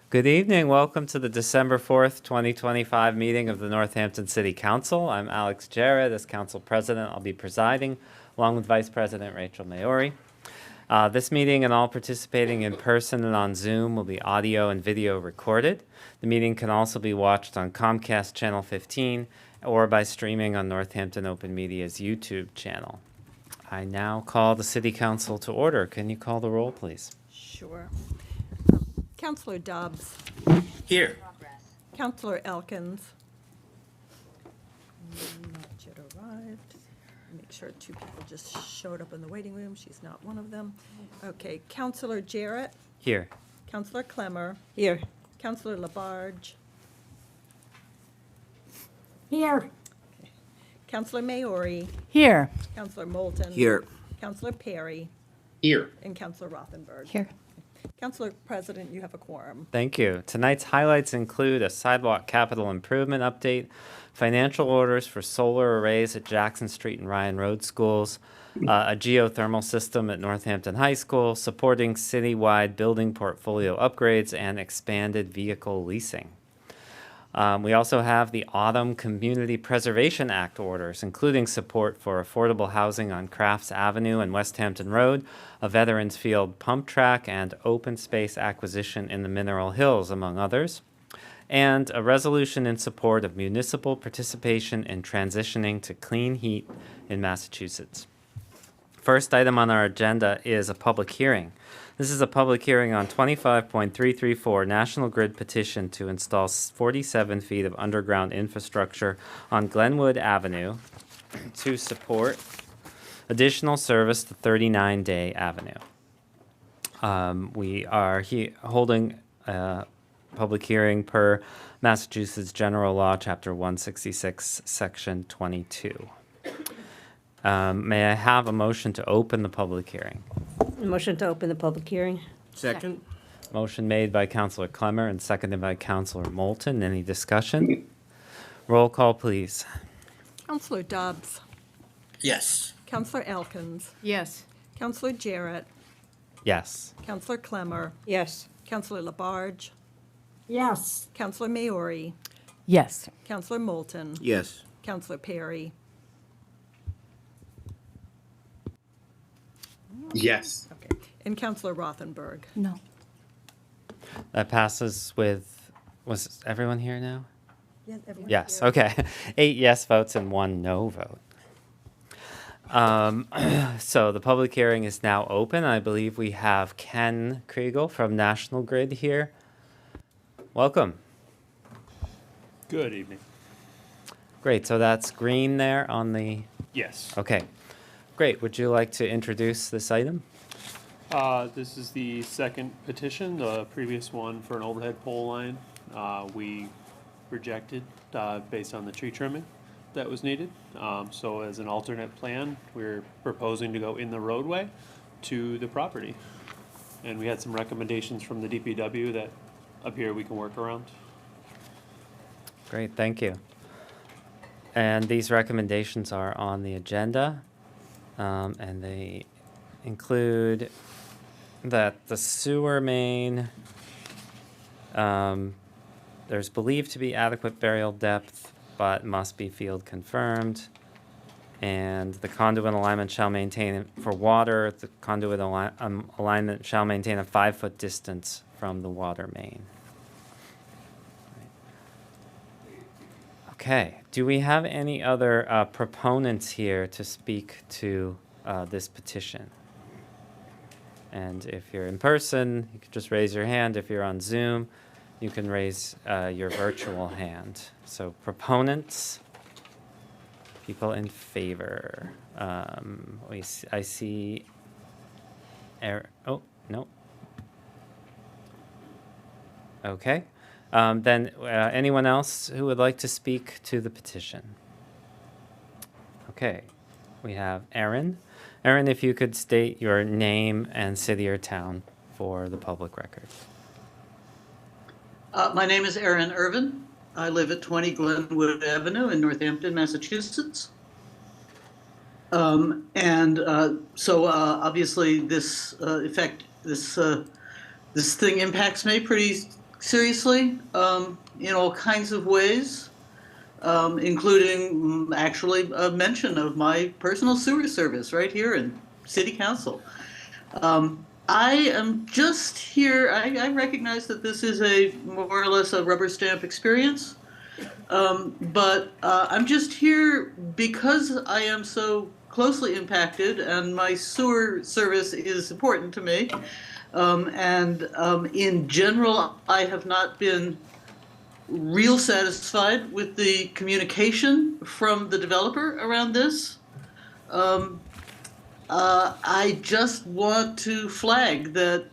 Good evening. Welcome to the December 4th, 2025 meeting of the Northampton City Council. I'm Alex Jarrett. As Council President, I'll be presiding, along with Vice President Rachel Maori. This meeting and all participating in person and on Zoom will be audio and video recorded. The meeting can also be watched on Comcast Channel 15 or by streaming on Northampton Open Media's YouTube channel. I now call the City Council to order. Can you call the roll, please? Sure. Councillor Dobbs. Here. Councillor Elkins. Not yet arrived. Make sure two people just showed up in the waiting room. She's not one of them. Okay, Councillor Jarrett. Here. Councillor Clemmer. Here. Councillor Labarge. Here. Councillor Maori. Here. Councillor Moulton. Here. Councillor Perry. Here. And Councillor Rothenberg. Here. Councillor President, you have a quorum. Thank you. Tonight's highlights include a sidewalk capital improvement update, financial orders for solar arrays at Jackson Street and Ryan Road schools, a geothermal system at Northampton High School, supporting citywide building portfolio upgrades, and expanded vehicle leasing. We also have the Autumn Community Preservation Act orders, including support for affordable housing on Crafts Avenue and West Hampton Road, a Veterans Field pump track, and open space acquisition in the Mineral Hills, among others, and a resolution in support of municipal participation in transitioning to clean heat in Massachusetts. First item on our agenda is a public hearing. This is a public hearing on 25.334 National Grid petition to install 47 feet of underground infrastructure on Glenwood Avenue to support additional service to 39-Day Avenue. We are holding a public hearing per Massachusetts General Law, Chapter 166, Section 22. May I have a motion to open the public hearing? Motion to open the public hearing. Second. Motion made by Councilor Clemmer and seconded by Councilor Moulton. Any discussion? Roll call, please. Councillor Dobbs. Yes. Councillor Elkins. Yes. Councillor Jarrett. Yes. Councillor Clemmer. Yes. Councillor Labarge. Yes. Councillor Maori. Yes. Councillor Moulton. Yes. Councillor Perry. Yes. Okay. And Councillor Rothenberg. No. That passes with, was everyone here now? Yes, everyone. Yes, okay. 8 yes votes and 1 no vote. So the public hearing is now open. I believe we have Ken Kriegel from National Grid here. Welcome. Good evening. Great, so that's green there on the, Yes. okay. Great, would you like to introduce this item? This is the second petition, the previous one for an overhead pole line. We rejected based on the tree trimming that was needed. So as an alternate plan, we're proposing to go in the roadway to the property. And we had some recommendations from the DPW that up here we can work around. Great, thank you. And these recommendations are on the agenda. And they include that the sewer main, there's believed to be adequate burial depth, but must be field confirmed. And the conduit alignment shall maintain, for water, the conduit alignment shall maintain a 5-foot distance from the water main. Okay, do we have any other proponents here to speak to this petition? And if you're in person, you can just raise your hand. If you're on Zoom, you can raise your virtual hand. So proponents, people in favor. I see, oh, no. Okay. Then anyone else who would like to speak to the petition? Okay, we have Aaron. Aaron, if you could state your name and city or town for the public record. My name is Aaron Irvin. I live at 20 Glenwood Avenue in Northampton, Massachusetts. So obviously this thing impacts me pretty seriously in all kinds of ways, including actually a mention of my personal sewer service right here in City Council. I am just here, I recognize that this is a more or less a rubber stamp experience, but I'm just here because I am so closely impacted and my sewer service is important to me. In general, I have not been real satisfied with the communication from the developer around this. I just want to flag that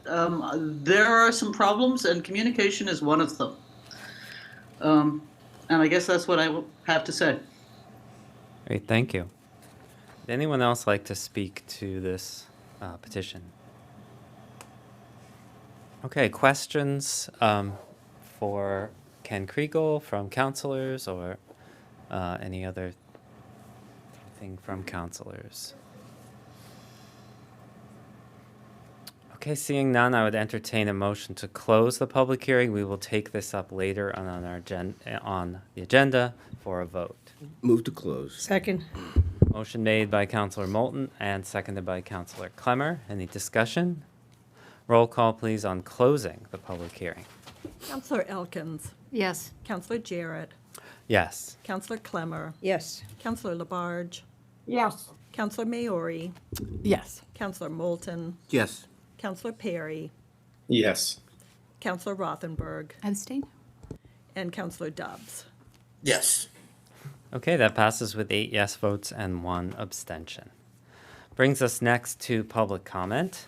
there are some problems and communication is one of them. And I guess that's what I have to say. Great, thank you. Would anyone else like to speak to this petition? Okay, questions for Ken Kriegel from counselors or any other thing from counselors? Okay, seeing none, I would entertain a motion to close the public hearing. We will take this up later on our on the agenda for a vote. Move to close. Second. Motion made by Counselor Moulton and seconded by Counselor Clemmer. Any discussion? Roll call, please, on closing the public hearing. Counselor Elkins. Yes. Counselor Jarrett. Yes. Counselor Clemmer. Yes. Counselor Labarge. Yes. Counselor Maori. Yes. Counselor Moulton. Yes. Counselor Perry. Yes. Counselor Rothenberg. Abstain? And Counselor Dobbs. Yes. Okay, that passes with 8 yes votes and 1 abstention. Brings us next to public comment.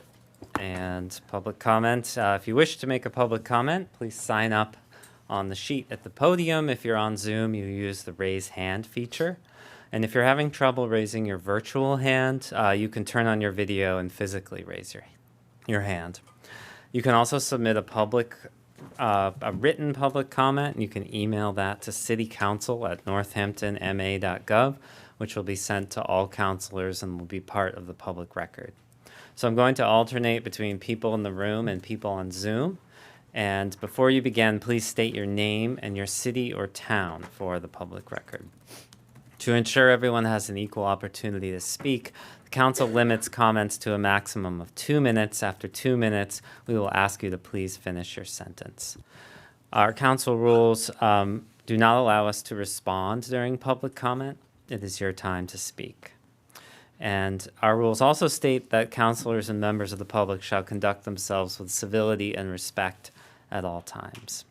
And public comment, if you wish to make a public comment, please sign up on the sheet at the podium. If you're on Zoom, you use the raise hand feature. And if you're having trouble raising your virtual hand, you can turn on your video and physically raise your hand. You can also submit a written public comment, and you can email that to citycouncil@northamptonma.gov, which will be sent to all counselors and will be part of the public record. So I'm going to alternate between people in the room and people on Zoom. And before you begin, please state your name and your city or town for the public record. To ensure everyone has an equal opportunity to speak, the council limits comments to a maximum of 2 minutes. After 2 minutes, we will ask you to please finish your sentence. Our council rules do not allow us to respond during public comment. It is your time to speak. And our rules also state that counselors and members of the public shall conduct themselves with civility and respect at all times.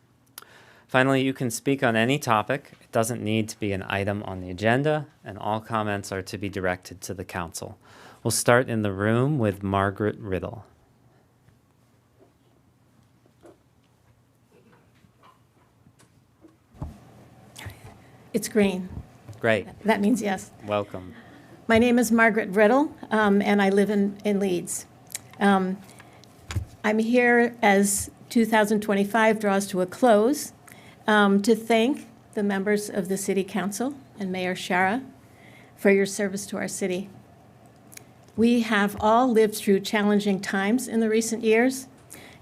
Finally, you can speak on any topic. It doesn't need to be an item on the agenda, and all comments are to be directed to the council. We'll start in the room with Margaret Riddle. It's green. Great. That means yes. Welcome. My name is Margaret Riddle, and I live in Leeds. I'm here as 2025 draws to a close to thank the members of the City Council and Mayor Shara for your service to our city. We have all lived through challenging times in the recent years,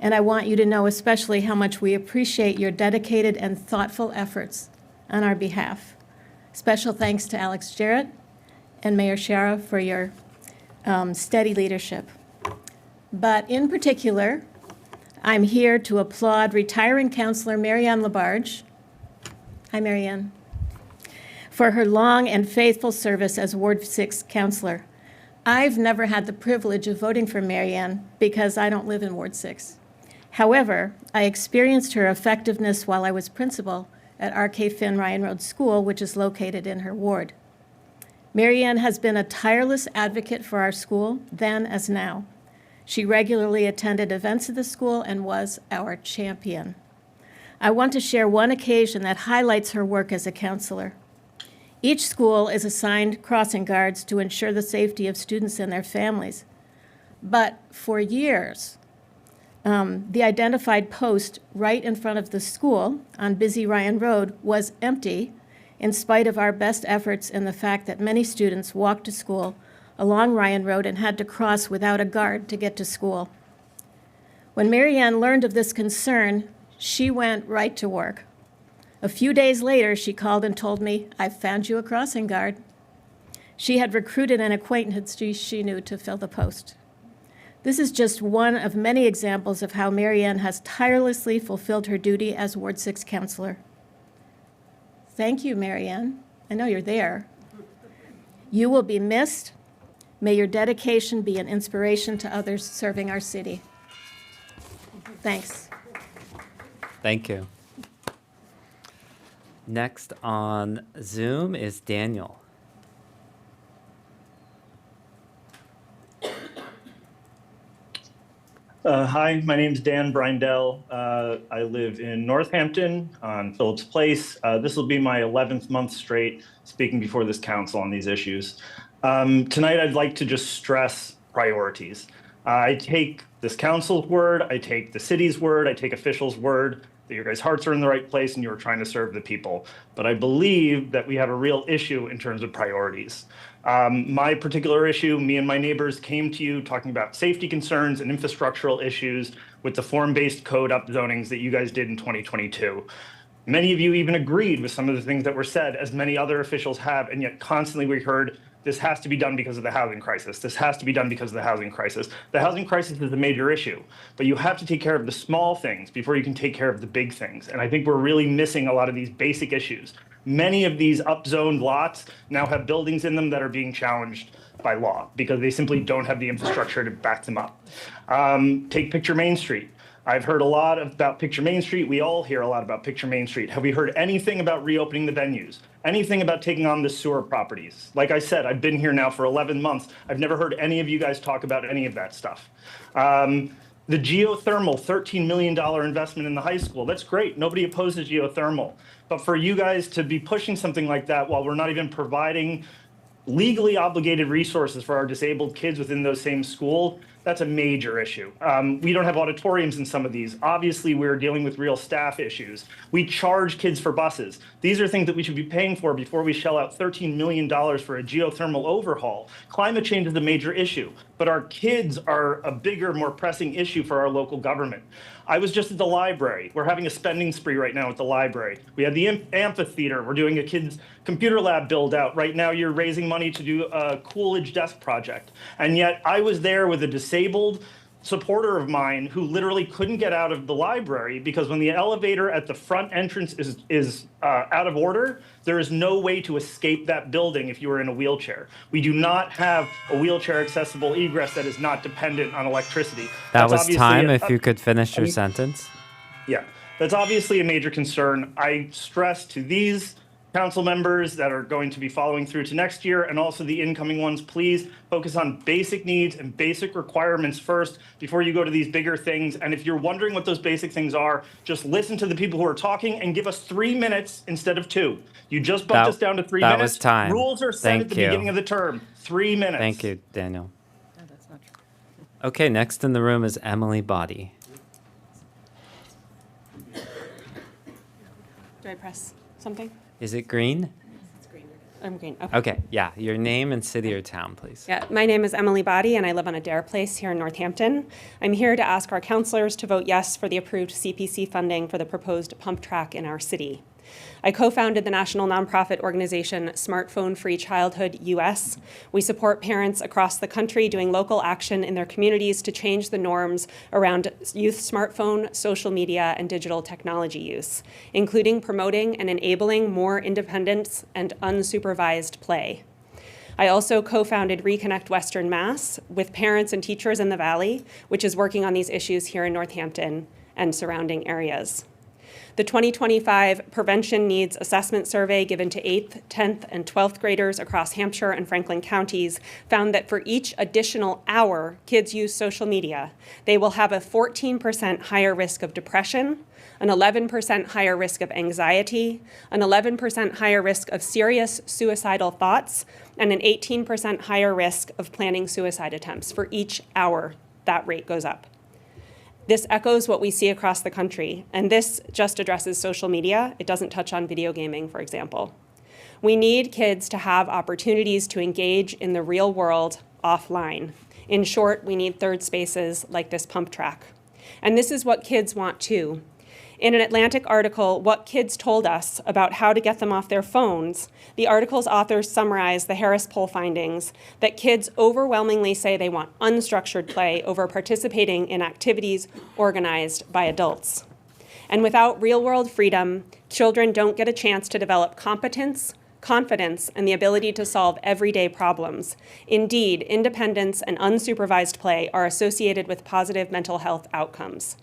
and I want you to know especially how much we appreciate your dedicated and thoughtful efforts on our behalf. Special thanks to Alex Jarrett and Mayor Shara for your steady leadership. But in particular, I'm here to applaud retiring councillor Marianne Labarge. Hi, Marianne. For her long and faithful service as Ward 6 councillor. I've never had the privilege of voting for Marianne because I don't live in Ward 6. However, I experienced her effectiveness while I was principal at R.K. Finn Ryan Road School, which is located in her ward. Marianne has been a tireless advocate for our school, then as now. She regularly attended events at the school and was our champion. I want to share one occasion that highlights her work as a counselor. Each school is assigned crossing guards to ensure the safety of students and their families. But for years, the identified post right in front of the school on busy Ryan Road was empty, in spite of our best efforts and the fact that many students walked to school along Ryan Road and had to cross without a guard to get to school. When Marianne learned of this concern, She went right to work. A few days later, she called and told me, "I've found you a crossing guard." She had recruited an acquaintance she knew to fill the post. This is just one of many examples of how Marianne has tirelessly fulfilled her duty as Ward 6 counselor. Thank you, Marianne. I know you're there. You will be missed. May your dedication be an inspiration to others serving our city. Thanks. Thank you. Next on Zoom is Daniel. Hi, my name's Dan Brindell. I live in Northampton on Phillips Place. This will be my 11th month straight speaking before this council on these issues. Tonight, I'd like to just stress priorities. I take this council's word, I take the city's word, I take officials' word that your guys' hearts are in the right place and you are trying to serve the people. But I believe that we have a real issue in terms of priorities. My particular issue, me and my neighbors came to you talking about safety concerns and infrastructural issues with the form-based code upzonings that you guys did in 2022. Many of you even agreed with some of the things that were said, as many other officials have, and yet constantly we heard, this has to be done because of the housing crisis. This has to be done because of the housing crisis. The housing crisis is a major issue, but you have to take care of the small things before you can take care of the big things. And I think we're really missing a lot of these basic issues. Many of these upzoned lots now have buildings in them that are being challenged by law because they simply don't have the infrastructure to back them up. Take Picture Main Street. I've heard a lot about Picture Main Street. We all hear a lot about Picture Main Street. Have we heard anything about reopening the venues? Anything about taking on the sewer properties? Like I said, I've been here now for 11 months. I've never heard any of you guys talk about any of that stuff. The geothermal $13 million investment in the high school, that's great. Nobody opposes geothermal. But for you guys to be pushing something like that while we're not even providing legally obligated resources for our disabled kids within those same schools, that's a major issue. We don't have auditoriums in some of these. Obviously, we're dealing with real staff issues. We charge kids for buses. These are things that we should be paying for before we shell out $13 million for a geothermal overhaul. Climate change is a major issue, but our kids are a bigger, more pressing issue for our local government. I was just at the library. We're having a spending spree right now at the library. We have the amphitheater. We're doing a kids' computer lab build out. Right now, you're raising money to do a Coolidge desk project. And yet I was there with a disabled supporter of mine who literally couldn't get out of the library because when the elevator at the front entrance is out of order, there is no way to escape that building if you are in a wheelchair. We do not have a wheelchair accessible egress that is not dependent on electricity. That That's was obviously time, if you could finish your sentence. Yeah, that's obviously a major concern. I stress to these council members that are going to be following through to next year and also the incoming ones, please focus on basic needs and basic requirements first before you go to these bigger things. And if you're wondering what those basic things are, just listen to the people who are talking and give us 3 minutes instead of 2. You just bumped us down to 3 minutes. That was time. Rules are set at the beginning of the term. 3 minutes. Thank you, Daniel. No, that's not true. Okay, next in the room is Emily Body. Do I press something? Is it green? I'm green. Okay. Okay, yeah. Your name and city or town, please. Yeah, my name is Emily Body, and I live on Adair Place here in Northampton. I'm here to ask our councilors to vote yes for the approved CPC funding for the proposed pump track in our city. I co-founded the national nonprofit organization Smartphone Free Childhood US. We support parents across the country doing local action in their communities to change the norms around youth smartphone, social media, and digital technology use, including promoting and enabling more independence and unsupervised play. I also co-founded Reconnect Western Mass with parents and teachers in the Valley, which is working on these issues here in Northampton and surrounding areas. The 2025 Prevention Needs Assessment Survey given to 8th, 10th, and 12th graders across Hampshire and Franklin counties found that for each additional hour kids use social media, they will have a 14% higher risk of depression, an 11% higher risk of anxiety, an 11% higher risk of serious suicidal thoughts, and an 18% higher risk of planning suicide attempts. For each hour, that rate goes up. This echoes what we see across the country, and this just addresses social media. It doesn't touch on video gaming, for example. We need kids to have opportunities to engage in the real world offline. In short, we need third spaces like this pump track. And this is what kids want too. In an Atlantic article, What Kids Told Us About How to Get Them Off Their Phones, the article's authors summarize the Harris poll findings that kids overwhelmingly say they want unstructured play over participating in activities organized by adults. And without real-world freedom, children don't get a chance to develop competence, confidence, and the ability to solve everyday problems. Indeed, independence and unsupervised play are associated with positive mental health outcomes.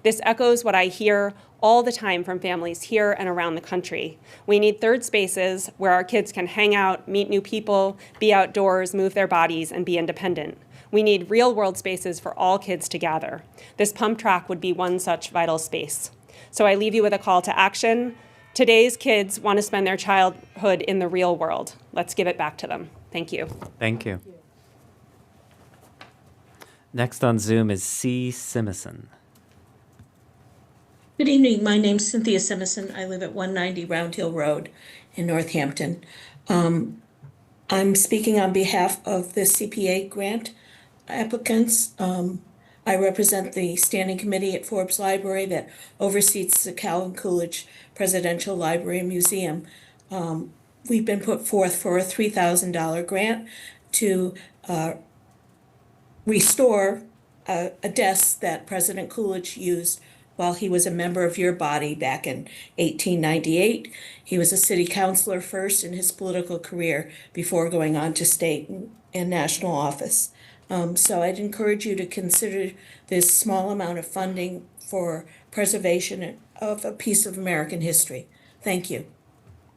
This echoes what I hear all the time from families here and around the country. We need third spaces where our kids can hang out, meet new people, be outdoors, move their bodies, and be independent. We need real-world spaces for all kids to gather. This pump track would be one such vital space. So I leave you with a call to action. Today's kids want to spend their childhood in the real world. Let's give it back to them. Thank you. Thank you. Next on Zoom is C. Simison. Good evening. My name's Cynthia Simison. I live at 190 Round Hill Road in Northampton. I'm speaking on behalf of the CPA grant applicants. I represent the standing committee at Forbes Library that oversees the Calvin Coolidge Presidential Library and Museum. We've been put forth for a $3,000 grant to restore a desk that President Coolidge used while he was a member of your body back in 1898. He was a city councilor first in his political career before going on to state and national office. So I'd encourage you to consider this small amount of funding for preservation of a piece of American history. Thank you.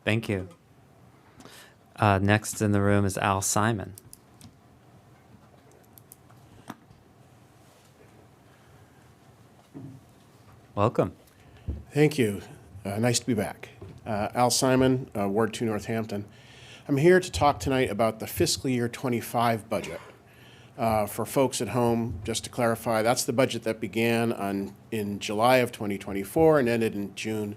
Thank you. Next in the room is Al Simon. Welcome. Thank you. Nice to be back. Al Simon, Ward 2, Northampton. I'm here to talk tonight about the fiscal year 25 budget. For folks at home, just to clarify, that's the budget that began in July of 2024 and ended in June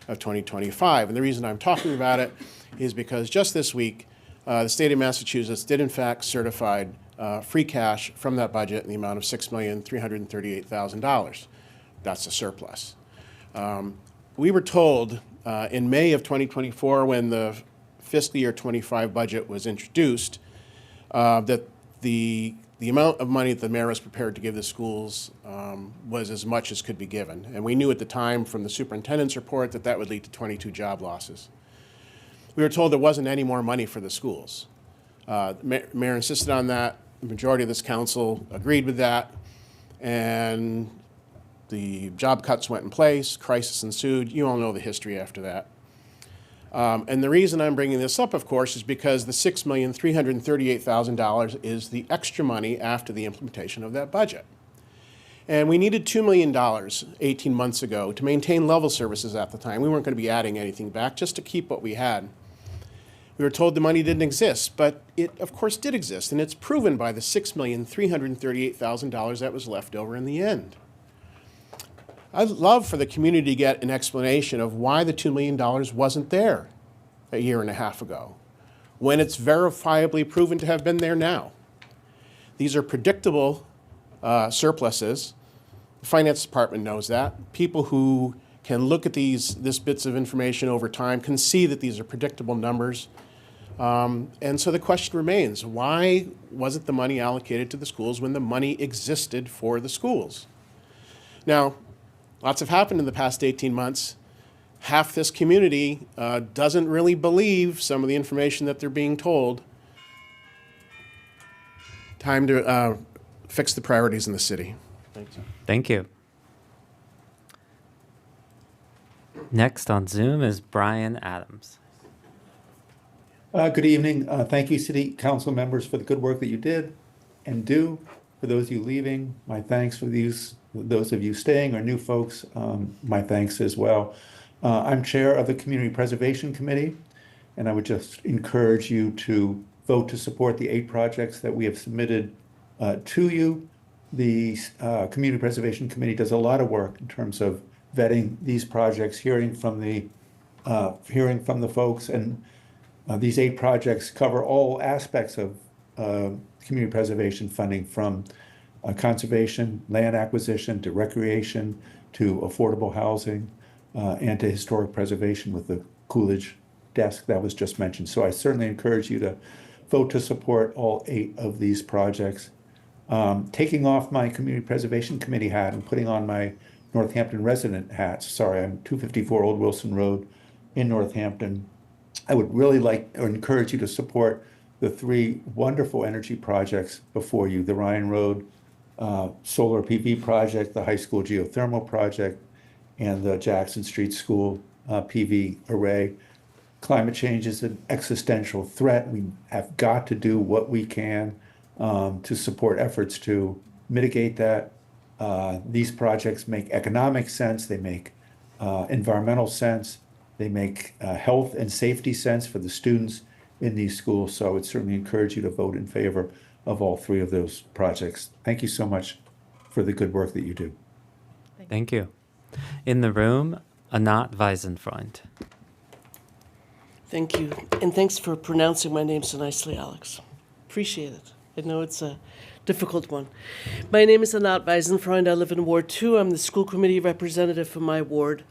of 2025. And the reason I'm talking about it is because just this week, the state of Massachusetts did in fact certify free cash from that budget in the amount of $6,338,000. That's a surplus. We were told in May of 2024, when the fiscal year 25 budget was introduced, that the amount of money that the mayor was prepared to give the schools was as much as could be given. And we knew at the time from the superintendent's report that that would lead to 22 job losses. We were told there wasn't any more money for the schools. The mayor insisted on that. The majority of this council agreed with that. And the job cuts went in place, crisis ensued. You all know the history after that. And the reason I'm bringing this up, of course, is because the $6,338,000 is the extra money after the implementation of that budget. And we needed $2 million 18 months ago to maintain level services at the time. We weren't going to be adding anything back, just to keep what we had. We were told the money didn't exist, but it, of course, did exist, and it's proven by the $6,338,000 that was left over in the end. I'd love for the community to get an explanation of why the $2 million wasn't there a year and a half ago, when it's verifiably proven to have been there now. These are predictable surpluses. The finance department knows that. People who can look at these bits of information over time can see that these are predictable numbers. And so the question remains, why wasn't the money allocated to the schools when the money existed for the schools? Now, lots have happened in the past 18 months. Half this community doesn't really believe some of the information that they're being told. Time to fix the priorities in the city. Thanks. Thank you. Next on Zoom is Brian Adams. Good evening. Thank you, City Council members, for the good work that you did and do. For those of you leaving, my thanks. For those of you staying or new folks, my thanks as well. I'm chair of the Community Preservation Committee, and I would just encourage you to vote to support the 8 projects that we have submitted to you. The Community Preservation Committee does a lot of work in terms of vetting these projects, hearing from the folks, and these 8 projects cover all aspects of community preservation funding, from conservation, land acquisition, to recreation, to affordable housing, and to historic preservation with the Coolidge desk that was just mentioned. So I certainly encourage you to vote to support all 8 of these projects. Taking off my Community Preservation Committee hat and putting on my Northampton resident hat. Sorry, I'm 254 Old Wilson Road in Northampton. I would really like or encourage you to support the 3 wonderful energy projects before you, the Ryan Road solar PV project, the high school geothermal project, and the Jackson Street School PV array. Climate change is an existential threat. We have got to do what we can to support efforts to mitigate that. These projects make economic sense, they make environmental sense, they make health and safety sense for the students in these schools. So I would certainly encourage you to vote in favor of all 3 of those projects. Thank you so much for the good work that you do. Thank you. In the room, Anat Weisenfreund. Thank you, and thanks for pronouncing my name so nicely, Alex. Appreciate it. I know it's a difficult one. My name is Anat Weisenfreund. I live in Ward 2. I'm the school committee representative for my ward.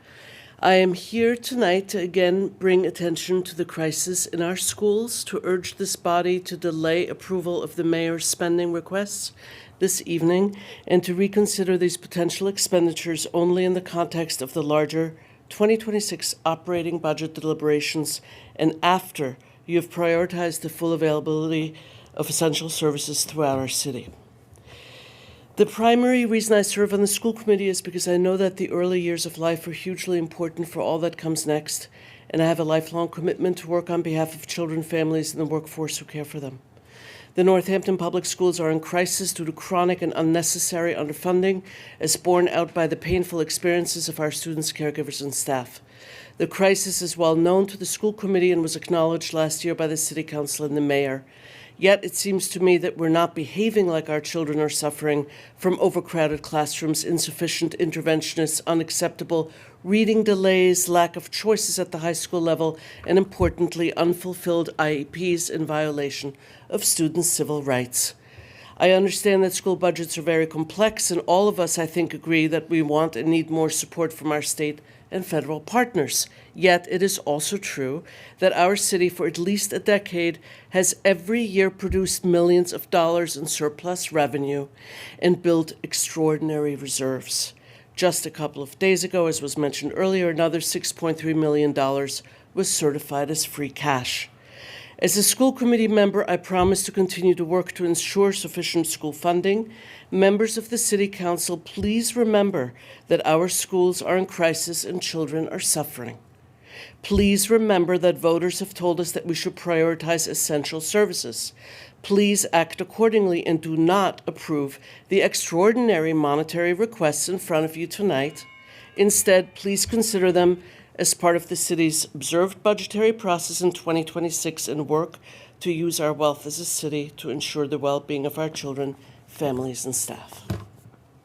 I am here tonight to again bring attention to the crisis in our schools, to urge this body to delay approval of the mayor's spending requests this evening, and to reconsider these potential expenditures only in the context of the larger 2026 operating budget deliberations and after you have prioritized the full availability of essential services throughout our city. The primary reason I serve on the school committee is because I know that the early years of life are hugely important for all that comes next, and I have a lifelong commitment to work on behalf of children, families, and the workforce who care for them. The Northampton Public Schools are in crisis due to chronic and unnecessary underfunding, as borne out by the painful experiences of our students, caregivers, and staff. The crisis is well known to the school committee and was acknowledged last year by the city council and the mayor. Yet it seems to me that we're not behaving like our children are suffering from overcrowded classrooms, insufficient interventionists, unacceptable reading delays, lack of choices at the high school level, and importantly, unfulfilled IEPs in violation of students' civil rights. I understand that school budgets are very complex, and all of us, I think, agree that we want and need more support from our state and federal partners. Yet it is also true that our city for at least a decade has every year produced millions of dollars in surplus revenue and built extraordinary reserves. Just a couple of days ago, as was mentioned earlier, another $6.3 million was certified as free cash. As a school committee member, I promise to continue to work to ensure sufficient school funding. Members of the City Council, please remember that our schools are in crisis and children are suffering. Please remember that voters have told us that we should prioritize essential services. Please act accordingly and do not approve the extraordinary monetary requests in front of you tonight. Instead, please consider them as part of the city's observed budgetary process in 2026 and work to use our wealth as a city to ensure the well-being of our children, families, and staff.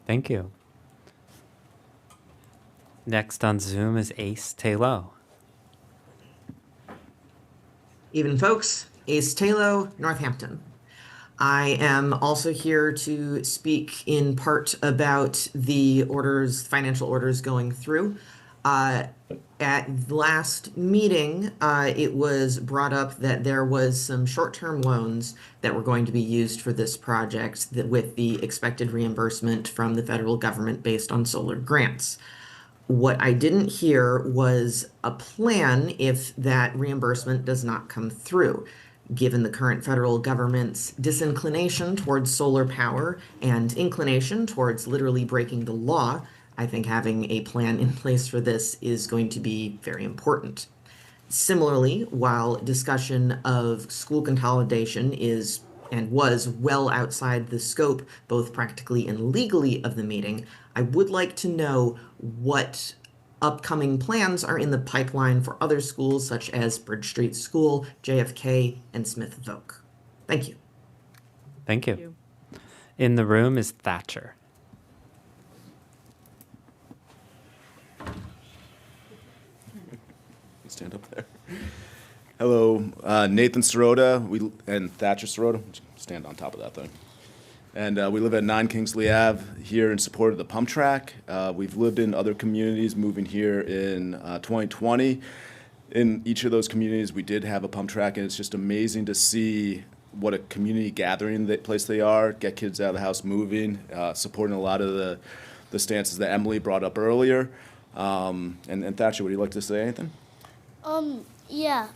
Thank you. Next on Zoom is Ace Taylor. Evening, folks. Ace Taylor, Northampton. I am also here to speak in part about the orders, financial orders going through. At last meeting, it was brought up that there was some short-term loans that were going to be used for this project with the expected reimbursement from the federal government based on solar grants. What I didn't hear was a plan if that reimbursement does not come through. Given the current federal government's disinclination towards solar power and inclination towards literally breaking the law, I think having a plan in place for this is going to be very important. Similarly, while discussion of school consolidation is and was well outside the scope, both practically and legally, of the meeting, I would like to know what upcoming plans are in the pipeline for other schools such as Bridge Street School, JFK, and Smith Voc. Thank you. Thank you. In the room is Thatcher. Stand up there. Hello, Nathan Sirota and Thatcher Sirota. Stand on top of that thing. And we live at 9 Kingsley Ave here in support of the pump track. We've lived in other communities, moving here in 2020. In each of those communities, we did have a pump track, and it's just amazing to see what a community gathering place they are, get kids out of the house moving, supporting a lot of the stances that Emily brought up earlier. And Thatcher, would you like to say anything? Yeah.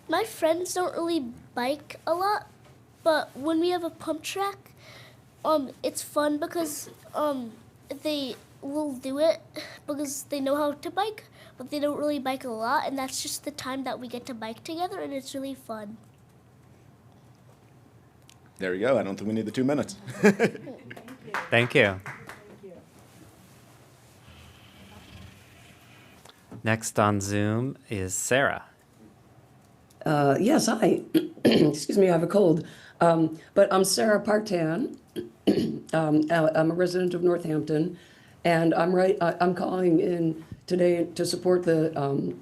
My friends don't really bike a lot, but when we have a pump track, it's fun because they will do it because they know how to bike, but they don't really bike a lot, and that's just the time that we get to bike together, and it's really fun. There you go. I don't think we need the 2 minutes. Thank you. Next on Zoom is Sarah. Yes, hi. Excuse me, I have a cold. But I'm Sarah Partan. I'm a resident of Northampton, and I'm calling in today to support the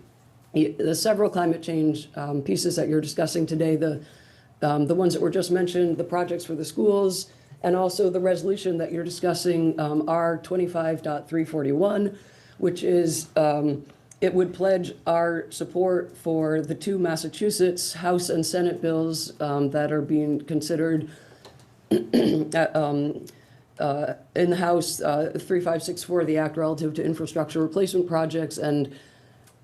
several climate change pieces that you're discussing today. The ones that were just mentioned, the projects for the schools, and also the resolution that you're discussing, R25.341, which is it would pledge our support for the 2 Massachusetts House and Senate bills that are being considered in the House, 3564, the act relative to infrastructure replacement projects, and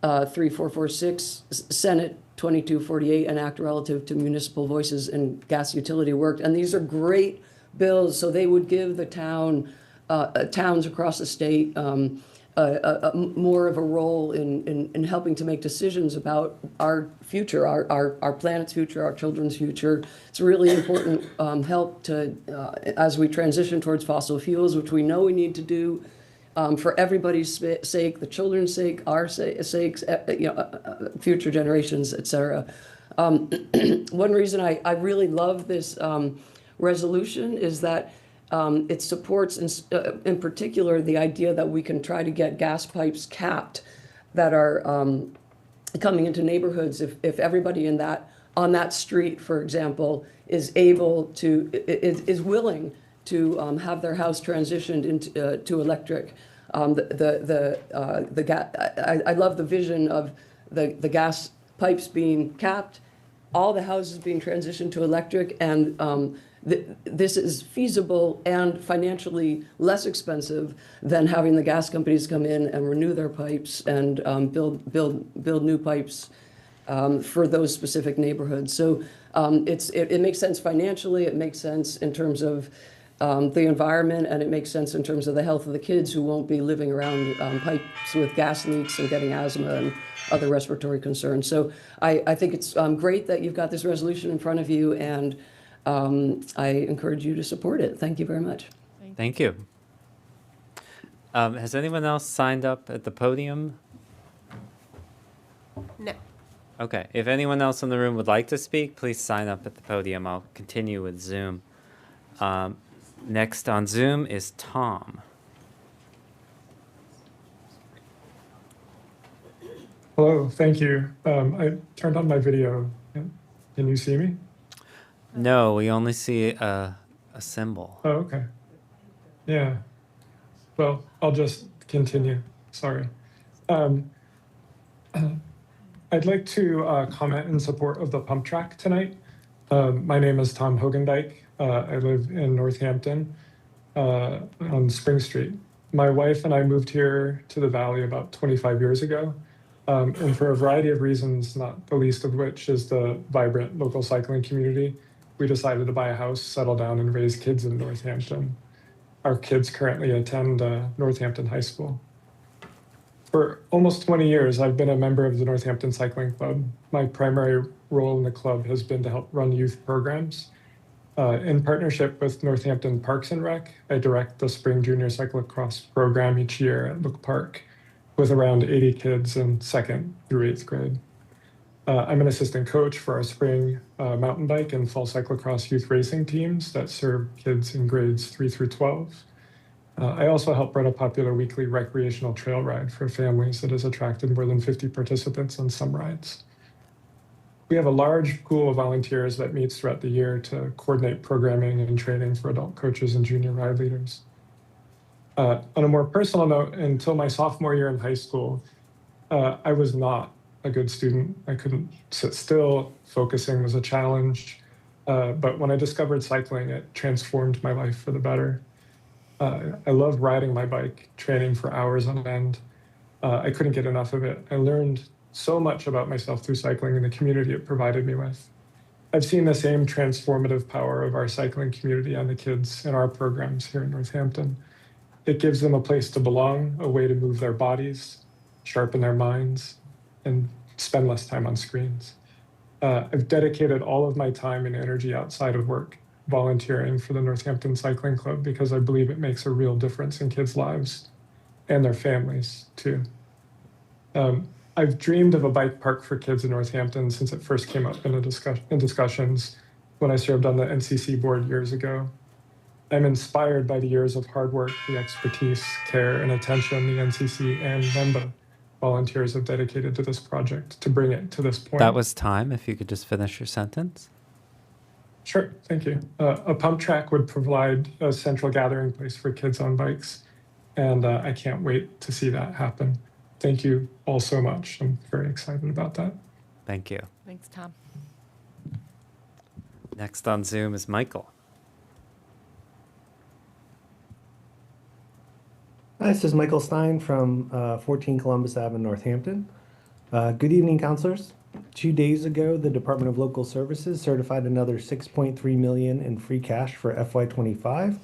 3446, Senate 2248, an act relative to municipal voices and gas utility work. And these are great bills, so they would give the towns across the state more of a role in helping to make decisions about our future, our planet's future, our children's future. It's really important help to as we transition towards fossil fuels, which we know we need to do for everybody's sake, the children's sake, our sakes, future generations, et cetera. One reason I really love this resolution is that it supports, in particular, the idea that we can try to get gas pipes capped that are coming into neighborhoods. If everybody on that street, for example, is willing to have their house transitioned into to electric, I love the vision of the gas pipes being capped, all the houses being transitioned to electric, and this is feasible and financially less expensive than having the gas companies come in and renew their pipes and build new pipes for those specific neighborhoods. So it makes sense financially, it makes sense in terms of the environment, and it makes sense in terms of the health of the kids who won't be living around pipes with gas leaks and getting asthma and other respiratory concerns. So I think it's great that you've got this resolution in front of you, and I encourage you to support it. Thank you very much. Thank you. Has anyone else signed up at the podium? No. Okay. If anyone else in the room would like to speak, please sign up at the podium. I'll continue with Zoom. Next on Zoom is Tom. Hello, thank you. I turned on my video. Can you see me? No, we only see a symbol. Oh, okay. Yeah. Well, I'll just continue. Sorry. I'd like to comment in support of the pump track tonight. My name is Tom Hogendijk. I live in Northampton on Spring Street. My wife and I moved here to the Valley about 25 years ago. And for a variety of reasons, not the least of which is the vibrant local cycling community, we decided to buy a house, settle down, and raise kids in Northampton. Our kids currently attend Northampton High School. For almost 20 years, I've been a member of the Northampton Cycling Club. My primary role in the club has been to help run youth programs. In partnership with Northampton Parks and Rec, I direct the Spring Junior Cyclocross program each year at Look Park with around 80 kids in 2nd through 8th grade. I'm an assistant coach for our spring mountain bike and fall cyclocross youth racing teams that serve kids in grades 3 through 12. I also help run a popular weekly recreational trail ride for families that has attracted more than 50 participants on some rides. We have a large pool of volunteers that meets throughout the year to coordinate programming and training for adult coaches and junior ride leaders. On a more personal note, until my sophomore year in high school, I was not a good student. I couldn't sit still. Focusing was a challenge. But when I discovered cycling, it transformed my life for the better. I love riding my bike, training for hours on end. I couldn't get enough of it. I learned so much about myself through cycling and the community it provided me with. I've seen the same transformative power of our cycling community on the kids in our programs here in Northampton. It gives them a place to belong, a way to move their bodies, sharpen their minds, and spend less time on screens. I've dedicated all of my time and energy outside of work, volunteering for the Northampton Cycling Club, because I believe it makes a real difference in kids' lives and their families, too. I've dreamed of a bike park for kids in Northampton since it first came up in discussions when I served on the NCC board years ago. I'm inspired by the years of hard work, the expertise, care, and attention the NCC and NEMBA volunteers have dedicated to this project to bring it to this point. That was time. If you could just finish your sentence. Sure, thank you. A pump track would provide a central gathering place for kids on bikes, and I can't wait to see that happen. Thank you all so much. I'm very excited about that. Thank you. Thanks, Tom. Next on Zoom is Michael. Hi, this is Michael Stein from 14 Columbus Ave in Northampton. Good evening, counselors. 2 days ago, the Department of Local Services certified another $6.3 million in free cash for FY25.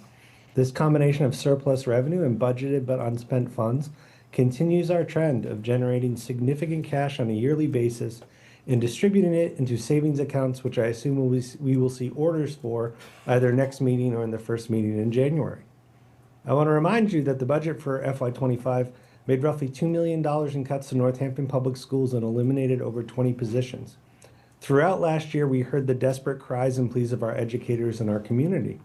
This combination of surplus revenue and budgeted but unspent funds continues our trend of generating significant cash on a yearly basis and distributing it into savings accounts, which I assume we will see orders for either next meeting or in the first meeting in January. I want to remind you that the budget for FY25 made roughly $2 million in cuts to Northampton Public Schools and eliminated over 20 positions. Throughout last year, we heard the desperate cries and pleas of our educators and our community.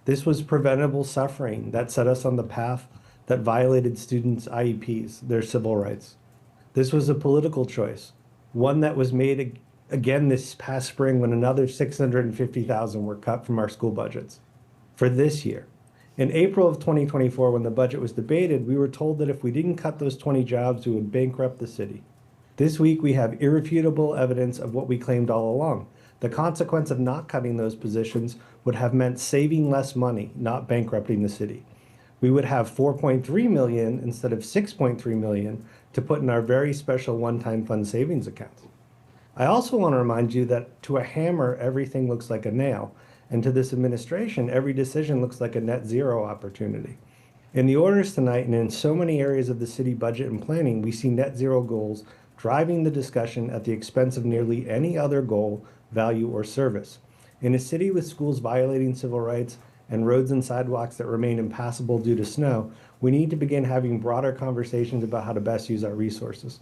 This was preventable suffering that set us on the path that violated students' IEPs, their civil rights. This was a political choice, one that was made again this past spring when another $650,000 were cut from our school budgets for this year. In April of 2024, when the budget was debated, we were told that if we didn't cut those 20 jobs, we would bankrupt the city. This week, we have irrefutable evidence of what we claimed all along. The consequence of not cutting those positions would have meant saving less money, not bankrupting the city. We would have $4.3 million instead of $6.3 million to put in our very special one-time fund savings account. I also want to remind you that to a hammer, everything looks like a nail. And to this administration, every decision looks like a net zero opportunity. In the orders tonight and in so many areas of the city budget and planning, we see net zero goals driving the discussion at the expense of nearly any other goal, value, or service. In a city with schools violating civil rights and roads and sidewalks that remain impassable due to snow, we need to begin having broader conversations about how to best use our resources.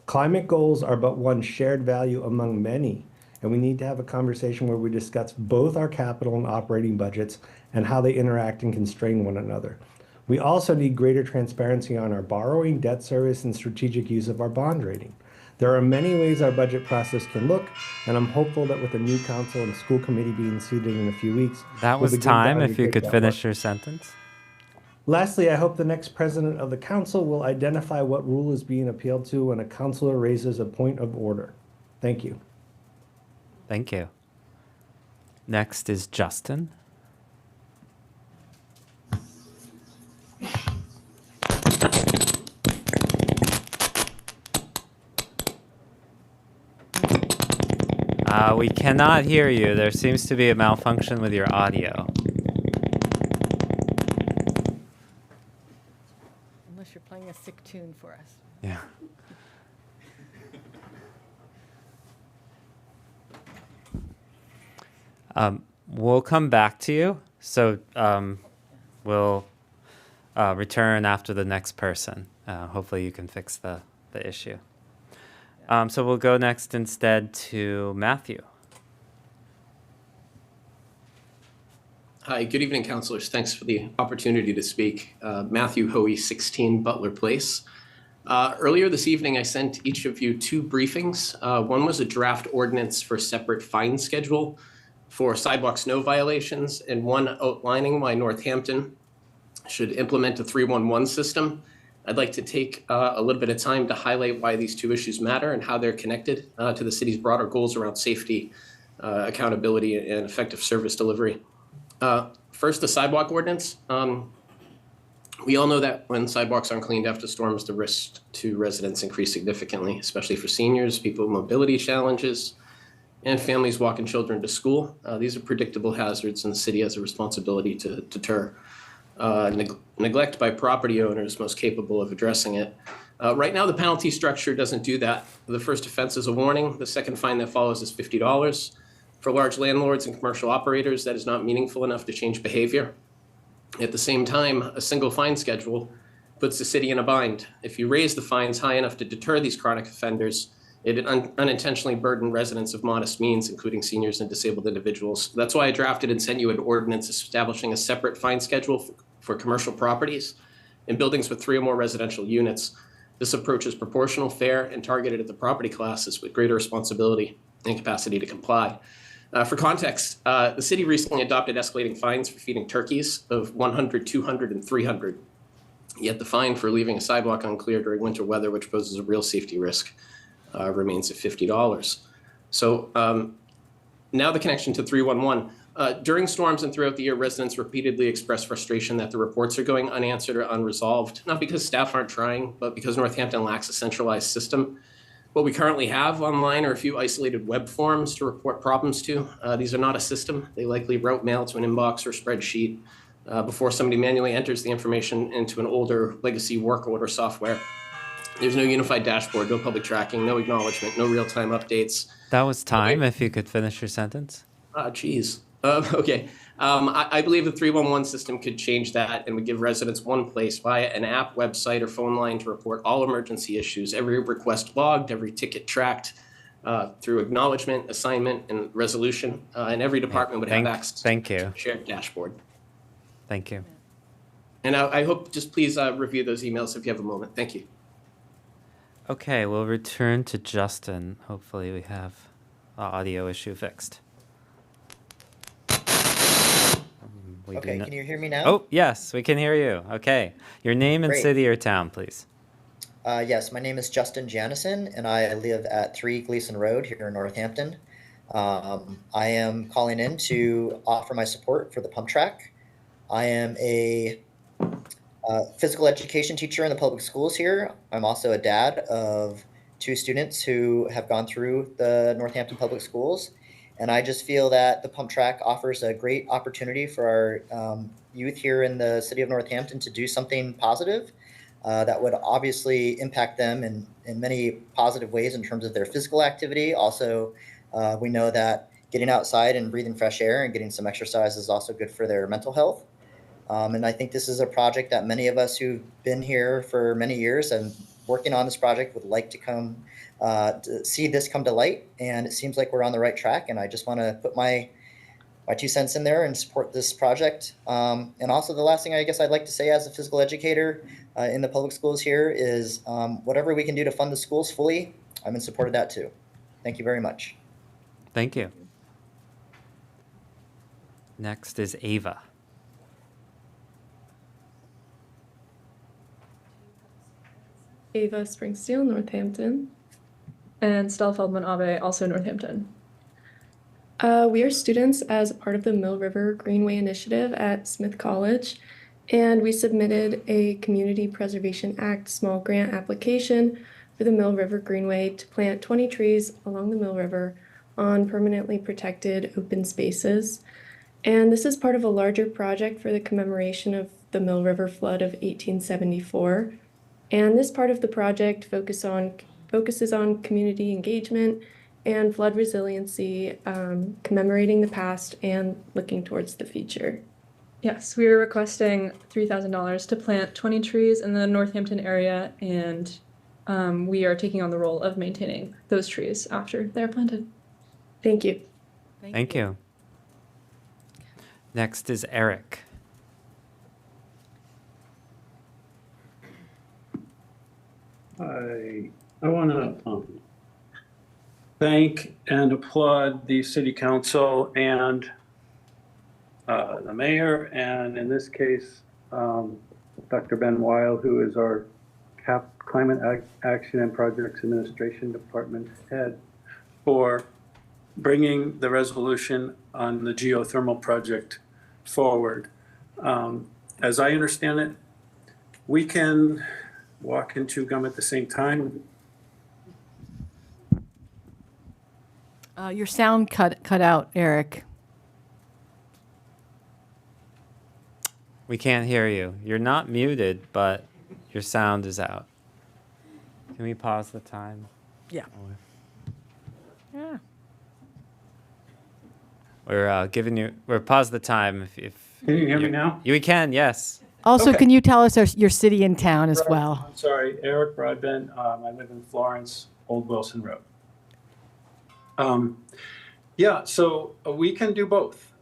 Climate goals are but one shared value among many, and we need to have a conversation where we discuss both our capital and operating budgets and how they interact and constrain one another. We also need greater transparency on our borrowing, debt service, and strategic use of our bond rating. There are many ways our budget process can look, and I'm hopeful that with the new council and school committee being seated in a few weeks, That was we'll begin time. to If you take could that finish work. your sentence. Lastly, I hope the next president of the council will identify what rule is being appealed to when a councilor raises a point of order. Thank you. Thank you. Next is Justin. We cannot hear you. There seems to be a malfunction with your audio. Unless you're playing a sick tune for us. Yeah. We'll come back to you. So we'll return after the next person. Hopefully you can fix the issue. So we'll go next instead to Matthew. Hi, good evening, councilors. Thanks for the opportunity to speak. Matthew Hoey, 16 Butler Place. Earlier this evening, I sent each of you two briefings. One was a draft ordinance for separate fine schedule for sidewalk snow violations, and one outlining why Northampton should implement a 311 system. I'd like to take a little bit of time to highlight why these two issues matter and how they're connected to the city's broader goals around safety, accountability, and effective service delivery. First, the sidewalk ordinance. We all know that when sidewalks aren't cleaned after storms, the risk to residents increase significantly, especially for seniors, people with mobility challenges, and families walking children to school. These are predictable hazards, and the city has a responsibility to deter neglect by property owners most capable of addressing it. Right now, the penalty structure doesn't do that. The first offense is a warning. The second fine that follows is $50. For large landlords and commercial operators, that is not meaningful enough to change behavior. At the same time, a single fine schedule puts the city in a bind. If you raise the fines high enough to deter these chronic offenders, it unintentionally burden residents of modest means, including seniors and disabled individuals. That's why I drafted and sent you an ordinance establishing a separate fine schedule for commercial properties in buildings with 3 or more residential units. This approach is proportional, fair, and targeted at the property classes with greater responsibility and capacity to comply. For context, the city recently adopted escalating fines for feeding turkeys of $100, $200, and $300. Yet the fine for leaving a sidewalk unclear during winter weather, which poses a real safety risk, remains at $50. So now the connection to 311. During storms and throughout the year, residents repeatedly express frustration that the reports are going unanswered or unresolved, not because staff aren't trying, but because Northampton lacks a centralized system. What we currently have online are a few isolated web forms to report problems to. These are not a system. They likely route mail to an inbox or spreadsheet before somebody manually enters the information into an older legacy work order software. There's no unified dashboard, no public tracking, no acknowledgement, no real-time updates. That was time, if you could finish your sentence. Geez. Okay. I believe the 311 system could change that and would give residents one place via an app, website, or phone line to report all emergency issues, every request logged, every ticket tracked through acknowledgement, assignment, and resolution. And every department would have access to a shared dashboard. Thank you. And I hope just please review those emails if you have a moment. Thank you. Okay, we'll return to Justin. Hopefully we have the audio issue fixed. Okay, can you hear me now? Oh, yes, we can hear you. Okay. Your name and Great. city or town, please. Yes, my name is Justin Janison, and I live at 3 Gleason Road here in Northampton. I am calling in to offer my support for the pump track. I am a physical education teacher in the public schools here. I'm also a dad of 2 students who have gone through the Northampton Public Schools. And I just feel that the pump track offers a great opportunity for our youth here in the city of Northampton to do something positive that would obviously impact them in many positive ways in terms of their physical activity. Also, we know that getting outside and breathing fresh air and getting some exercise is also good for their mental health. And I think this is a project that many of us who've been here for many years and working on this project would like to come to see this come to light. And it seems like we're on the right track. And I just want to put my 2 cents in there and support this project. And also the last thing I guess I'd like to say as a physical educator in the public schools here is whatever we can do to fund the schools fully, I'm in support of that too. Thank you very much. Thank you. Next is Ava. Ava Springsteel, Northampton. And Stella Feldman Abe, also Northampton. We are students as part of the Mill River Greenway Initiative at Smith College, and we submitted a Community Preservation Act small grant application for the Mill River Greenway to plant 20 trees along the Mill River on permanently protected open spaces. And this is part of a larger project for the commemoration of the Mill River flood of 1874. And this part of the project focuses on community engagement and flood resiliency, commemorating the past and looking towards the future. Yes, we are requesting $3,000 to plant 20 trees in the Northampton area, and we are taking on the role of maintaining those trees after they're planted. Thank you. Thank you. Next is Eric. I want to thank and applaud the city council and the mayor, and in this case, Dr. Ben Weil, who is our Climate Action and Projects Administration Department head, for bringing the resolution on the geothermal project forward. As I understand it, we can walk and chew gum at the same time. Your sound cut out, Eric. We can't hear you. You're not muted, but your sound is out. Can we pause the time? Yeah. Yeah. We're pause the time if Can you hear me now? We can, yes. Also, Okay. can you tell us your city and town as well? I'm sorry, Eric Broadbent. I live in Florence, Old Wilson Road. Yeah, so we can do both.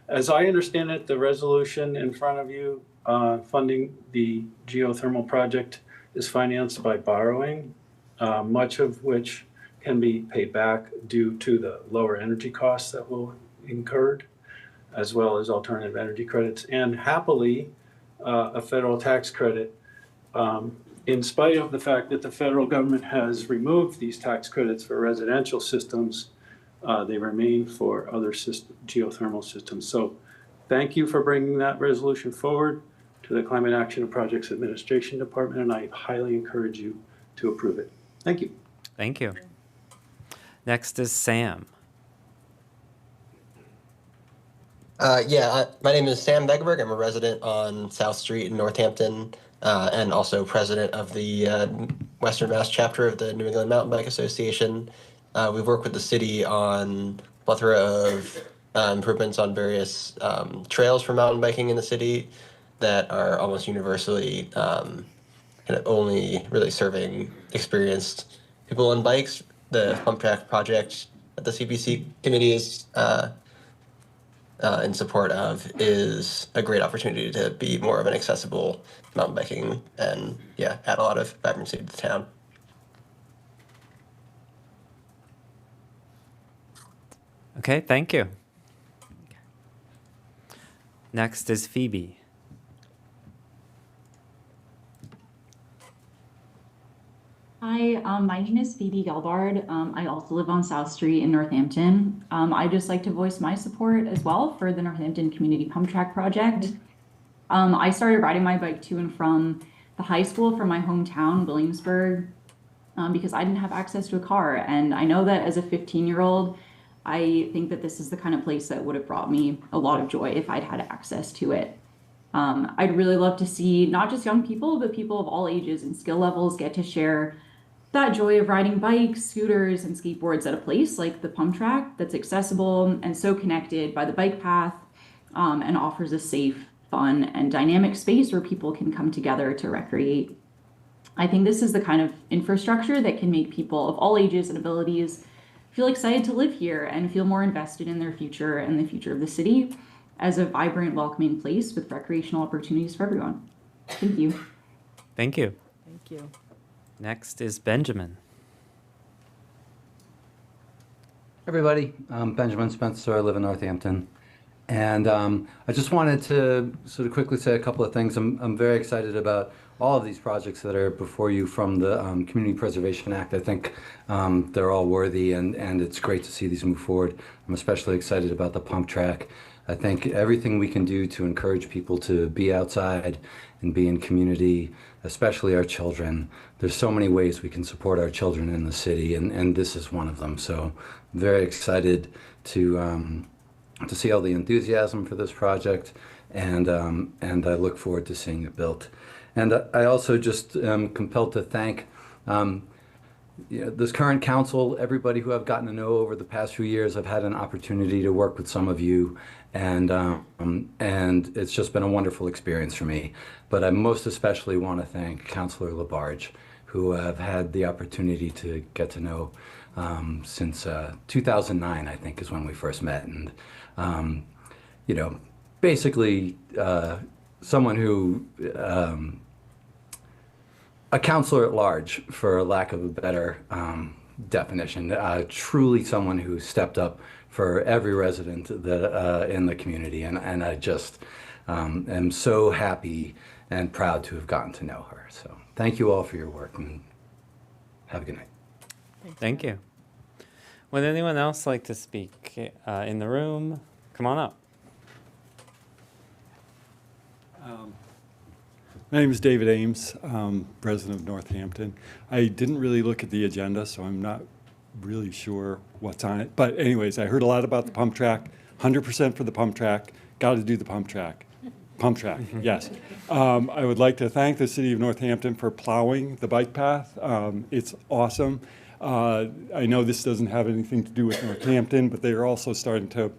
As I understand it, the resolution in front of you funding the geothermal project is financed by borrowing, much of which can be paid back due to the lower energy costs that will incurred, as well as alternative energy credits, and happily a federal tax credit. In spite of the fact that the federal government has removed these tax credits for residential systems, they remain for other geothermal systems. So thank you for bringing that resolution forward to the Climate Action and Projects Administration Department, and I highly encourage you to approve it. Thank you. Thank you. Next is Sam. My name is Sam Begberg. I'm a resident on South Street in Northampton, and also president of the Western Mass chapter of the New England Mountain Bike Association. We've worked with the city on a plethora of improvements on various trails for mountain biking in the city that are almost universally kind of only really serving experienced people on bikes. The pump track project that the CPC committee is in support of is a great opportunity to be more of an accessible mountain biking and add a lot of vibrancy to the town. Okay, thank you. Next is Phoebe. Hi, my name is Phoebe Gelbard. I also live on South Street in Northampton. I'd just like to voice my support as well for the Northampton Community Pump Track Project. I started riding my bike to and from the high school from my hometown, Williamsburg, because I didn't have access to a car. And I know that as a 15-year-old, I think that this is the kind of place that would have brought me a lot of joy if I'd had access to it. I'd really love to see not just young people, but people of all ages and skill levels get to share that joy of riding bikes, scooters, and skateboards at a place like the pump track that's accessible and so connected by the bike path, and offers a safe, fun, and dynamic space where people can come together to recreate. I think this is the kind of infrastructure that can make people of all ages and abilities feel excited to live here and feel more invested in their future and the future of the city as a vibrant, welcoming place with recreational opportunities for everyone. Thank you. Thank you. Thank you. Next is Benjamin. Everybody, I'm Benjamin Spencer. I live in Northampton. And I just wanted to sort of quickly say a couple of things. I'm very excited about all of these projects that are before you from the Community Preservation Act. I think they're all worthy, and it's great to see these move forward. I'm especially excited about the pump track. I think everything we can do to encourage people to be outside and be in community, especially our children. There's so many ways we can support our children in the city, and this is one of them. So I'm very excited to see all the enthusiasm for this project, and I look forward to seeing it built. And I also just am compelled to thank this current council, everybody who I've gotten to know over the past few years. I've had an opportunity to work with some of you, and it's just been a wonderful experience for me. But I most especially want to thank Councilor Labarge, who I've had the opportunity to get to know since 2009, I think, is when we first met. And, basically someone who a counselor at large, for lack of a better definition. Truly someone who stepped up for every resident that in the community, and I just am so happy and proud to have gotten to know her. So thank you all for your work, and have a good night. Thank you. Would anyone else like to speak in the room? Come on up. My name is David Ames, resident of Northampton. I didn't really look at the agenda, so I'm not really sure what's on it. But anyways, I heard a lot about the pump track, 100% for the pump track, got to do the pump track. Pump track, yes. I would like to thank the city of Northampton for plowing the bike path. It's awesome. I know this doesn't have anything to do with Northampton, but they are also starting to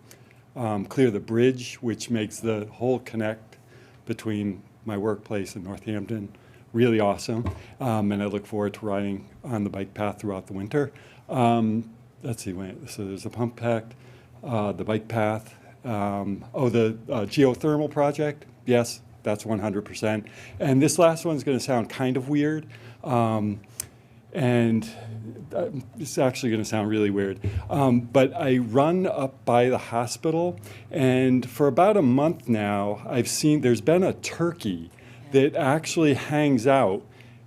clear the bridge, which makes the whole connect between my workplace and Northampton really awesome. And I look forward to riding on the bike path throughout the winter. Let's see, so there's the pump pack, the bike path. The geothermal project, yes, that's 100%. And this last one's going to sound kind of weird. And it's actually going to sound really weird. But I run up by the hospital, and for about a month now, I've seen there's been a turkey that actually hangs out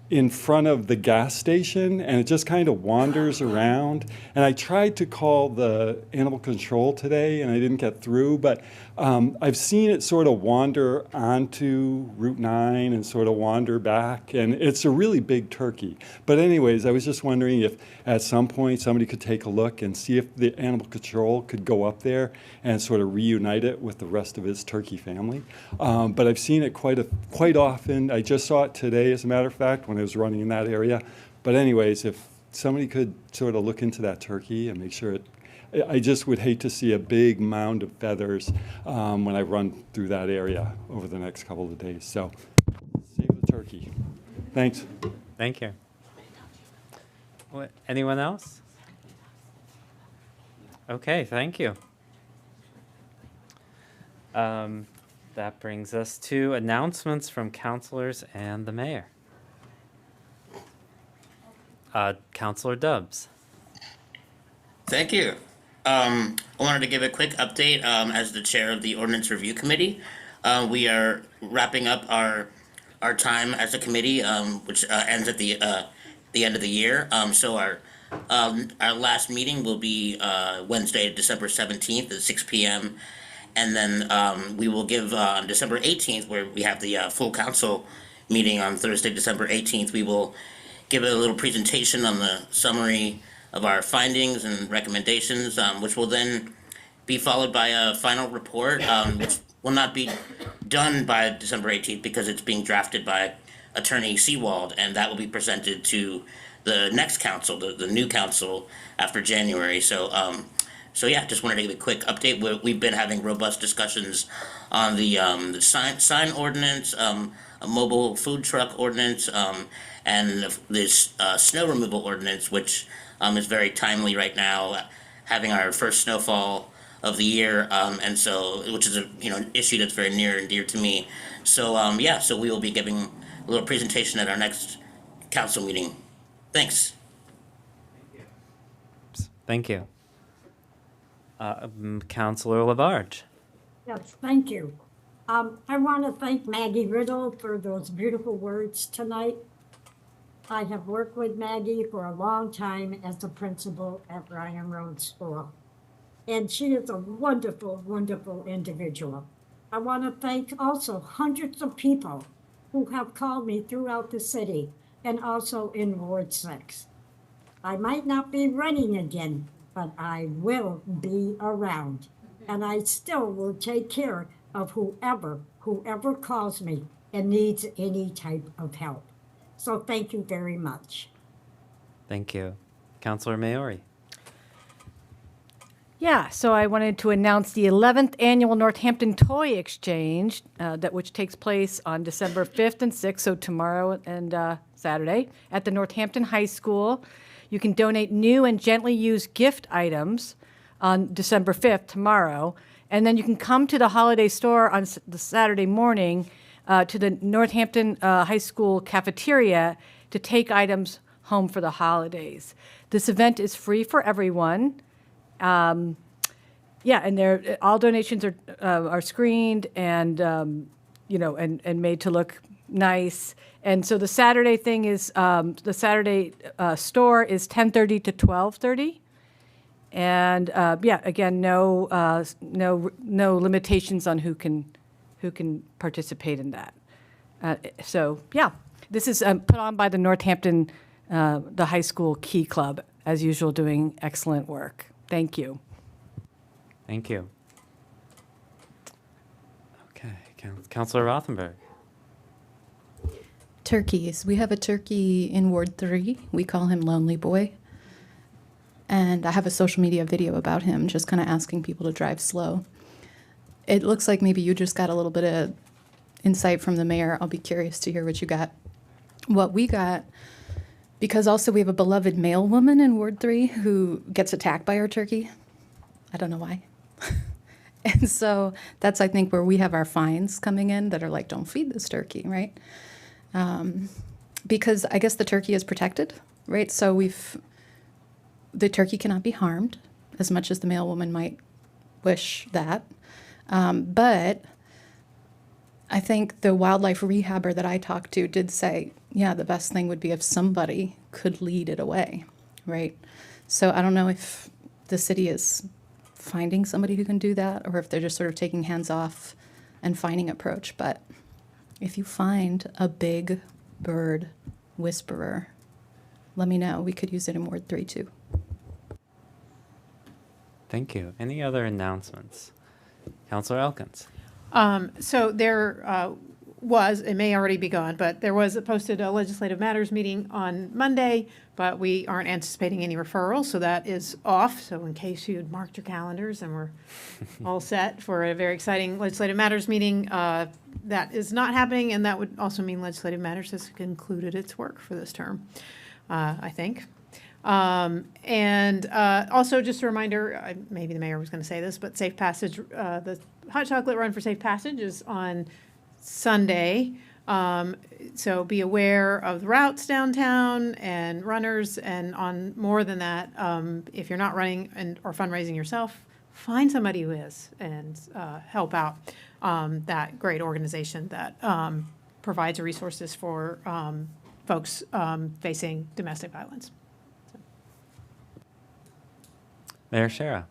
in front of the gas station, and it just kind of wanders around. And I tried to call the animal control today, and I didn't get through, but I've seen it sort of wander onto Route 9 and sort of wander back, and it's a really big turkey. But anyways, I was just wondering if at some point somebody could take a look and see if the animal control could go up there and sort of reunite it with the rest of its turkey family. But I've seen it quite often. I just saw it today, as a matter of fact, when I was running in that area. But anyways, if somebody could sort of look into that turkey and make sure I just would hate to see a big mound of feathers when I run through that area over the next couple of days. So save the turkey. Thanks. Thank you. Anyone else? Okay, thank you. That brings us to announcements from councilors and the mayor. Councilor Dubs. Thank you. I wanted to give a quick update as the chair of the Ordinance Review Committee. We are wrapping up our time as a committee, which ends at the end of the year. So our last meeting will be Wednesday, December 17th at 6 p.m. And then we will give on December 18th, where we have the full council meeting on Thursday, December 18th, we will give a little presentation on the summary of our findings and recommendations, which will then be followed by a final report, which will not be done by December 18th because it's being drafted by Attorney Seawald, and that will be presented to the next council, the new council after January. So yeah, just wanted to give a quick update. We've been having robust discussions on the sign ordinance, a mobile food truck ordinance, and this snow removal ordinance, which is very timely right now, having our first snowfall of the year, and so, which is an issue that's very near and dear to me. So yeah, so we will be giving a little presentation at our next council meeting. Thanks. Thank you. Councilor Labarge. Yes, thank you. I want to thank Maggie Riddle for those beautiful words tonight. I have worked with Maggie for a long time as a principal at Ryan Road School. And she is a wonderful, wonderful individual. I want to thank also hundreds of people who have called me throughout the city and also in Ward 6. I might not be running again, but I will be around. And I still will take care of whoever calls me and needs any type of help. So thank you very much. Thank you. Councilor Maori. Yeah, so I wanted to announce the 11th annual Northampton Toy Exchange, which takes place on December 5th and 6th, so tomorrow and Saturday, at the Northampton High School. You can donate new and gently used gift items on December 5th, tomorrow, and then you can come to the holiday store on the Saturday morning to the Northampton High School cafeteria to take items home for the holidays. This event is free for everyone. Yeah, and all donations are screened and and made to look nice. And so the Saturday thing is the Saturday store is 10:30 to 12:30. And again, no limitations on who can participate in that. This is put on by the Northampton, the high school Key Club, as usual, doing excellent work. Thank you. Thank you. Okay, Councilor Rothenberg. Turkeys. We have a turkey in Ward 3. We call him Lonely Boy. And I have a social media video about him, just kind of asking people to drive slow. It looks like maybe you just got a little bit of insight from the mayor. I'll be curious to hear what you got. What we got, because also we have a beloved male woman in Ward 3 who gets attacked by our turkey. I don't know why. And so that's, I think, where we have our fines coming in that are like, don't feed this turkey, right? Because I guess the turkey is protected, right? So the turkey cannot be harmed as much as the male woman might wish that. But I think the wildlife rehabber that I talked to did say, yeah, the best thing would be if somebody could lead it away, right? So I don't know if the city is finding somebody who can do that or if they're just sort of taking hands off and finding approach. But if you find a big bird whisperer, let me know. We could use it in Ward 3 too. Thank you. Any other announcements? Councilor Elkins. So there was, it may already be gone, but there was posted a legislative matters meeting on Monday, but we aren't anticipating any referrals, so that is off. So in case you had marked your calendars and we're all set for a very exciting legislative matters meeting, that is not happening, and that would also mean legislative matters has concluded its work for this term, I think. Also just a reminder, maybe the mayor was going to say this, but Safe Passage, the Hot Chocolate Run for Safe Passage is on Sunday. So be aware of the routes downtown and runners, and on more than that, if you're not running or fundraising yourself, find somebody who is and help out that great organization that provides resources for folks facing domestic violence. Mayor Shara.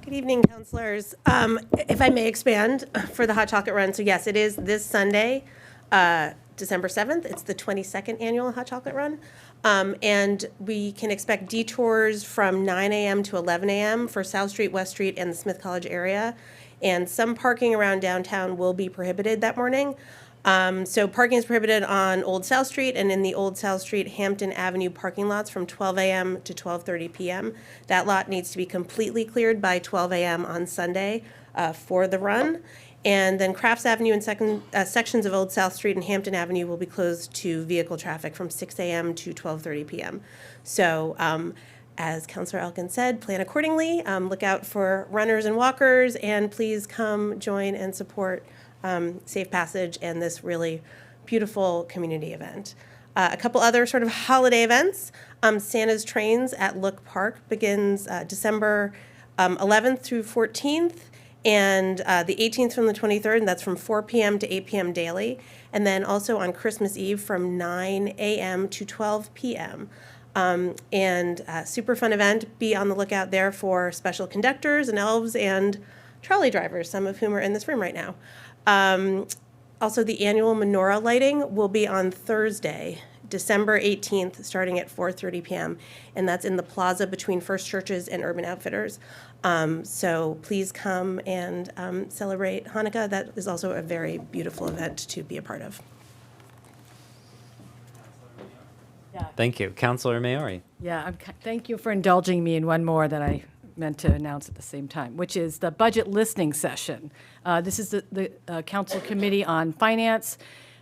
Good evening, councilors. If I may expand for the Hot Chocolate Run, so yes, it is this Sunday, December 7th. It's the 22nd annual Hot Chocolate Run. And we can expect detours from 9 a.m. to 11 a.m. for South Street, West Street, and the Smith College area. And some parking around downtown will be prohibited that morning. So parking is prohibited on Old South Street and in the Old South Street Hampton Avenue parking lots from 12 a.m. to 12:30 p.m. That lot needs to be completely cleared by 12 a.m. on Sunday for the run. And then Crafts Avenue and sections of Old South Street and Hampton Avenue will be closed to vehicle traffic from 6 a.m. to 12:30 p.m. So as Councilor Elkins said, plan accordingly. Look out for runners and walkers, and please come join and support Safe Passage and this really beautiful community event. A couple other sort of holiday events. Santa's Trains at Look Park begins December 11th through 14th, and the 18th from the 23rd, and that's from 4 p.m. to 8 p.m. daily. And then also on Christmas Eve from 9 a.m. to 12 p.m. Super fun event. Be on the lookout there for special conductors and elves and trolley drivers, some of whom are in this room right now. Also, the annual menorah lighting will be on Thursday, December 18th, starting at 4:30 p.m., and that's in the plaza between First Churches and Urban Outfitters. So please come and celebrate Hanukkah. That is also a very beautiful event to be a part of. Thank you. Councilor Maori. Yeah, thank you for indulging me in one more that I meant to announce at the same time, which is the budget listening session. This is the Council Committee on Finance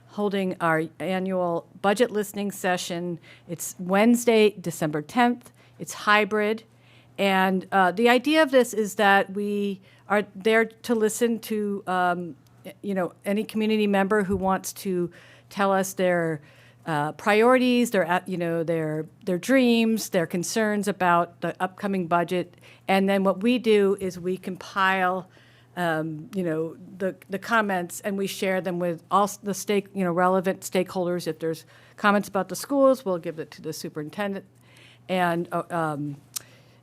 holding our annual budget listening session. It's Wednesday, December 10th. It's hybrid. And the idea of this is that we are there to listen to any community member who wants to tell us their priorities, their dreams, their concerns about the upcoming budget. And then what we do is we compile, the comments, and we share them with all the relevant stakeholders. If there's comments about the schools, we'll give it to the superintendent, and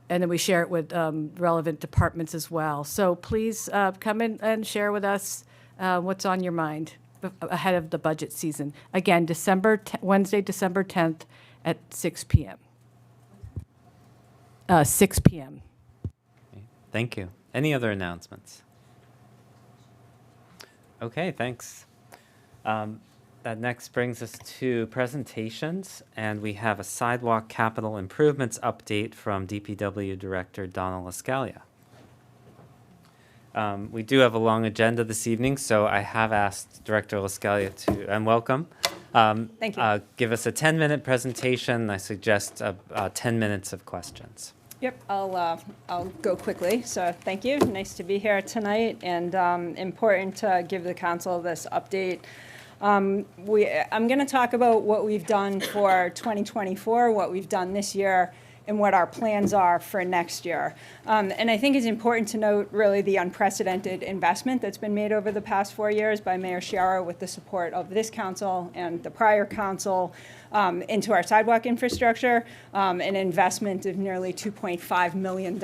then we share it with relevant departments as well. So please come in and share with us what's on your mind ahead of the budget season. Again, Wednesday, December 10th at 6 p.m. 6 p.m. Thank you. Any other announcements? Okay, thanks. That next brings us to presentations, and we have a sidewalk capital improvements update from DPW Director Donna LaScalia. We do have a long agenda this evening, so I have asked Director LaScalia to, and welcome. Thank you. Give us a 10-minute presentation. I suggest 10 minutes of questions. Yep, I'll go quickly. So thank you. Nice to be here tonight, and important to give the council this update. I'm going to talk about what we've done for 2024, what we've done this year, and what our plans are for next year. And I think it's important to note really the unprecedented investment that's been made over the past 4 years by Mayor Sciarra with the support of this council and the prior council into our sidewalk infrastructure, an investment of nearly $2.5 million.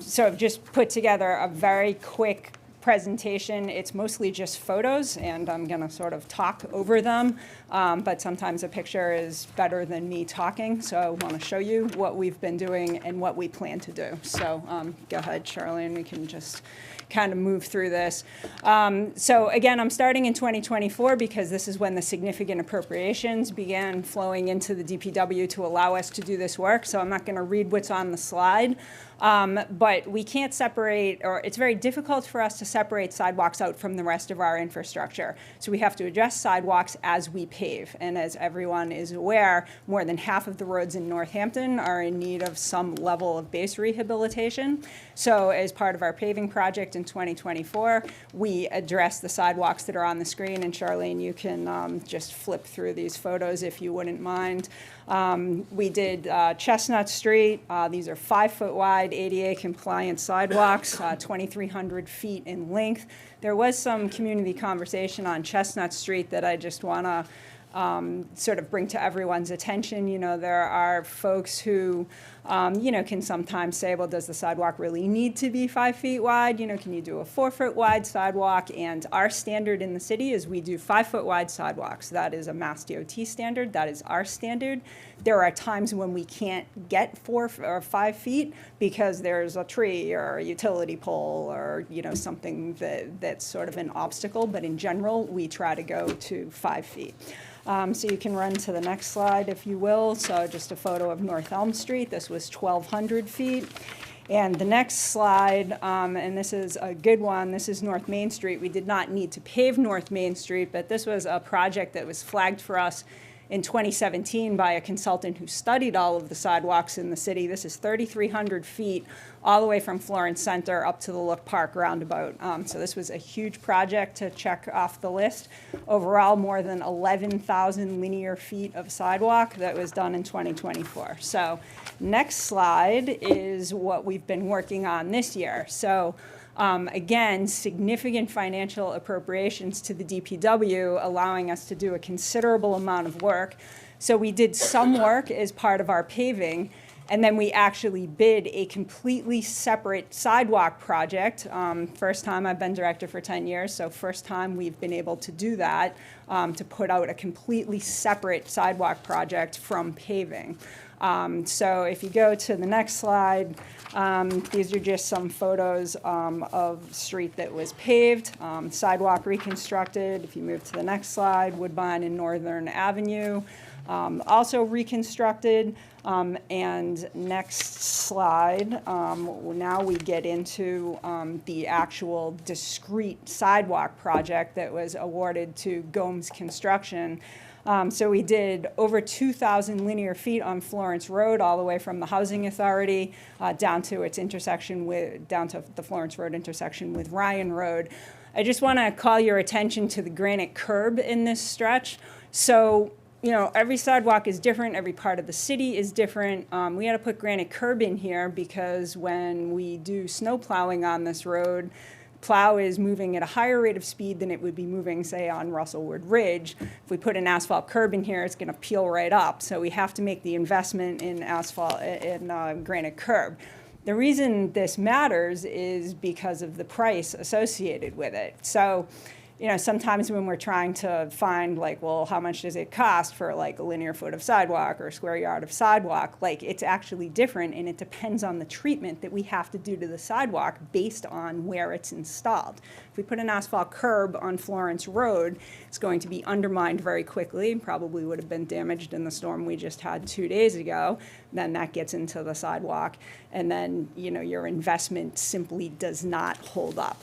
So I've just put together a very quick presentation. It's mostly just photos, and I'm going to sort of talk over them, but sometimes a picture is better than me talking, so I want to show you what we've been doing and what we plan to do. So go ahead, Charlene, we can just kind of move through this. So again, I'm starting in 2024 because this is when the significant appropriations began flowing into the DPW to allow us to do this work, so I'm not going to read what's on the slide. But we can't separate, or it's very difficult for us to separate sidewalks out from the rest of our infrastructure. So we have to address sidewalks as we pave. And as everyone is aware, more than half of the roads in Northampton are in need of some level of base rehabilitation. So as part of our paving project in 2024, we address the sidewalks that are on the screen. And Charlene, you can just flip through these photos if you wouldn't mind. We did Chestnut Street. These are 5-foot wide ADA compliant sidewalks, 2,300 feet in length. There was some community conversation on Chestnut Street that I just want to sort of bring to everyone's attention. You know, there are folks who, can sometimes say, well, does the sidewalk really need to be 5 feet wide? You know, can you do a 4-foot wide sidewalk? And our standard in the city is we do 5-foot wide sidewalks. That is a Mass DOT standard. That is our standard. There are times when we can't get 4 or 5 feet because there's a tree or a utility pole or, something that's sort of an obstacle. But in general, we try to go to 5 feet. So you can run to the next slide, if you will. So just a photo of North Elm Street. This was 1,200 feet. And the next slide, and this is a good one, this is North Main Street. We did not need to pave North Main Street, but this was a project that was flagged for us in 2017 by a consultant who studied all of the sidewalks in the city. This is 3,300 feet all the way from Florence Center up to the Look Park roundabout. So this was a huge project to check off the list. Overall, more than 11,000 linear feet of sidewalk that was done in 2024. So next slide is what we've been working on this year. So again, significant financial appropriations to the DPW, allowing us to do a considerable amount of work. So we did some work as part of our paving, and then we actually bid a completely separate sidewalk project. First time I've been director for 10 years, so first time we've been able to do that, to put out a completely separate sidewalk project from paving. So if you go to the next slide, these are just some photos of the street that was paved, sidewalk reconstructed. If you move to the next slide, Woodbine and Northern Avenue, also reconstructed. And next slide, now we get into the actual discrete sidewalk project that was awarded to Gomes Construction. So we did over 2,000 linear feet on Florence Road, all the way from the Housing Authority down to its intersection down to the Florence Road intersection with Ryan Road. I just want to call your attention to the granite curb in this stretch. So, you know, every sidewalk is different, every part of the city is different. We had to put granite curb in here because when we do snow plowing on this road, plow is moving at a higher rate of speed than it would be moving, say, on Russellwood Ridge. If we put an asphalt curb in here, it's going to peel right up. So we have to make the investment in asphalt, in granite curb. The reason this matters is because of the price associated with it. So, you know, sometimes when we're trying to find, like, well, how much does it cost for, like, a linear foot of sidewalk or a square yard of sidewalk, like, it's actually different, and it depends on the treatment that we have to do to the sidewalk based on where it's installed. If we put an asphalt curb on Florence Road, it's going to be undermined very quickly, probably would have been damaged in the storm we just had 2 days ago. Then that gets into the sidewalk, and then, you know, your investment simply does not hold up.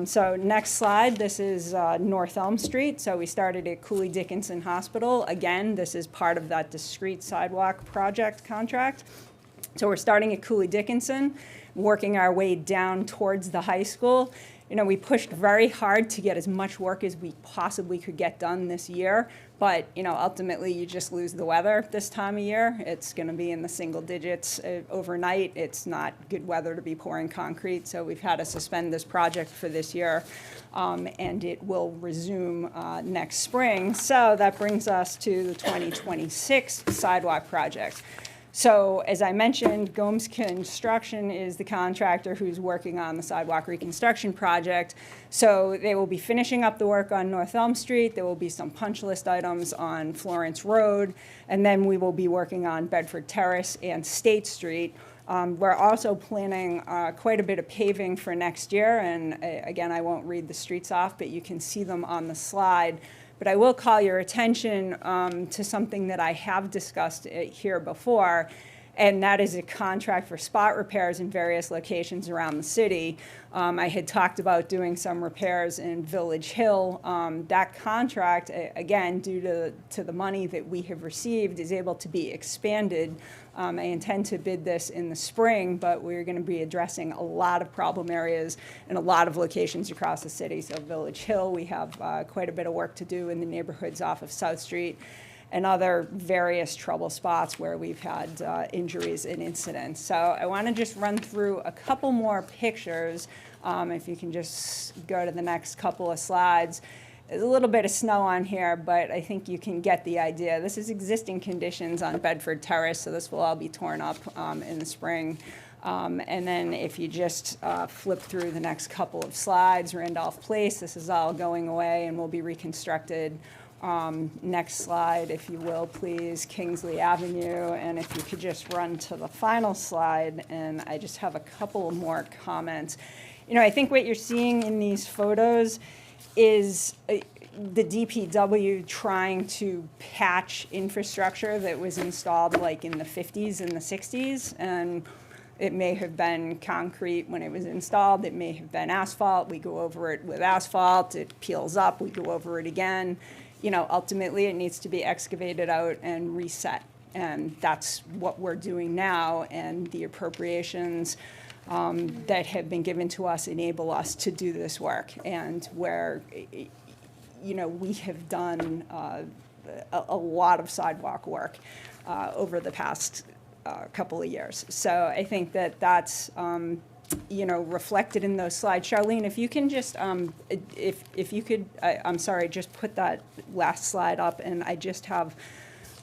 So next slide, this is North Elm Street. So we started at Cooley Dickinson Hospital. Again, this is part of that discrete sidewalk project contract. So we're starting at Cooley Dickinson, working our way down towards the high school. You know, we pushed very hard to get as much work as we possibly could get done this year, but, you know, ultimately you just lose the weather this time of year. It's going to be in the single digits overnight. It's not good weather to be pouring concrete, so we've had to suspend this project for this year, and it will resume next spring. So that brings us to the 2026 sidewalk project. So as I mentioned, Gomes Construction is the contractor who's working on the sidewalk reconstruction project. So they will be finishing up the work on North Elm Street. There will be some punch list items on Florence Road, and then we will be working on Bedford Terrace and State Street. We're also planning quite a bit of paving for next year, and again, I won't read the streets off, but you can see them on the slide. But I will call your attention to something that I have discussed here before, and that is a contract for spot repairs in various locations around the city. I had talked about doing some repairs in Village Hill. That contract, again, due to the money that we have received, is able to be expanded. I intend to bid this in the spring, but we're going to be addressing a lot of problem areas in a lot of locations across the city. So Village Hill, we have quite a bit of work to do in the neighborhoods off of South Street and other various trouble spots where we've had injuries and incidents. So I want to just run through a couple more pictures. If you can just go to the next couple of slides. There's a little bit of snow on here, but I think you can get the idea. This is existing conditions on Bedford Terrace, so this will all be torn up in the spring. And then if you just flip through the next couple of slides, Randolph Place, this is all going away and will be reconstructed. Next slide, if you will, please, Kingsley Avenue. And if you could just run to the final slide, and I just have a couple more comments. You know, I think what you're seeing in these photos is the DPW trying to patch infrastructure that was installed like in the 50s and the 60s. And it may have been concrete when it was installed. It may have been asphalt. We go over it with asphalt. It peels up. We go over it again. You know, ultimately it needs to be excavated out and reset. And that's what we're doing now. And the appropriations that have been given to us enable us to do this work, and where, you know, we have done a lot of sidewalk work over the past couple of years. So I think that that's you know, reflected in those slides. Charlene, if you can just, if you could, I'm sorry, just put that last slide up, and I just have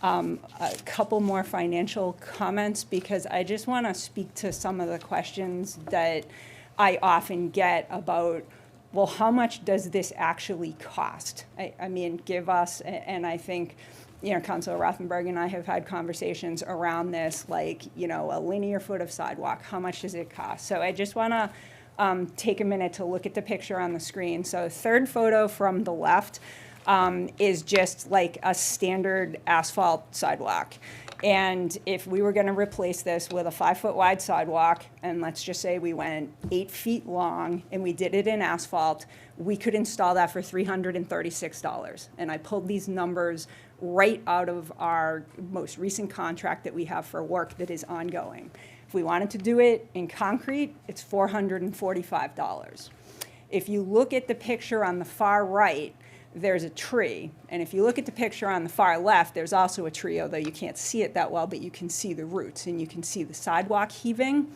a couple more financial comments, because I just want to speak to some of the questions that I often get about, well, how much does this actually cost? I mean, give us, and I think, you know, Councilor Rothenberg and I have had conversations around this, like, you know, a linear foot of sidewalk, how much does it cost? So I just want to take a minute to look at the picture on the screen. So third photo from the left is just like a standard asphalt sidewalk. And if we were going to replace this with a 5-foot wide sidewalk, and let's just say we went 8 feet long and we did it in asphalt, we could install that for $336. And I pulled these numbers right out of our most recent contract that we have for work that is ongoing. If we wanted to do it in concrete, it's $445. If you look at the picture on the far right, there's a tree. And if you look at the picture on the far left, there's also a tree, although you can't see it that well, but you can see the roots and you can see the sidewalk heaving.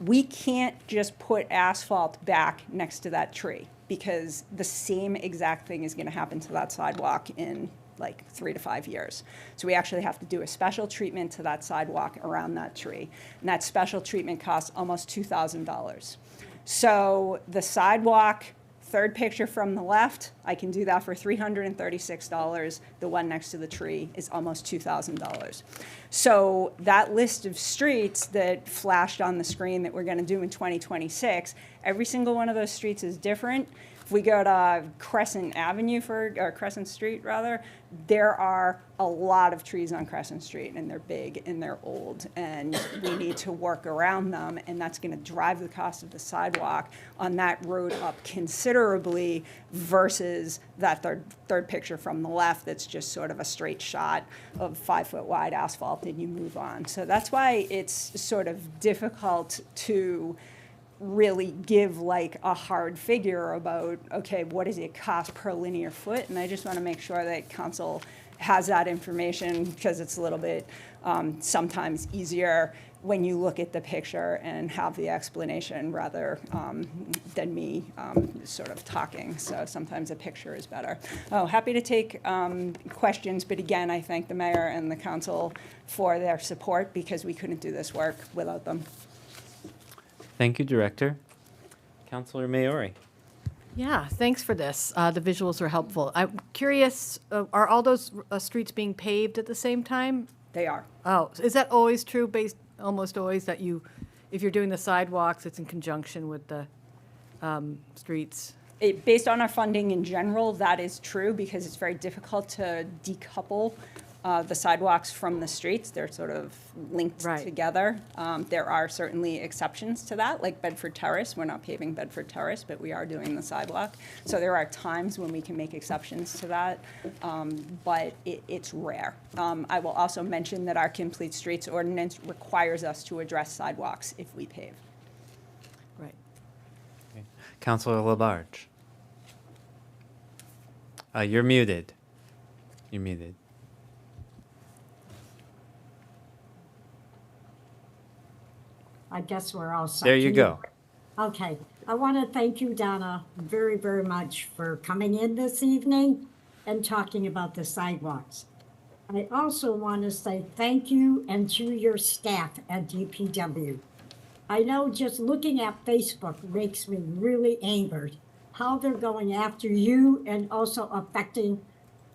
We can't just put asphalt back next to that tree because the same exact thing is going to happen to that sidewalk in like 3 to 5 years. So we actually have to do a special treatment to that sidewalk around that tree. And that special treatment costs almost $2,000. So the sidewalk, third picture from the left, I can do that for $336. The one next to the tree is almost $2,000. So that list of streets that flashed on the screen that we're going to do in 2026, every single one of those streets is different. If we go to Crescent Avenue or Crescent Street rather, there are a lot of trees on Crescent Street, and they're big and they're old, and we need to work around them, and that's going to drive the cost of the sidewalk on that road up considerably versus that third picture from the left that's just sort of a straight shot of 5-foot wide asphalt and you move on. So that's why it's sort of difficult to really give like a hard figure about, okay, what does it cost per linear foot? And I just want to make sure that council has that information because it's a little bit sometimes easier when you look at the picture and have the explanation rather than me sort of talking. So sometimes a picture is better. Oh, happy to take questions, but again, I thank the mayor and the council for their support because we couldn't do this work without them. Thank you, Director. Councilor Maori. Yeah, thanks for this. The visuals are helpful. I'm curious, are all those streets being paved at the same time? They are. Oh, is that always true, almost always, that if you're doing the sidewalks, it's in conjunction with the streets? Based on our funding in general, that is true because it's very difficult to decouple the sidewalks from the streets. They're sort of linked together. There are certainly exceptions to that, like Bedford Terrace. We're not paving Bedford Terrace, but we are doing the sidewalk. So there are times when we can make exceptions to that, but it's rare. I will also mention that our Complete Streets ordinance requires us to address sidewalks if we pave. Right. Okay. Councilor Labarge. You're muted. You're muted. I guess we're all set. There you go. Okay. I want to thank you, Donna, very, very much for coming in this evening and talking about the sidewalks. I also want to say thank you and to your staff at DPW. I know just looking at Facebook makes me really angered how they're going after you and also affecting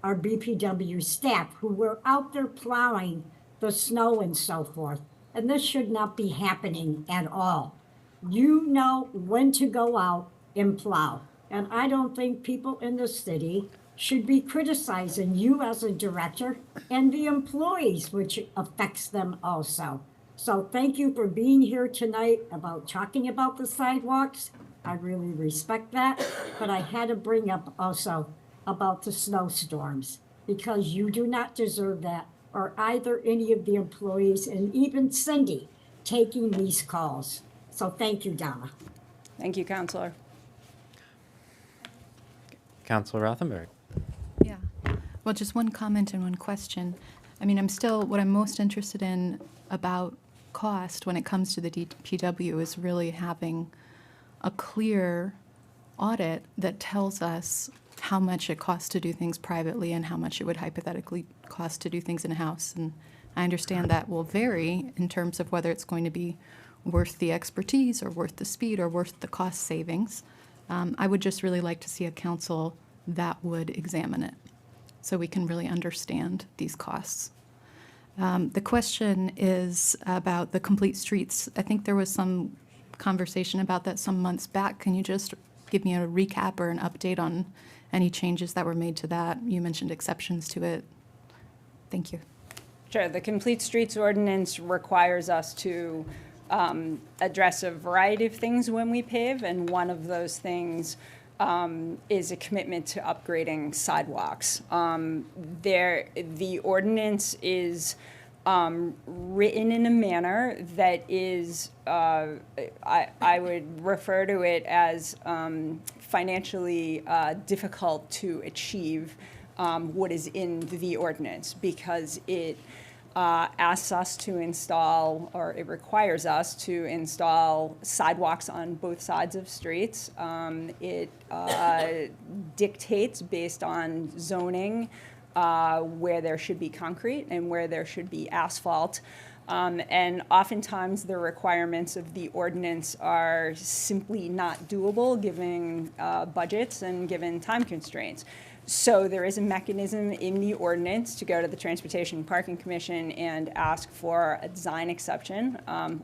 our BPW staff who were out there plowing the snow and so forth. And this should not be happening at all. You know when to go out and plow. And I don't think people in the city should be criticizing you as a director and the employees, which affects them also. So thank you for being here tonight about talking about the sidewalks. I really respect that. But I had to bring up also about the snowstorms because you do not deserve that, or either any of the employees and even Cindy taking these calls. So thank you, Donna. Thank you, Councilor. Councilor Rothenberg. Yeah. Well, just one comment and one question. I mean, what I'm most interested in about cost when it comes to the DPW is really having a clear audit that tells us how much it costs to do things privately and how much it would hypothetically cost to do things in-house. And I understand that will vary in terms of whether it's going to be worth the expertise or worth the speed or worth the cost savings. I would just really like to see a council that would examine it so we can really understand these costs. The question is about the Complete Streets. I think there was some conversation about that some months back. Can you just give me a recap or an update on any changes that were made to that? You mentioned exceptions to it. Thank you. Sure. The Complete Streets ordinance requires us to address a variety of things when we pave, and one of those things is a commitment to upgrading sidewalks. The ordinance is written in a manner that is, I would refer to it as financially difficult to achieve what is in the ordinance, because it asks us to install, or it requires us to install sidewalks on both sides of streets. It dictates based on zoning where there should be concrete and where there should be asphalt. And oftentimes the requirements of the ordinance are simply not doable given budgets and given time constraints. So there is a mechanism in the ordinance to go to the Transportation and Parking Commission and ask for a design exception,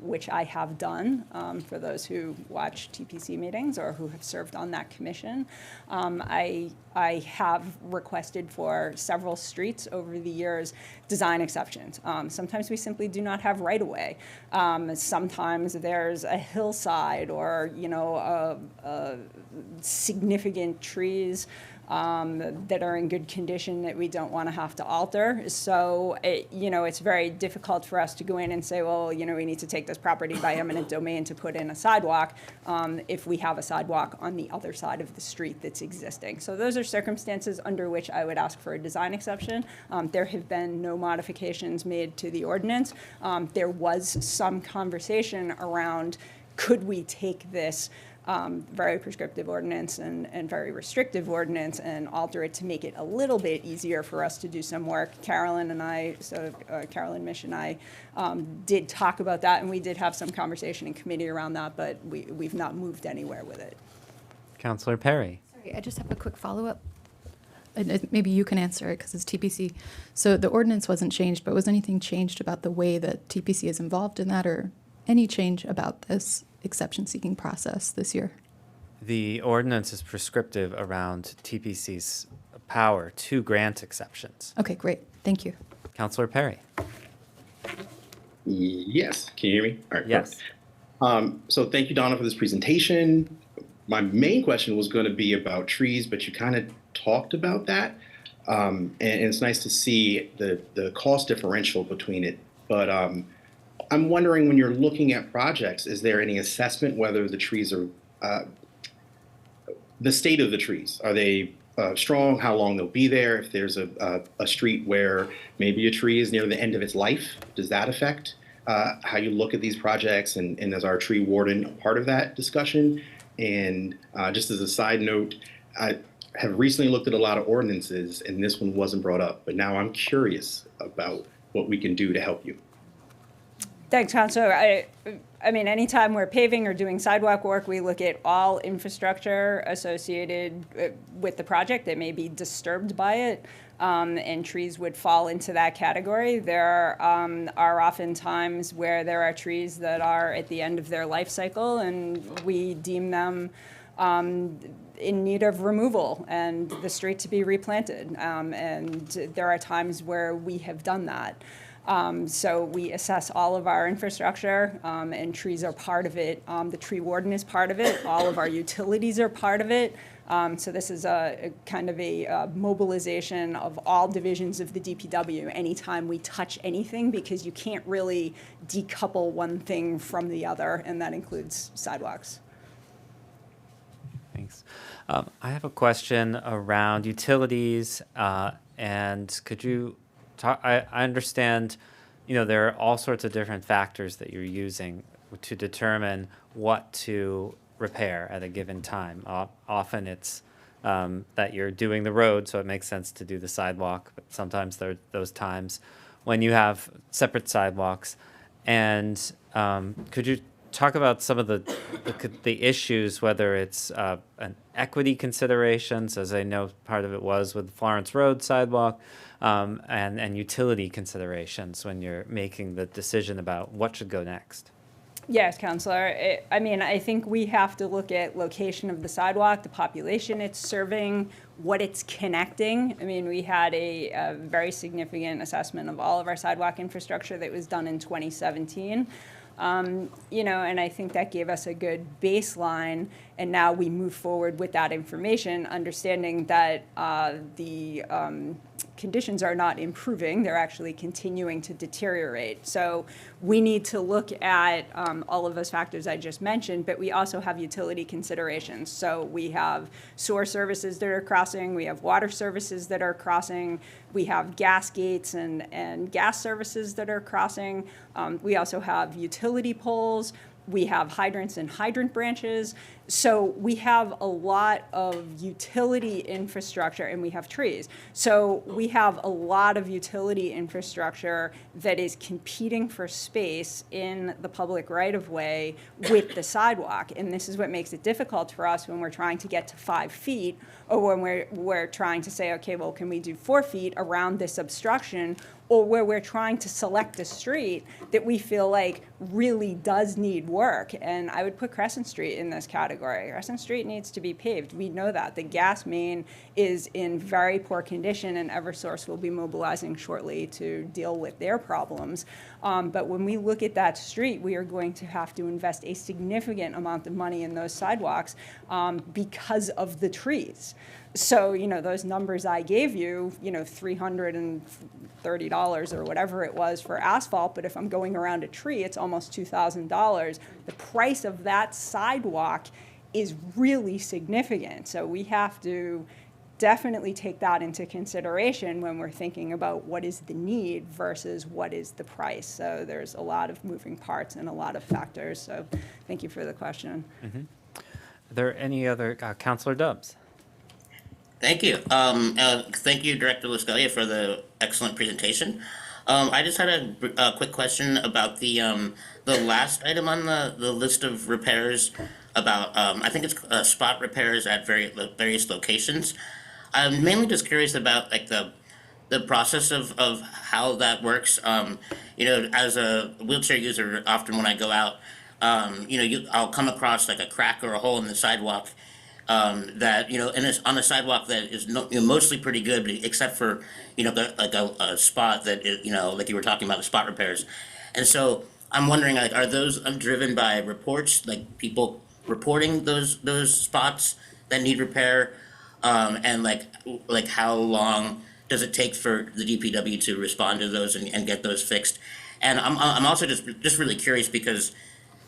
which I have done for those who watch TPC meetings or who have served on that commission. I have requested for several streets over the years design exceptions. Sometimes we simply do not have right-of-way. Sometimes there's a hillside or, significant trees that are in good condition that we don't want to have to alter. So, it's very difficult for us to go in and say, well, we need to take this property by eminent domain to put in a sidewalk if we have a sidewalk on the other side of the street that's existing. So those are circumstances under which I would ask for a design exception. There have been no modifications made to the ordinance. There was some conversation around, could we take this very prescriptive ordinance and very restrictive ordinance and alter it to make it a little bit easier for us to do some work. Carolyn Mish and I did talk about that, and we did have some conversation in committee around that, but we've not moved anywhere with it. Councillor Perry. Sorry, I just have a quick follow-up. And maybe you can answer it because it's TPC. So the ordinance wasn't changed, but was anything changed about the way that TPC is involved in that, or any change about this exception-seeking process this year? The ordinance is prescriptive around TPC's power to grant exceptions. Okay, great. Thank you. Councillor Perry. Yes. Can you hear me? All right. Yes. So thank you, Donna, for this presentation. My main question was going to be about trees, but you kind of talked about that. And it's nice to see the cost differential between it. But I'm wondering, when you're looking at projects, is there any assessment whether the trees are, the state of the trees? Are they strong, how long they'll be there? If there's a street where maybe a tree is near the end of its life, does that affect how you look at these projects? And is our tree warden a part of that discussion? And just as a side note, I have recently looked at a lot of ordinances, and this one wasn't brought up. But now I'm curious about what we can do to help you. Thanks, Councilor. I mean, anytime we're paving or doing sidewalk work, we look at all infrastructure associated with the project that may be disturbed by it, and trees would fall into that category. There are often times where there are trees that are at the end of their life cycle, and we deem them in need of removal and the street to be replanted. And there are times where we have done that. So we assess all of our infrastructure, and trees are part of it. The tree warden is part of it. All of our utilities are part of it. So this is a kind of a mobilization of all divisions of the DPW anytime we touch anything, because you can't really decouple one thing from the other, and that includes sidewalks. Thanks. I have a question around utilities, and could you talk, I understand, there are all sorts of different factors that you're using to determine what to repair at a given time. Often it's that you're doing the road, so it makes sense to do the sidewalk, but sometimes there are those times when you have separate sidewalks. And could you talk about some of the issues, whether it's an equity considerations, as I know part of it was with Florence Road sidewalk, and utility considerations when you're making the decision about what should go next? Yes, Councilor. I think we have to look at location of the sidewalk, the population it's serving, what it's connecting. We had a very significant assessment of all of our sidewalk infrastructure that was done in 2017. And I think that gave us a good baseline, and now we move forward with that information, understanding that the conditions are not improving, they're actually continuing to deteriorate. So we need to look at all of those factors I just mentioned, but we also have utility considerations. So we have sewer services that are crossing, we have water services that are crossing, we have gas gates and gas services that are crossing. We also have utility poles. We have hydrants and hydrant branches. So we have a lot of utility infrastructure, and we have trees. So we have a lot of utility infrastructure that is competing for space in the public right-of-way with the sidewalk. And this is what makes it difficult for us when we're trying to get to 5 feet, or when we're trying to say, okay, well, can we do 4 feet around this obstruction, or where we're trying to select a street that we feel like really does need work. And I would put Crescent Street in this category. Crescent Street needs to be paved. We know that. The gas main is in very poor condition, and Eversource will be mobilizing shortly to deal with their problems. But when we look at that street, we are going to have to invest a significant amount of money in those sidewalks because of the trees. So, you know, those numbers I gave you, you know, $330 or whatever it was for asphalt, but if I'm going around a tree, it's almost $2,000. The price of that sidewalk is really significant. So we have to definitely take that into consideration when we're thinking about what is the need versus what is the price. So there's a lot of moving parts and a lot of factors. So thank you for the question. Mm-hmm. Are there any other, Councilor Dubs? Thank you. Thank you, Director Lascalia, for the excellent presentation. I just had a quick question about the last item on the list of repairs about, I think it's spot repairs at various locations. I'm mainly just curious about like the process of how that works. You know, as a wheelchair user, often when I go out, you know, I'll come across like a crack or a hole in the sidewalk that, you know, and it's on a sidewalk that is mostly pretty good, but except for, you know, a spot that is, you know, like you were talking about the spot repairs. And so I'm wondering, like, are those driven by reports, like people reporting those spots that need repair? And like how long does it take for the DPW to respond to those and get those fixed? And I'm also just really curious because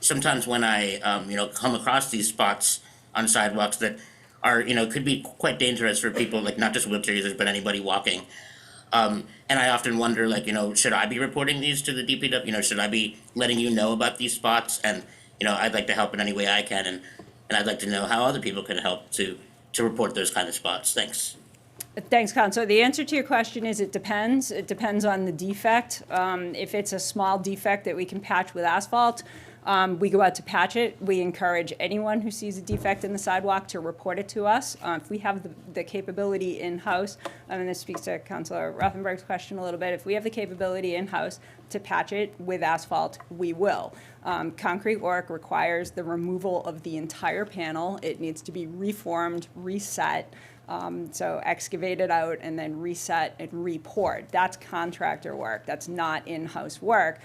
sometimes when I you know, come across these spots on sidewalks that are, you know, could be quite dangerous for people, like not just wheelchair users, but anybody walking. And I often wonder, like, you know, should I be reporting these to the DPW? You know, should I be letting you know about these spots? And, you know, I'd like to help in any way I can, and I'd like to know how other people can help to report those kind of spots. Thanks. Thanks, Con. So the answer to your question is it depends. It depends on the defect. If it's a small defect that we can patch with asphalt, we go out to patch it. We encourage anyone who sees a defect in the sidewalk to report it to us. If we have the capability in-house, and this speaks to Councilor Rothenberg's question a little bit, if we have the capability in-house to patch it with asphalt, we will. Concrete work requires the removal of the entire panel. It needs to be reformed, reset. So excavate it out and then reset and report. That's contractor work. That's not in-house work,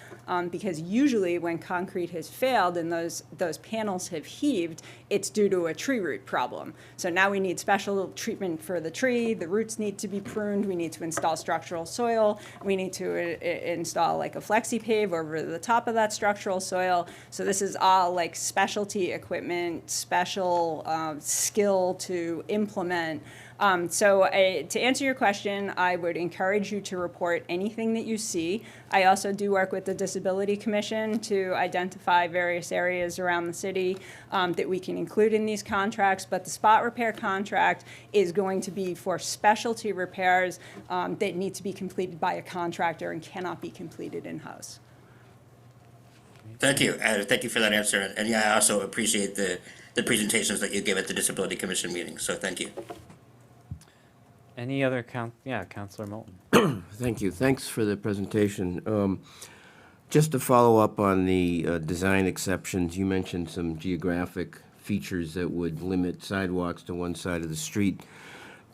because usually when concrete has failed and those panels have heaved, it's due to a tree root problem. So now we need special treatment for the tree. The roots need to be pruned. We need to install structural soil. We need to install like a flexi pave over the top of that structural soil. So this is all like specialty equipment, special skill to implement. So to answer your question, I would encourage you to report anything that you see. I also do work with the Disability Commission to identify various areas around the city that we can include in these contracts, but the spot repair contract is going to be for specialty repairs that need to be completed by a contractor and cannot be completed in-house. Thank you. Thank you for that answer. And yeah, I also appreciate the presentations that you gave at the Disability Commission meeting. So thank you. Any other Councilor Moulton. Thank you. Thanks for the presentation. Just to follow up on the design exceptions, you mentioned some geographic features that would limit sidewalks to one side of the street.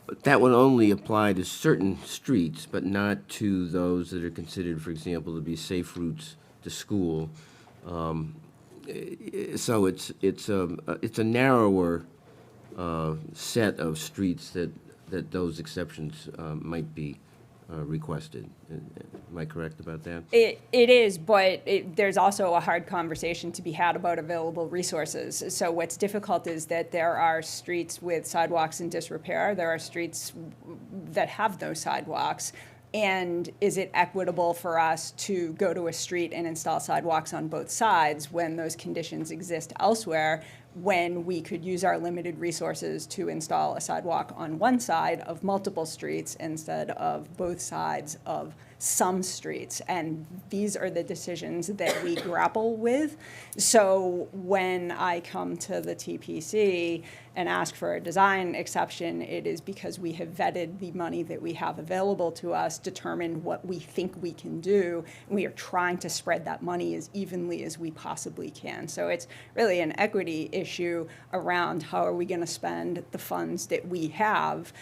But that would only apply to certain streets, but not to those that are considered, for example, to be safe routes to school. So it's a narrower set of streets that those exceptions might be requested. Am I correct about that? It is, but there's also a hard conversation to be had about available resources. So what's difficult is that there are streets with sidewalks in disrepair. There are streets that have no sidewalks. And is it equitable for us to go to a street and install sidewalks on both sides when those conditions exist elsewhere, when we could use our limited resources to install a sidewalk on one side of multiple streets instead of both sides of some streets? And these are the decisions that we grapple with. So when I come to the TPC and ask for a design exception, it is because we have vetted the money that we have available to us, determined what we think we can do, and we are trying to spread that money as evenly as we possibly can. So it's really an equity issue around how are we going to spend the funds that we have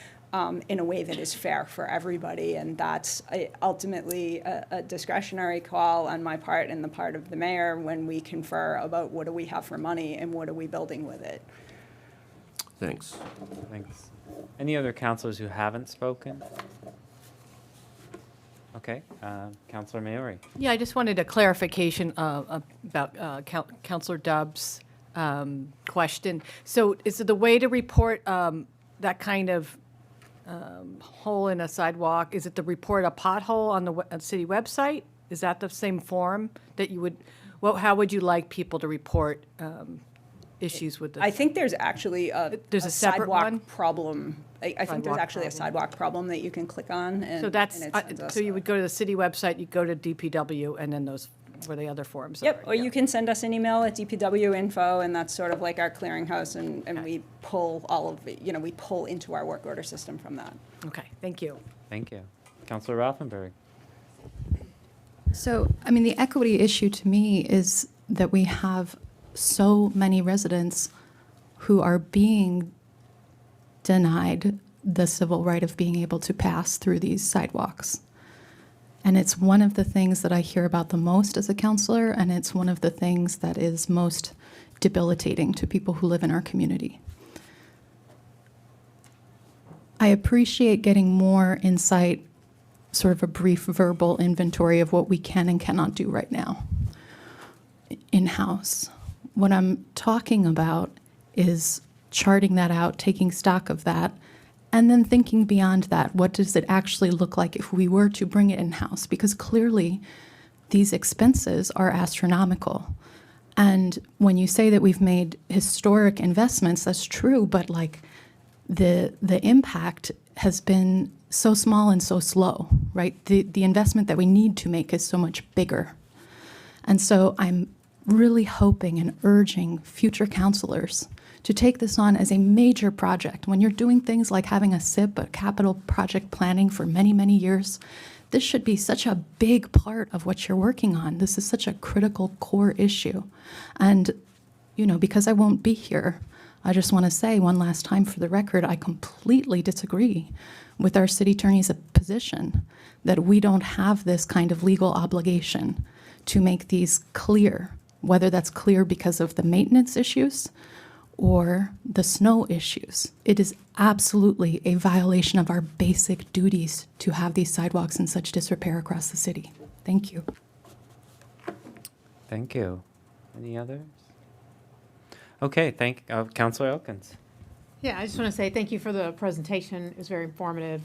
in a way that is fair for everybody. And that's ultimately a discretionary call on my part and the part of the mayor when we confer about what do we have for money and what are we building with it. Thanks. Thanks. Any other counselors who haven't spoken? Okay, Councilor Maori. Yeah, I just wanted a clarification about Councilor Dubb's question. So is it the way to report that kind of hole in a sidewalk? Is it to report a pothole on the city website? Is that the same form that you would, how would you like people to report issues with this? I think there's actually a There's a separate sidewalk one? problem. I think there's Sidewalk actually a problem. sidewalk problem that you can click on. And, So that's, and it sends us so you would go to the city website, you go to DPW, and then those were the other forms. Yep, or you can send us an email at DPW info, and that's sort of like our clearinghouse, and we pull all of it, we pull into our work order system from that. Okay, thank you. Thank you. Councilor Rothenberg. So, I mean, the equity issue to me is that we have so many residents who are being denied the civil right of being able to pass through these sidewalks. And it's one of the things that I hear about the most as a counselor, and it's one of the things that is most debilitating to people who live in our community. I appreciate getting more insight, sort of a brief verbal inventory of what we can and cannot do right now in-house. What I'm talking about is charting that out, taking stock of that, and then thinking beyond that. What does it actually look like if we were to bring it in-house? Because clearly these expenses are astronomical. And when you say that we've made historic investments, that's true, but like the impact has been so small and so slow, right? The investment that we need to make is so much bigger. And so I'm really hoping and urging future counselors to take this on as a major project. When you're doing things like having a SIP, a capital project planning for many, many years, this should be such a big part of what you're working on. This is such a critical core issue. And, because I won't be here, I just want to say one last time for the record, I completely disagree with our city attorney's position that we don't have this kind of legal obligation to make these clear, whether that's clear because of the maintenance issues or the snow issues. It is absolutely a violation of our basic duties to have these sidewalks in such disrepair across the city. Thank you. Thank you. Any others? Okay, Councilor Elkins. Yeah, I just want to say thank you for the presentation. It was very informative.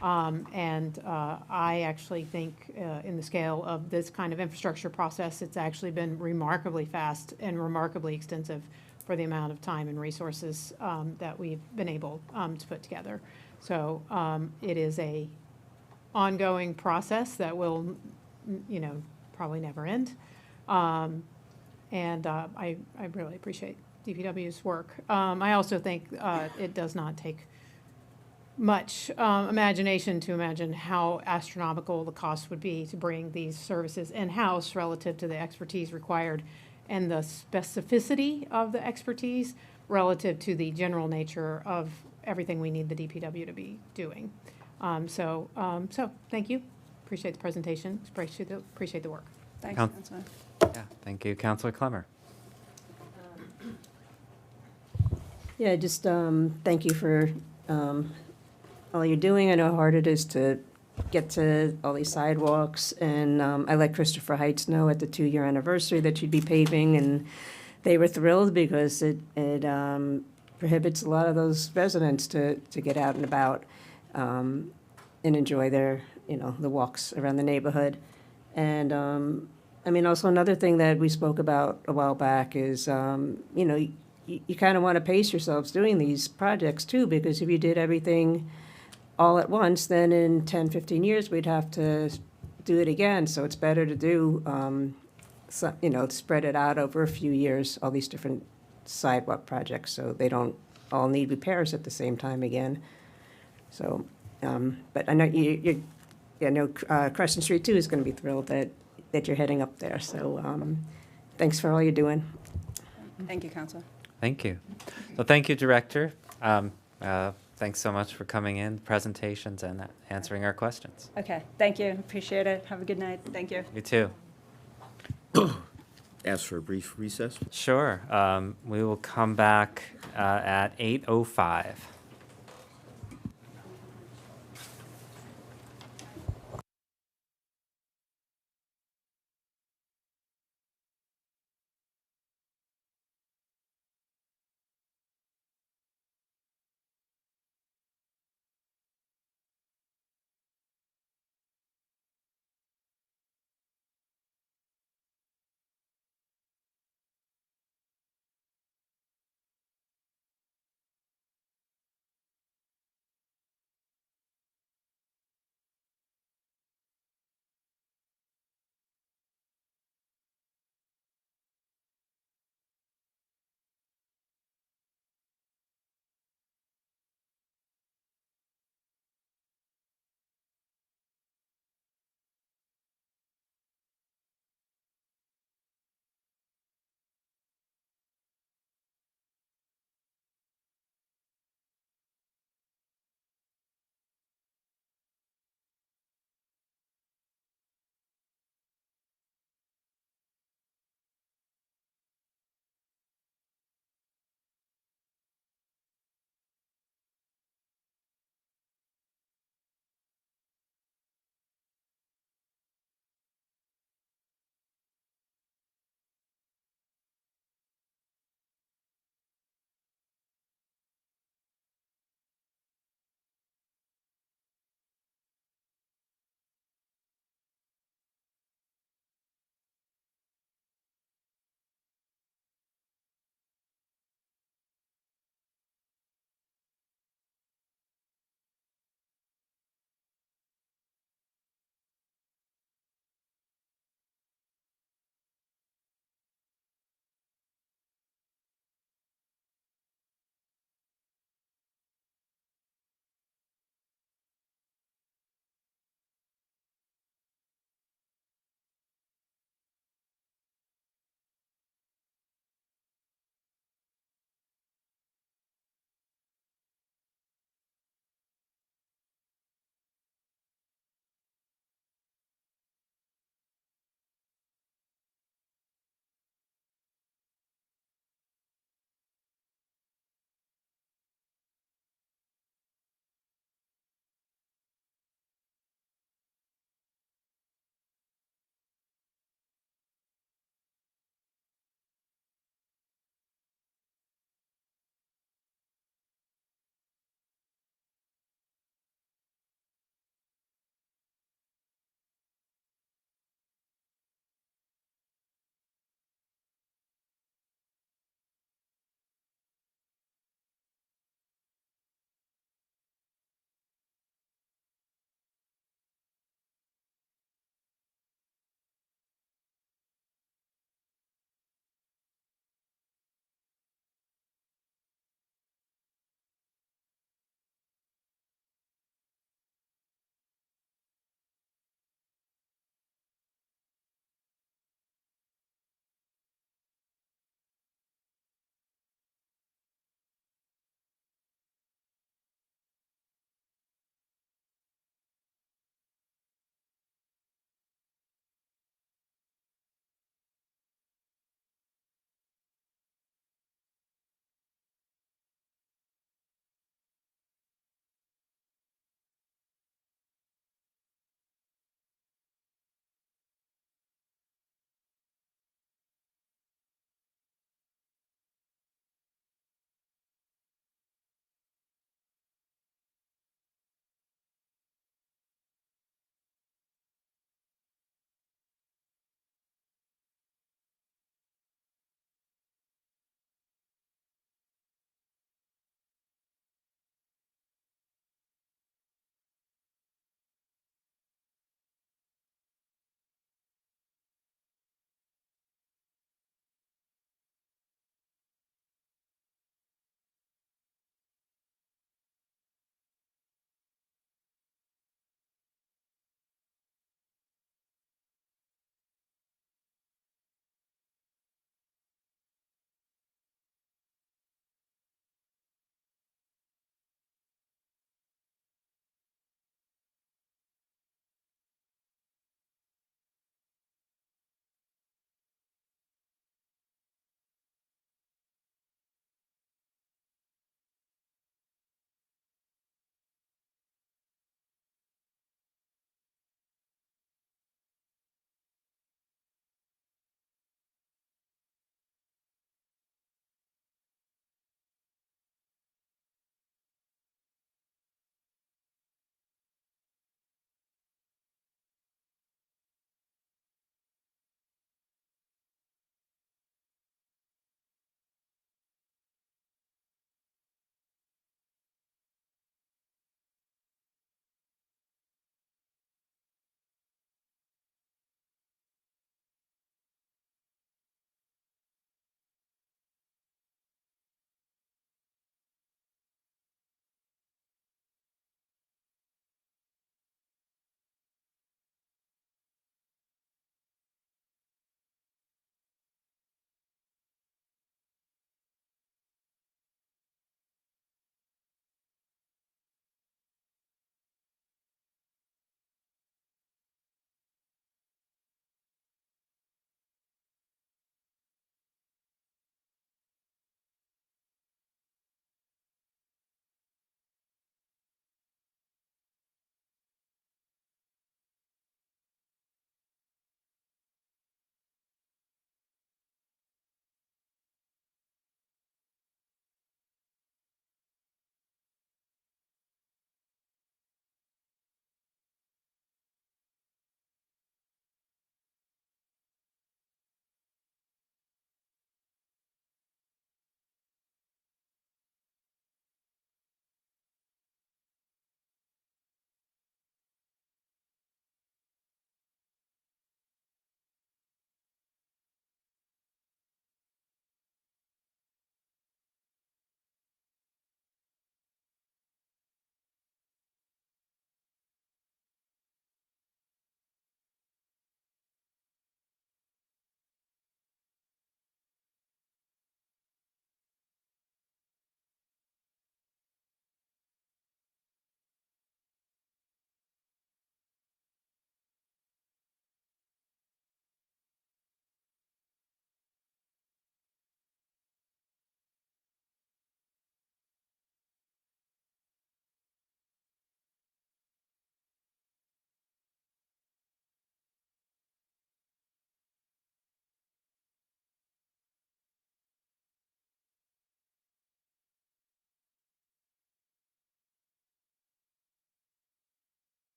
I actually think in the scale of this kind of infrastructure process, it's actually been remarkably fast and remarkably extensive for the amount of time and resources that we've been able to put together. So it is a ongoing process that will, probably never end. I really appreciate DPW's work. I also think it does not take much imagination to imagine how astronomical the cost would be to bring these services in-house relative to the expertise required and the specificity of the expertise relative to the general nature of everything we need the DPW to be doing. So thank you. Appreciate the presentation. Appreciate the work. Thanks, Councilor. Yeah, thank you. Councilor Clemmer. Yeah, just thank you for all you're doing. I know how hard it is to get to all these sidewalks. And I let Christopher Heights know at the 2-year anniversary that you'd be paving, and they were thrilled because it prohibits a lot of those residents to get out and about and enjoy their, the walks around the neighborhood. And I mean, also another thing that we spoke about a while back is, you kind of want to pace yourselves doing these projects too, because if you did everything all at once, then in 10, 15 years, we'd have to do it again. So it's better to do, spread it out over a few years, all these different sidewalk projects, so they don't all need repairs at the same time again. So, but I know Crescent Street too is going to be thrilled that you're heading up there. So thanks for all you're doing. Thank you, Counselor. Thank you. So thank you, Director. Thanks so much for coming in, presentations, and answering our questions. Okay, thank you. Appreciate it. Have a good night. Thank you. You too. Ask for a brief recess. Sure. We will come back at 8:05.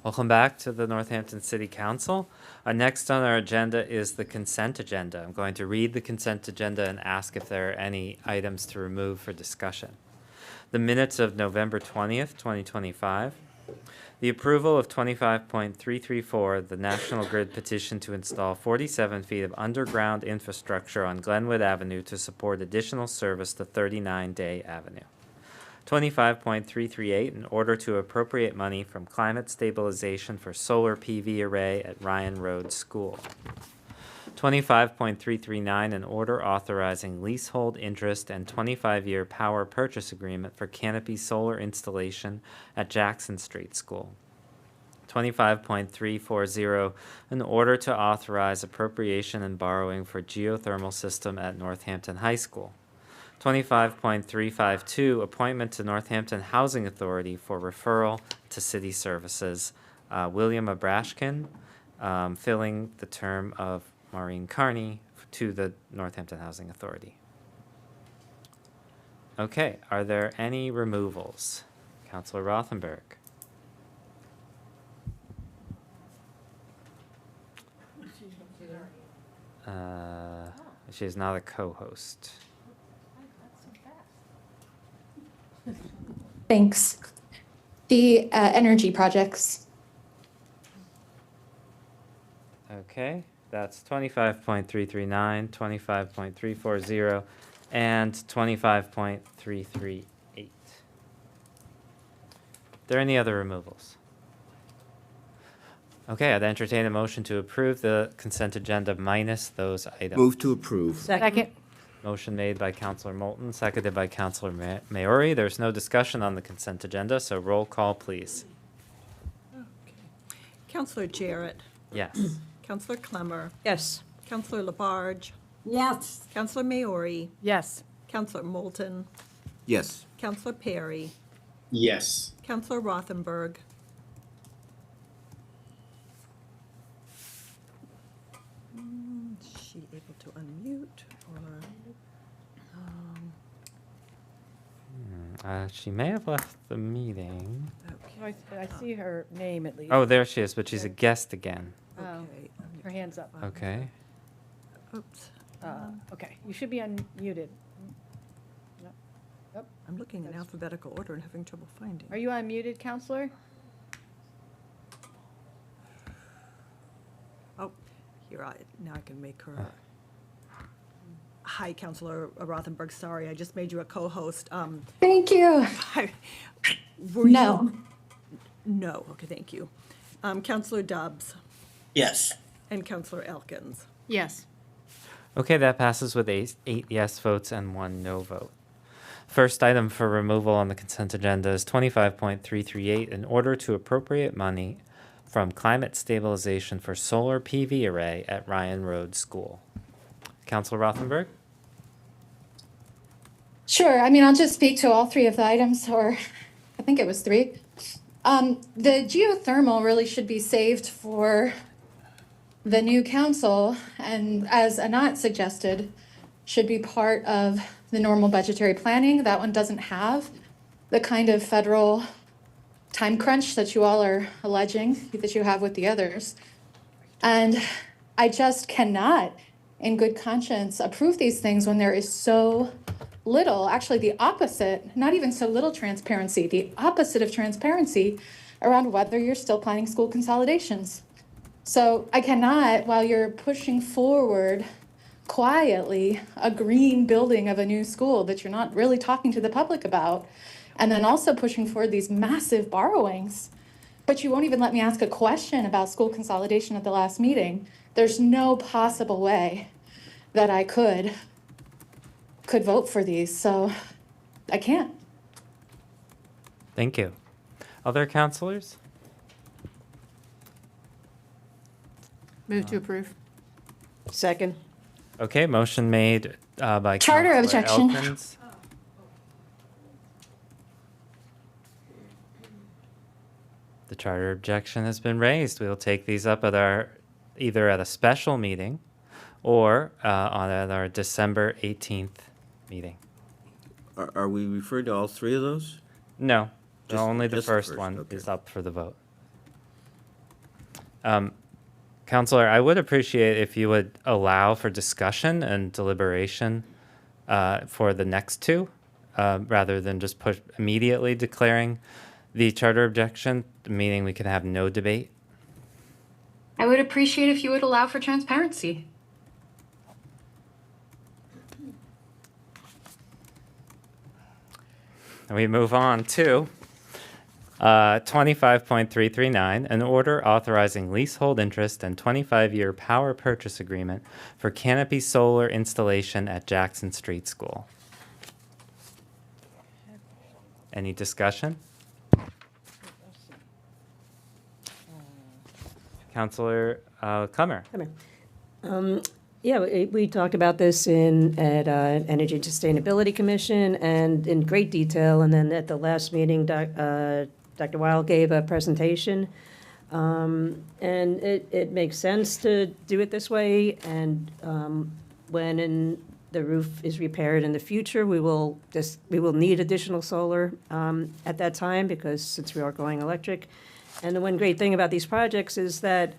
Welcome back to the Northampton City Council. Next on our agenda is the consent agenda. I'm going to read the consent agenda and ask if there are any items to remove for discussion. The minutes of November 20th, 2025. The approval of 25.334, the National Grid petition to install 47 feet of underground infrastructure on Glenwood Avenue to support additional service to 39 Day Avenue. 25.338, in order to appropriate money from climate stabilization for solar PV array at Ryan Road School. 25.339, an order authorizing leasehold interest and 25-year power purchase agreement for canopy solar installation at Jackson Street School. 25.340, an order to authorize appropriation and borrowing for geothermal system at Northampton High School. 25.352, appointment to Northampton Housing Authority for referral to city services. William Abrashkin, filling the term of Maureen Carney to the Northampton Housing Authority. Okay, are there any removals? Councilor Rothenberg. She is not a co-host. Thanks. The energy projects. Okay, that's 25.339, 25.340, and 25.338. Are there any other removals? Okay, I'd entertain a motion to approve the consent agenda minus those items. Move to approve. Second. Motion made by Councilor Moulton, seconded by Councilor Maori. There's no discussion on the consent agenda, so roll call, please. Councilor Jarrett. Yes. Councilor Clemmer. Yes. Councilor Labarge. Yes. Councilor Maori. Yes. Councilor Moulton. Yes. Councilor Perry. Yes. Councilor Rothenberg. Is she able to unmute or? She may have left the meeting. I see her name at least. Oh, there she is, but she's a guest again. Oh, her hand's up. Okay. Oops. Okay, you should be unmuted. Yep. I'm looking in alphabetical order and having trouble finding. Are you unmuted, Counselor? Oh, here, now I can make her. Hi, Councilor Rothenberg, sorry, I just made you a co-host. Thank you. No. No, okay, thank you. Councilor Dobbs Yes. and Councilor Elkins. Yes. Okay, that passes with eight yes votes and 1 no vote. First item for removal on the consent agenda is 25.338, in order to appropriate money from climate stabilization for solar PV array at Ryan Road School. Councilor Rothenberg? Sure. I mean, I'll just speak to all three of the items, or I think it was three. The geothermal really should be saved for the new council, and as Anat suggested, should be part of the normal budgetary planning. That one doesn't have the kind of federal time crunch that you all are alleging that you have with the others. And I just cannot, in good conscience, approve these things when there is so little, actually the opposite, not even so little transparency, the opposite of transparency around whether you're still planning school consolidations. So I cannot, while you're pushing forward quietly a green building of a new school that you're not really talking to the public about, and then also pushing forward these massive borrowings, but you won't even let me ask a question about school consolidation at the last meeting. There's no possible way that I could vote for these, so I can't. Thank you. Other councilors? Move to approve. Second. Okay, motion made by Charter Councilor objection. Elkins. The charter objection has been raised. We will take these up at either at a special meeting or at our December 18th meeting. Are we referring to all three of those? No, Just- only the just the first first, one okay. is up for the vote. Counselor, I would appreciate if you would allow for discussion and deliberation for the next two, rather than just push immediately declaring the charter objection, meaning we can have no debate. I would appreciate if you would allow for transparency. And we move on to 25.339, an order authorizing leasehold interest and 25-year power purchase agreement for canopy solar installation at Jackson Street School. Any discussion? Counselor Clemmer. Yeah, we talked about this at Energy and Sustainability Commission and in great detail. And then at the last meeting, Dr. Weil gave a presentation. And it makes sense to do it this way. And when the roof is repaired in the future, we will need additional solar at that time, because since we are going electric. And the one great thing about these projects is that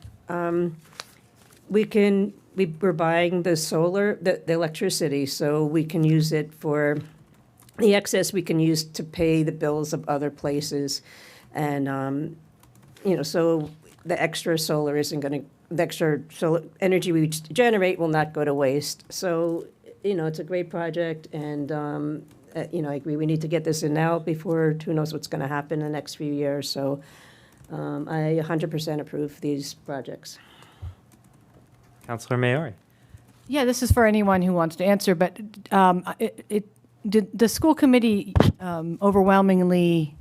we're buying the solar, the electricity, so we can use it for the excess. We can use to pay the bills of other places, and so the extra solar isn't going to, the extra solar energy we generate will not go to waste. So it's a great project, and I agree we need to get this in now before who knows what's going to happen in the next few years. So I 100% approve these projects. Counselor Maori. Yeah, this is for anyone who wants to answer, but did the school committee overwhelmingly,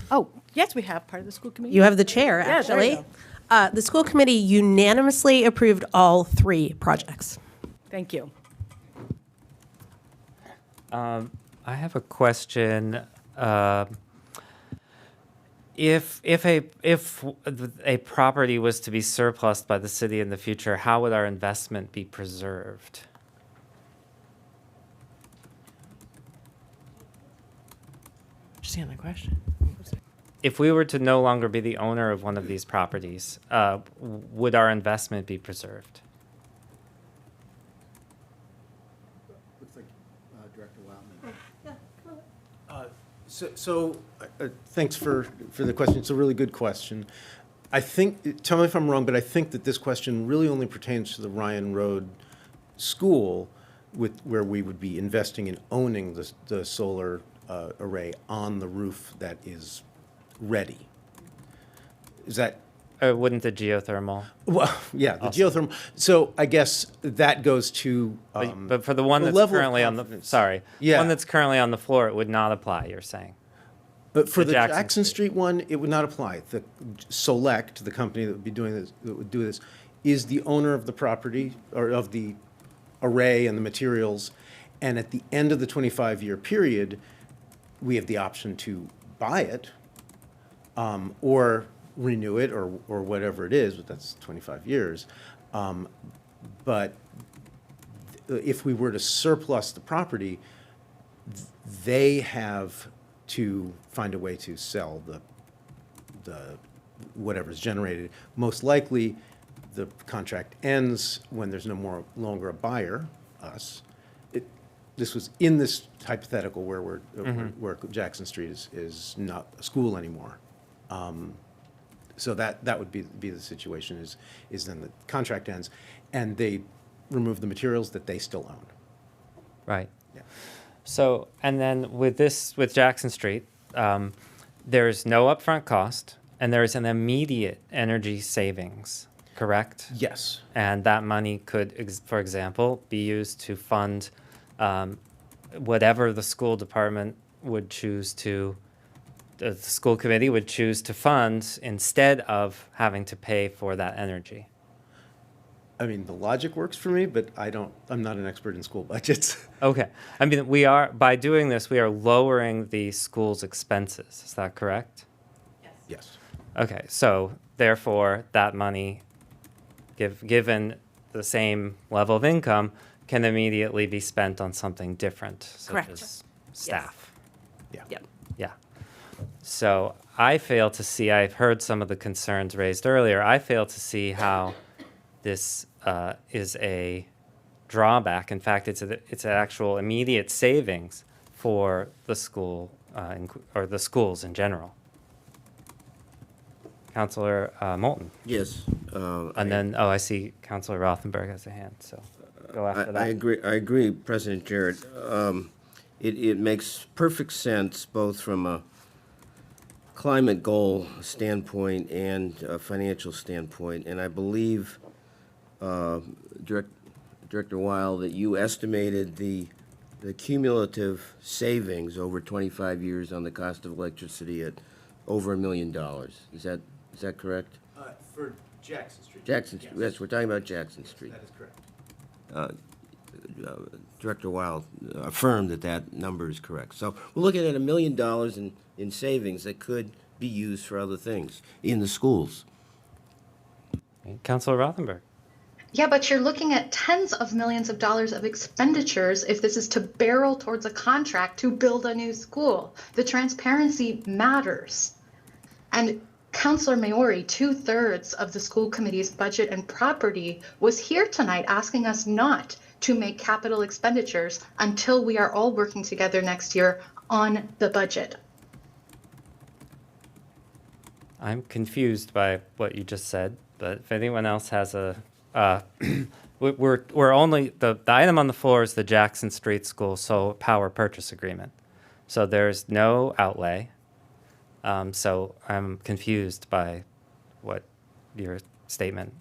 Oh, yes, we have part of the school committee. You have the chair, Yeah, there you actually. The school committee unanimously approved all 3 projects. Thank you. I have a question. If a property was to be surplused by the city in the future, how would our investment be preserved? Understand the question? If we were to no longer be the owner of one of these properties, would our investment be preserved? Looks like Director Wildman. Thanks for the question. It's a really good question. I think, tell me if I'm wrong, but I think that this question really only pertains to the Ryan Road School, where we would be investing in owning the solar array on the roof that is ready. Is that? Wouldn't the geothermal? Well, yeah, the Also. geothermal. So I guess that goes to. But for the one that's level of currently on the, confidence. sorry, Yeah. one that's currently on the floor, it would not apply, you're saying? But for the Jackson Jackson Street one, it would not apply. The Select, the company that would be doing this, that would do this, is the owner of the property or of the array and the materials. And at the end of the 25-year period, we have the option to buy it or renew it or whatever it is, but that's 25 years. But if we were to surplus the property, they have to find a way to sell the whatever's generated. Most likely, the contract ends when there's no longer a buyer, us. This was in this hypothetical where where Jackson Street is not a school anymore. So that would be the situation is then the contract ends and they remove the materials that they still own. Right. Yeah. So, and then with Jackson Street, there's no upfront cost and there's an immediate energy savings, correct? Yes. And that money could, for example, be used to fund whatever the school department would choose to, the school committee would choose to fund instead of having to pay for that energy. I mean, the logic works for me, but I'm not an expert in school budgets. Okay. I mean, by doing this, we are lowering the school's expenses. Is that correct? Yes. Okay. So therefore, that money, given the same level of income, can immediately be spent on something different, such Correct. as staff. Yeah. Yeah. So I fail to see, I've heard some of the concerns raised earlier, I fail to see how this is a drawback. In fact, it's an actual immediate savings for the school, or the schools in general. Councilor Moulton. Yes. And then, I see Councilor Rothenberg has a hand, so go after that. I agree, President Jarrett. It makes perfect sense, both from a climate goal standpoint and a financial standpoint. And I believe, Director Weil, that you estimated the cumulative savings over 25 years on the cost of electricity at over $1 million. Is that correct? For Jackson Street. Jackson, yes, we're talking about Jackson Street. That is correct. Director Weil affirmed that number is correct. So we're looking at $1 million in savings that could be used for other things in the schools. Councilor Rothenberg. Yeah, but you're looking at tens of millions of dollars of expenditures if this is to barrel towards a contract to build a new school. The transparency matters. And Councilor Maori, 2/3 of the school committee's budget and property, was here tonight asking us not to make capital expenditures until we are all working together next year on the budget. I'm confused by what you just said, but if anyone else has a, we're only, the item on the floor is the Jackson Street School solar power purchase agreement. So there's no outlay. So I'm confused by what your statement.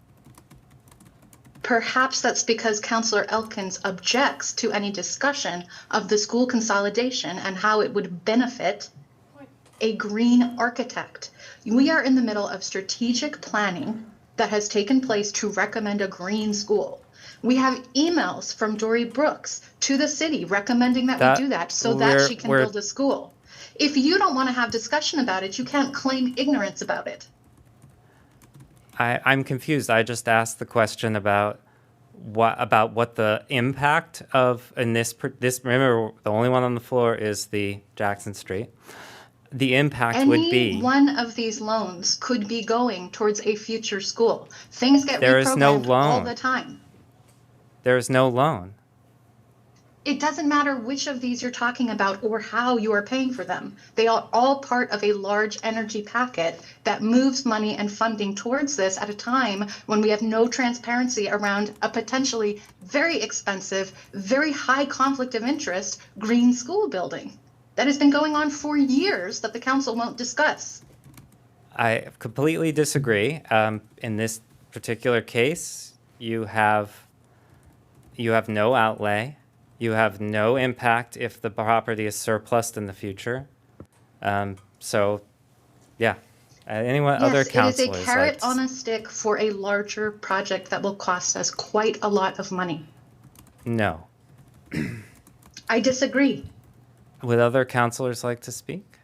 Perhaps that's because Councillor Elkins objects to any discussion of the school consolidation and how it would benefit a green architect. We are in the middle of strategic planning that has taken place to recommend a green school. We have emails from Dory Brooks to the city recommending that we do that so that she can build a school. If you don't want to have discussion about it, you can't claim ignorance about it. I'm confused. I just asked the question about what the impact of, in this, remember, the only one on the floor is the Jackson Street. The impact would be. Any one of these loans could be going towards a future school. Things get There is no reprogrammed all loan. the time. There is no loan. It doesn't matter which of these you're talking about or how you are paying for them. They are all part of a large energy packet that moves money and funding towards this at a time when we have no transparency around a potentially very expensive, very high conflict of interest green school building that has been going on for years that the council won't discuss. I completely disagree. In this particular case, you have no outlay. You have no impact if the property is surplused in the future. So, yeah. Anyone, other councilors? It is a carrot on a stick for a larger project that will cost us quite a lot of money. No. I disagree. Would other councilors like to speak?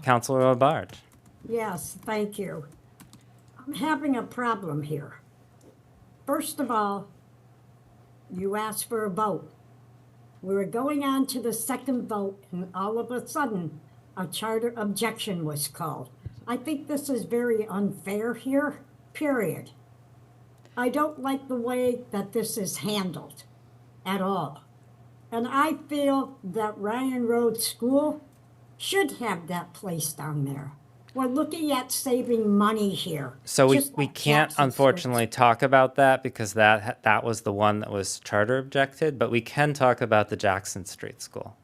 Councilor Labarge. Yes, thank you. I'm having a problem here. First of all, you asked for a vote. We were going on to the second vote, and all of a sudden, a charter objection was called. I think this is very unfair here, period. I don't like the way that this is handled at all. And I feel that Ryan Road School should have that place down there. We're looking at saving money here. So we like can't, Jackson unfortunately, talk about that because that was the one that was charter objected, but we can talk about the Jackson Street School.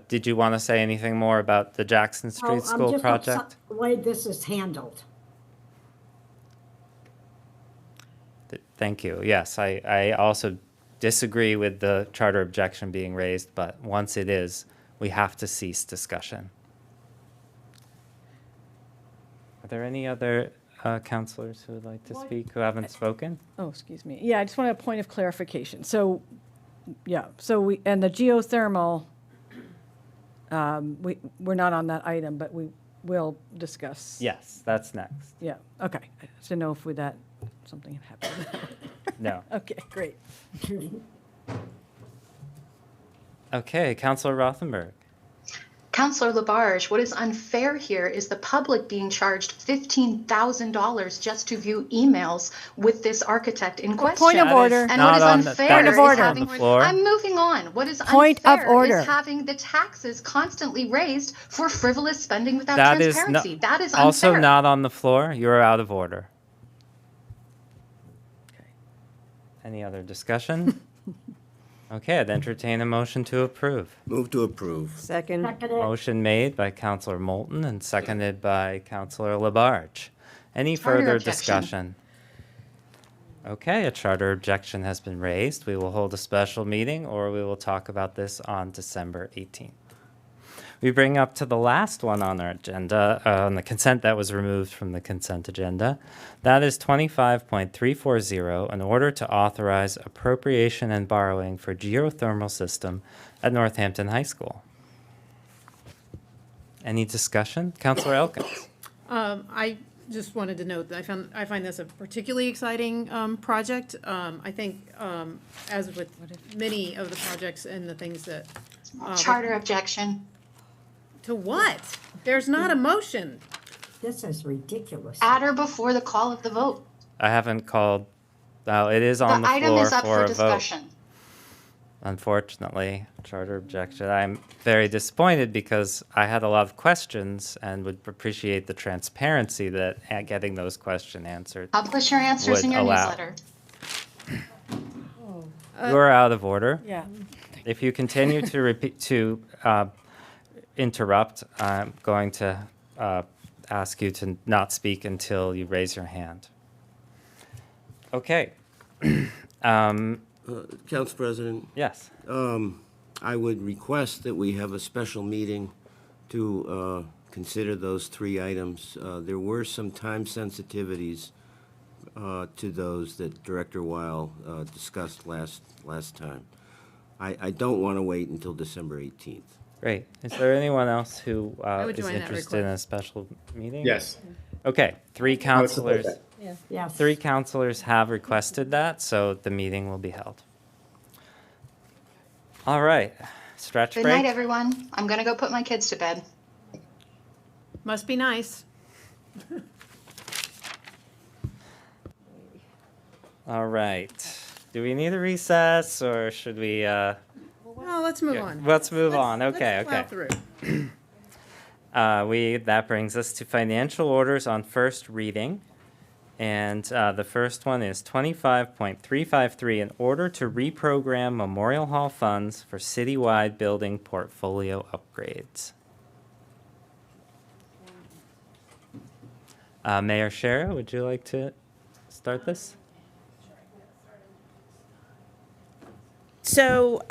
Did you want to say anything more about the Jackson Street School I'm just project? upset the way this is handled. Thank you. Yes, I also disagree with the charter objection being raised, but once it is, we have to cease discussion. Are there any other councilors who would like to speak who haven't spoken? Oh, excuse me. Yeah, I just want a point of clarification. So, yeah, and the geothermal, we're not on that item, but we will discuss. Yes, that's next. Yeah, okay. I just didn't know if with that, something had happened. No. Okay, great. Okay, Counselor Rothenberg. Counselor Labarge, what is unfair here is the public being charged $15,000 just to view emails with this architect in question. Point of order. And what is unfair is having, on the floor. I'm moving on. What is Point of unfair order. is having the taxes constantly raised for frivolous spending without That is transparency. That is also unfair. not on the floor. You're out of order. Any other discussion? Okay, I'd entertain a motion to approve. Move to approve. Second. Motion made by Counselor Moulton and seconded by Counselor Labarge. Any Charter further objection. discussion? Okay, a charter objection has been raised. We will hold a special meeting, or we will talk about this on December 18th. We bring up to the last one on our agenda, on the consent that was removed from the consent agenda. That is 25.340, in order to authorize appropriation and borrowing for geothermal system at Northampton High School. Any discussion? Counselor Elkins. I just wanted to note that I find this a particularly exciting project. I think, as with many of the projects and the things that. Charter objection. To what? There's not a motion. This is ridiculous. At or before the call of the vote. I haven't called, well, it is on the The item floor is up for for a vote. discussion. Unfortunately, charter objection. I'm very disappointed because I had a lot of questions and would appreciate the transparency that getting those questions answered. Publish your answers would in your allow. newsletter. You're out of order. Yeah. If you continue to interrupt, I'm going to ask you to not speak until you raise your hand. Okay. Council President? Yes. I would request that we have a special meeting to consider those three items. There were some time sensitivities to those that Director Weil discussed last time. I don't want to wait until December 18th. Great. Is there anyone else who would is join that interested in a request. special meeting? Yes. Okay, three I would support counselors. that. Yes. Three counselors have requested that, so the meeting will be held. All right, stretch Good break. night, everyone. I'm gonna go put my kids to bed. Must be nice. All right. Do we need a recess or should we? Well, let's move on. Let's move on. Okay, Let's okay. plow through. That brings us to financial orders on first reading. And the first one is 25.353, in order to reprogram Memorial Hall funds for citywide building portfolio upgrades. Mayor Shara, would you like to start this? So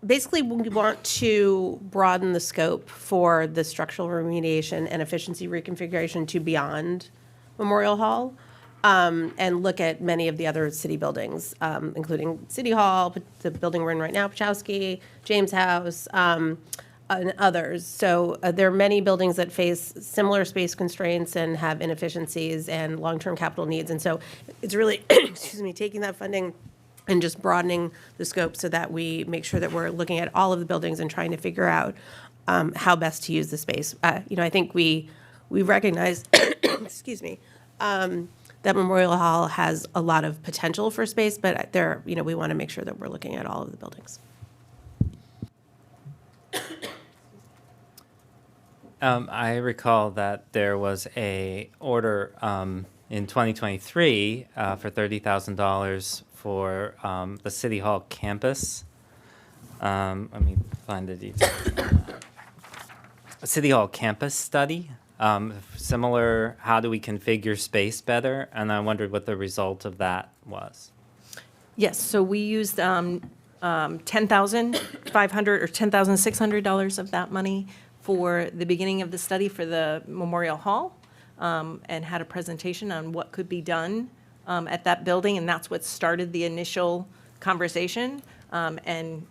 basically, we want to broaden the scope for the structural remediation and efficiency reconfiguration to beyond Memorial Hall, and look at many of the other city buildings, including City Hall, the building we're in right now, Pachowski, James House, and others. So there are many buildings that face similar space constraints and have inefficiencies and long-term capital needs. And so it's really, excuse me, taking that funding and just broadening the scope so that we make sure that we're looking at all of the buildings and trying to figure out how best to use the space. I think we recognize, excuse me, that Memorial Hall has a lot of potential for space, but we want to make sure that we're looking at all of the buildings. I recall that there was a order in 2023 for $30,000 for the City Hall campus. Let me find the details. A City Hall campus study, similar, how do we configure space better? And I wondered what the result of that was. Yes, so we used $10,500 or $10,600 of that money for the beginning of the study for the Memorial Hall, and had a presentation on what could be done at that building, and that's what started the initial conversation, and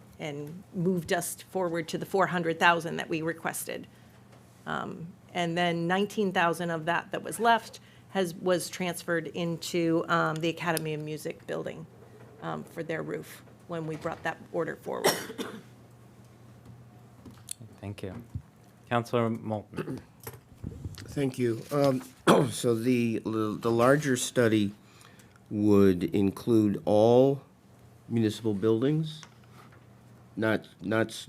moved us forward to the $400,000 that we requested. And then 19,000 of that was left was transferred into the Academy of Music building for their roof when we brought that order forward. Thank you. Councilor Moulton. Thank you. So the larger study would include all municipal buildings, not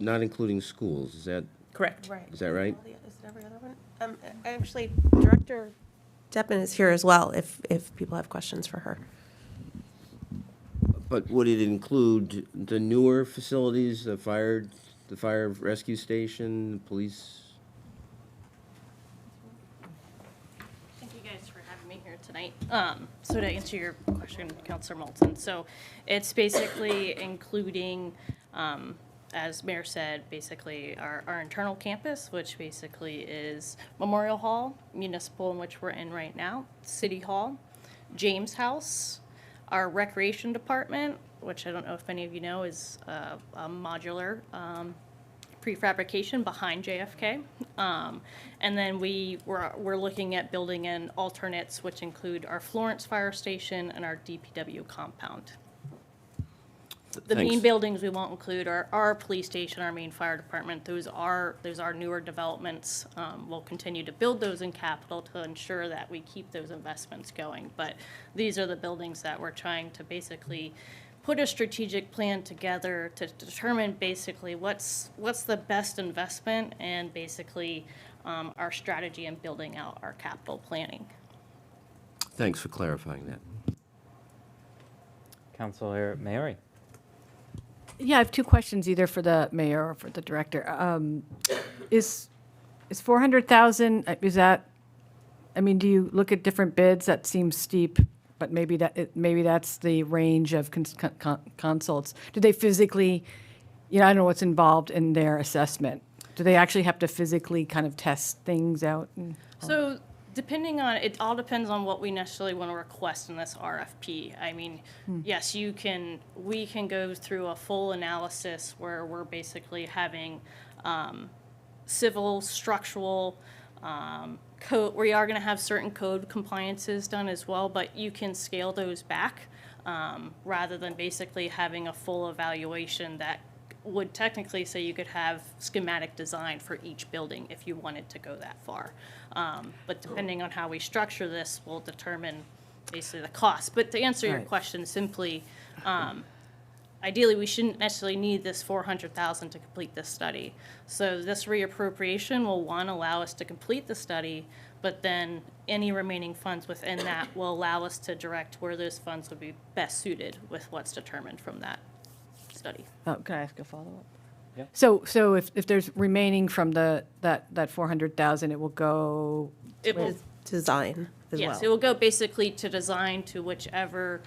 including schools. Is that Correct. Right. is that right? Is it every other one? Actually, Director Deppin is here as well, if people have questions for her. But would it include the newer facilities, the fire rescue station, the police? Thank you guys for having me here tonight. So to answer your question, Councilor Moulton, so it's basically including, as Mayor said, basically our internal campus, which basically is Memorial Hall, municipal in which we're in right now, City Hall, James House, our recreation department, which I don't know if any of you know is a modular prefabrication behind JFK. And then we're looking at building in alternates, which include our Florence Fire Station and our DPW compound. The Thanks. main buildings we won't include are our police station, our main fire department. Those are newer developments. We'll continue to build those in capital to ensure that we keep those investments going. But these are the buildings that we're trying to basically put a strategic plan together to determine basically what's the best investment and basically our strategy in building out our capital planning. Thanks for clarifying that. Councilor Maori. Yeah, I have two questions, either for the mayor or for the director. Is 400,000, is that, I mean, do you look at different bids? That seems steep, but maybe that's the range of consults. Do they physically, I don't know what's involved in their assessment. Do they actually have to physically kind of test things out? So depending on, it all depends on what we necessarily want to request in this RFP. I mean, yes, we can go through a full analysis where we're basically having civil, structural, code. We are going to have certain code compliances done as well, but you can scale those back rather than basically having a full evaluation that would technically say you could have schematic design for each building if you wanted to go that far. But depending on how we structure this will determine basically the cost. But to answer your question simply, ideally we shouldn't necessarily need this 400,000 to complete this study. So this reappropriation will, one, allow us to complete the study, but then any remaining funds within that will allow us to direct where those funds would be best suited with what's determined from that study. Oh, can I ask a follow-up? Yeah. So if there's remaining from that 400,000, it will go. It will Design as well. Yes, it will go basically to design to whichever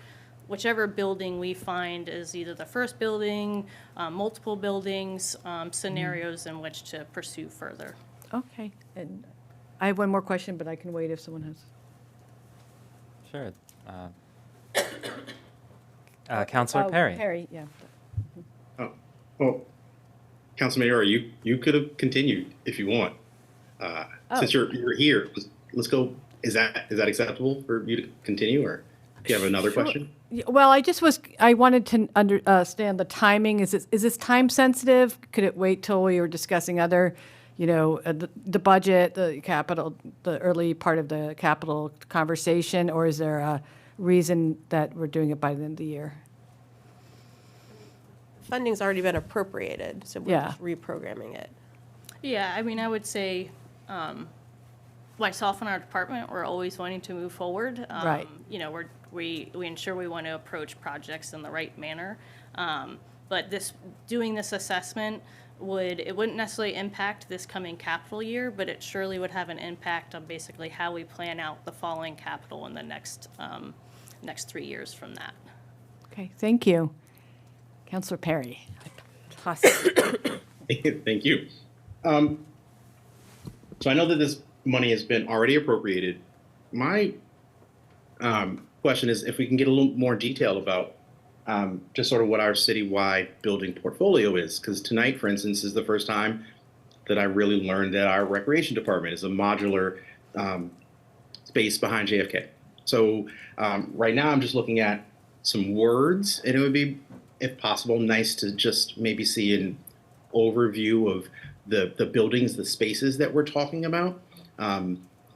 building we find is either the first building, multiple buildings, scenarios in which to pursue further. Okay. And I have one more question, but I can wait if someone has. Sure. Councilor Perry. Perry, yeah. Well, Councilman Mayor, you could have continued if you want. Since you're here, let's go. Is that acceptable for you to continue, or do you have another question? Well, I wanted to understand the timing. Is this time sensitive? Could it wait till we were discussing other, the budget, the capital, the early part of the capital conversation, or is there a reason that we're doing it by the end of the year? Funding's already been appropriated, so we're just reprogramming it. Yeah, I mean, I would say myself and our department, we're always wanting to move forward. Right. We ensure we want to approach projects in the right manner. But doing this assessment wouldn't necessarily impact this coming capital year, but it surely would have an impact on basically how we plan out the following capital in the next 3 years from that. Okay, thank you. Councilor Perry. Thank you. So I know that this money has been already appropriated. My question is if we can get a little more detail about just sort of what our citywide building portfolio is, because tonight, for instance, is the first time that I really learned that our recreation department is a modular space behind JFK. So right now I'm just looking at some words, and it would be, if possible, nice to just maybe see an overview of the buildings, the spaces that we're talking about.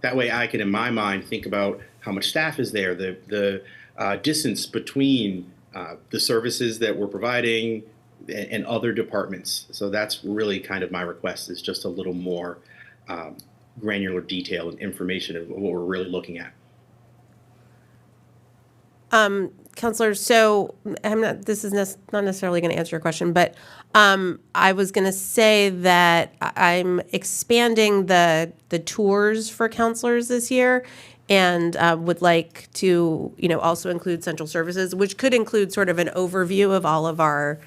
That way I can, in my mind, think about how much staff is there, the distance between the services that we're providing and other departments. So that's really kind of my request, is just a little more granular detail and information of what we're really looking at. Counselor, so this is not necessarily going to answer your question, but I was going to say that I'm expanding the tours for counselors this year, and would like to, also include central services, which could include sort of an overview of all of our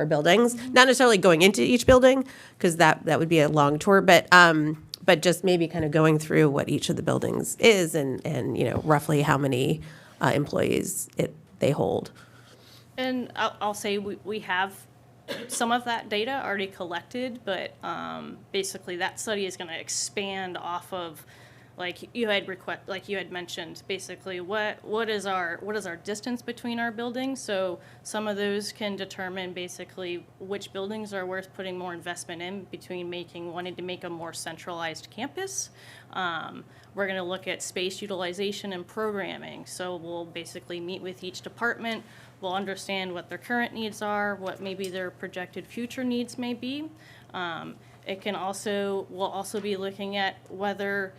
buildings. Not necessarily going into each building, because that would be a long tour, but just maybe kind of going through what each of the buildings is, and roughly how many employees they hold. And I'll say we have some of that data already collected, but basically that study is going to expand off of, like you had mentioned, basically what is our distance between our buildings. So some of those can determine basically which buildings are worth putting more investment in between wanting to make a more centralized campus. We're going to look at space utilization and programming. So we'll basically meet with each department. We'll understand what their current needs are, what maybe their projected future needs may be. We'll also be looking at whether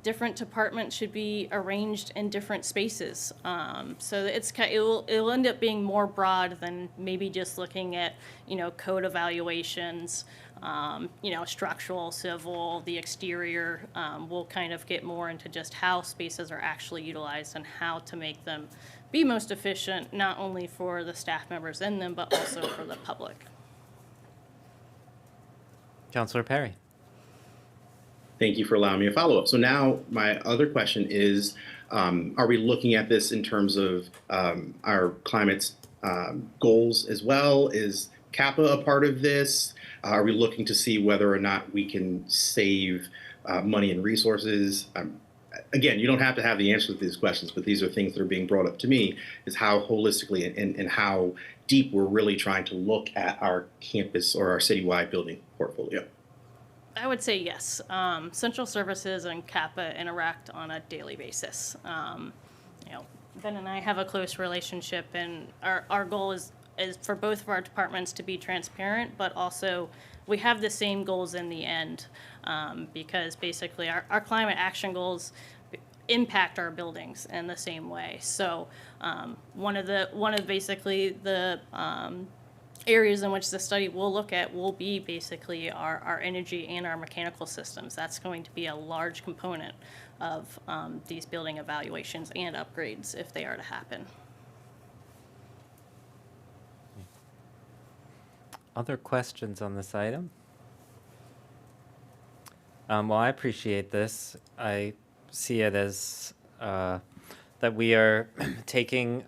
different departments should be arranged in different spaces. So it'll end up being more broad than maybe just looking at, code evaluations, structural, civil, the exterior. We'll kind of get more into just how spaces are actually utilized and how to make them be most efficient, not only for the staff members in them, but also for the public. Councilor Perry. Thank you for allowing me a follow-up. So now my other question is, are we looking at this in terms of our climate goals as well? Is CAPA a part of this? Are we looking to see whether or not we can save money and resources? Again, you don't have to have the answer to these questions, but these are things that are being brought up to me, is how holistically and how deep we're really trying to look at our campus or our citywide building portfolio. I would say yes. Central services and CAPA interact on a daily basis. Ben and I have a close relationship, and our goal is for both of our departments to be transparent, but also we have the same goals in the end, because basically our climate action goals impact our buildings in the same way. So one of basically the areas in which the study will look at will be basically our energy and our mechanical systems. That's going to be a large component of these building evaluations and upgrades if they are to happen. Other questions on this item? Well, I appreciate this. I see it as that we are taking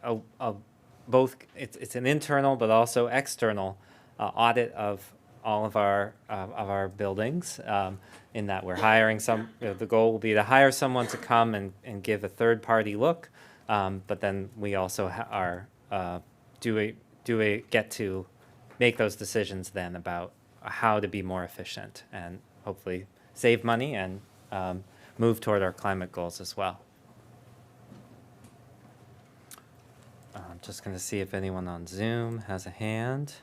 both, it's an internal but also external audit of all of our buildings, in that we're hiring the goal will be to hire someone to come and give a third-party look, but then we also do we get to make those decisions then about how to be more efficient and hopefully save money and move toward our climate goals as well. I'm just going to see if anyone on Zoom has a hand.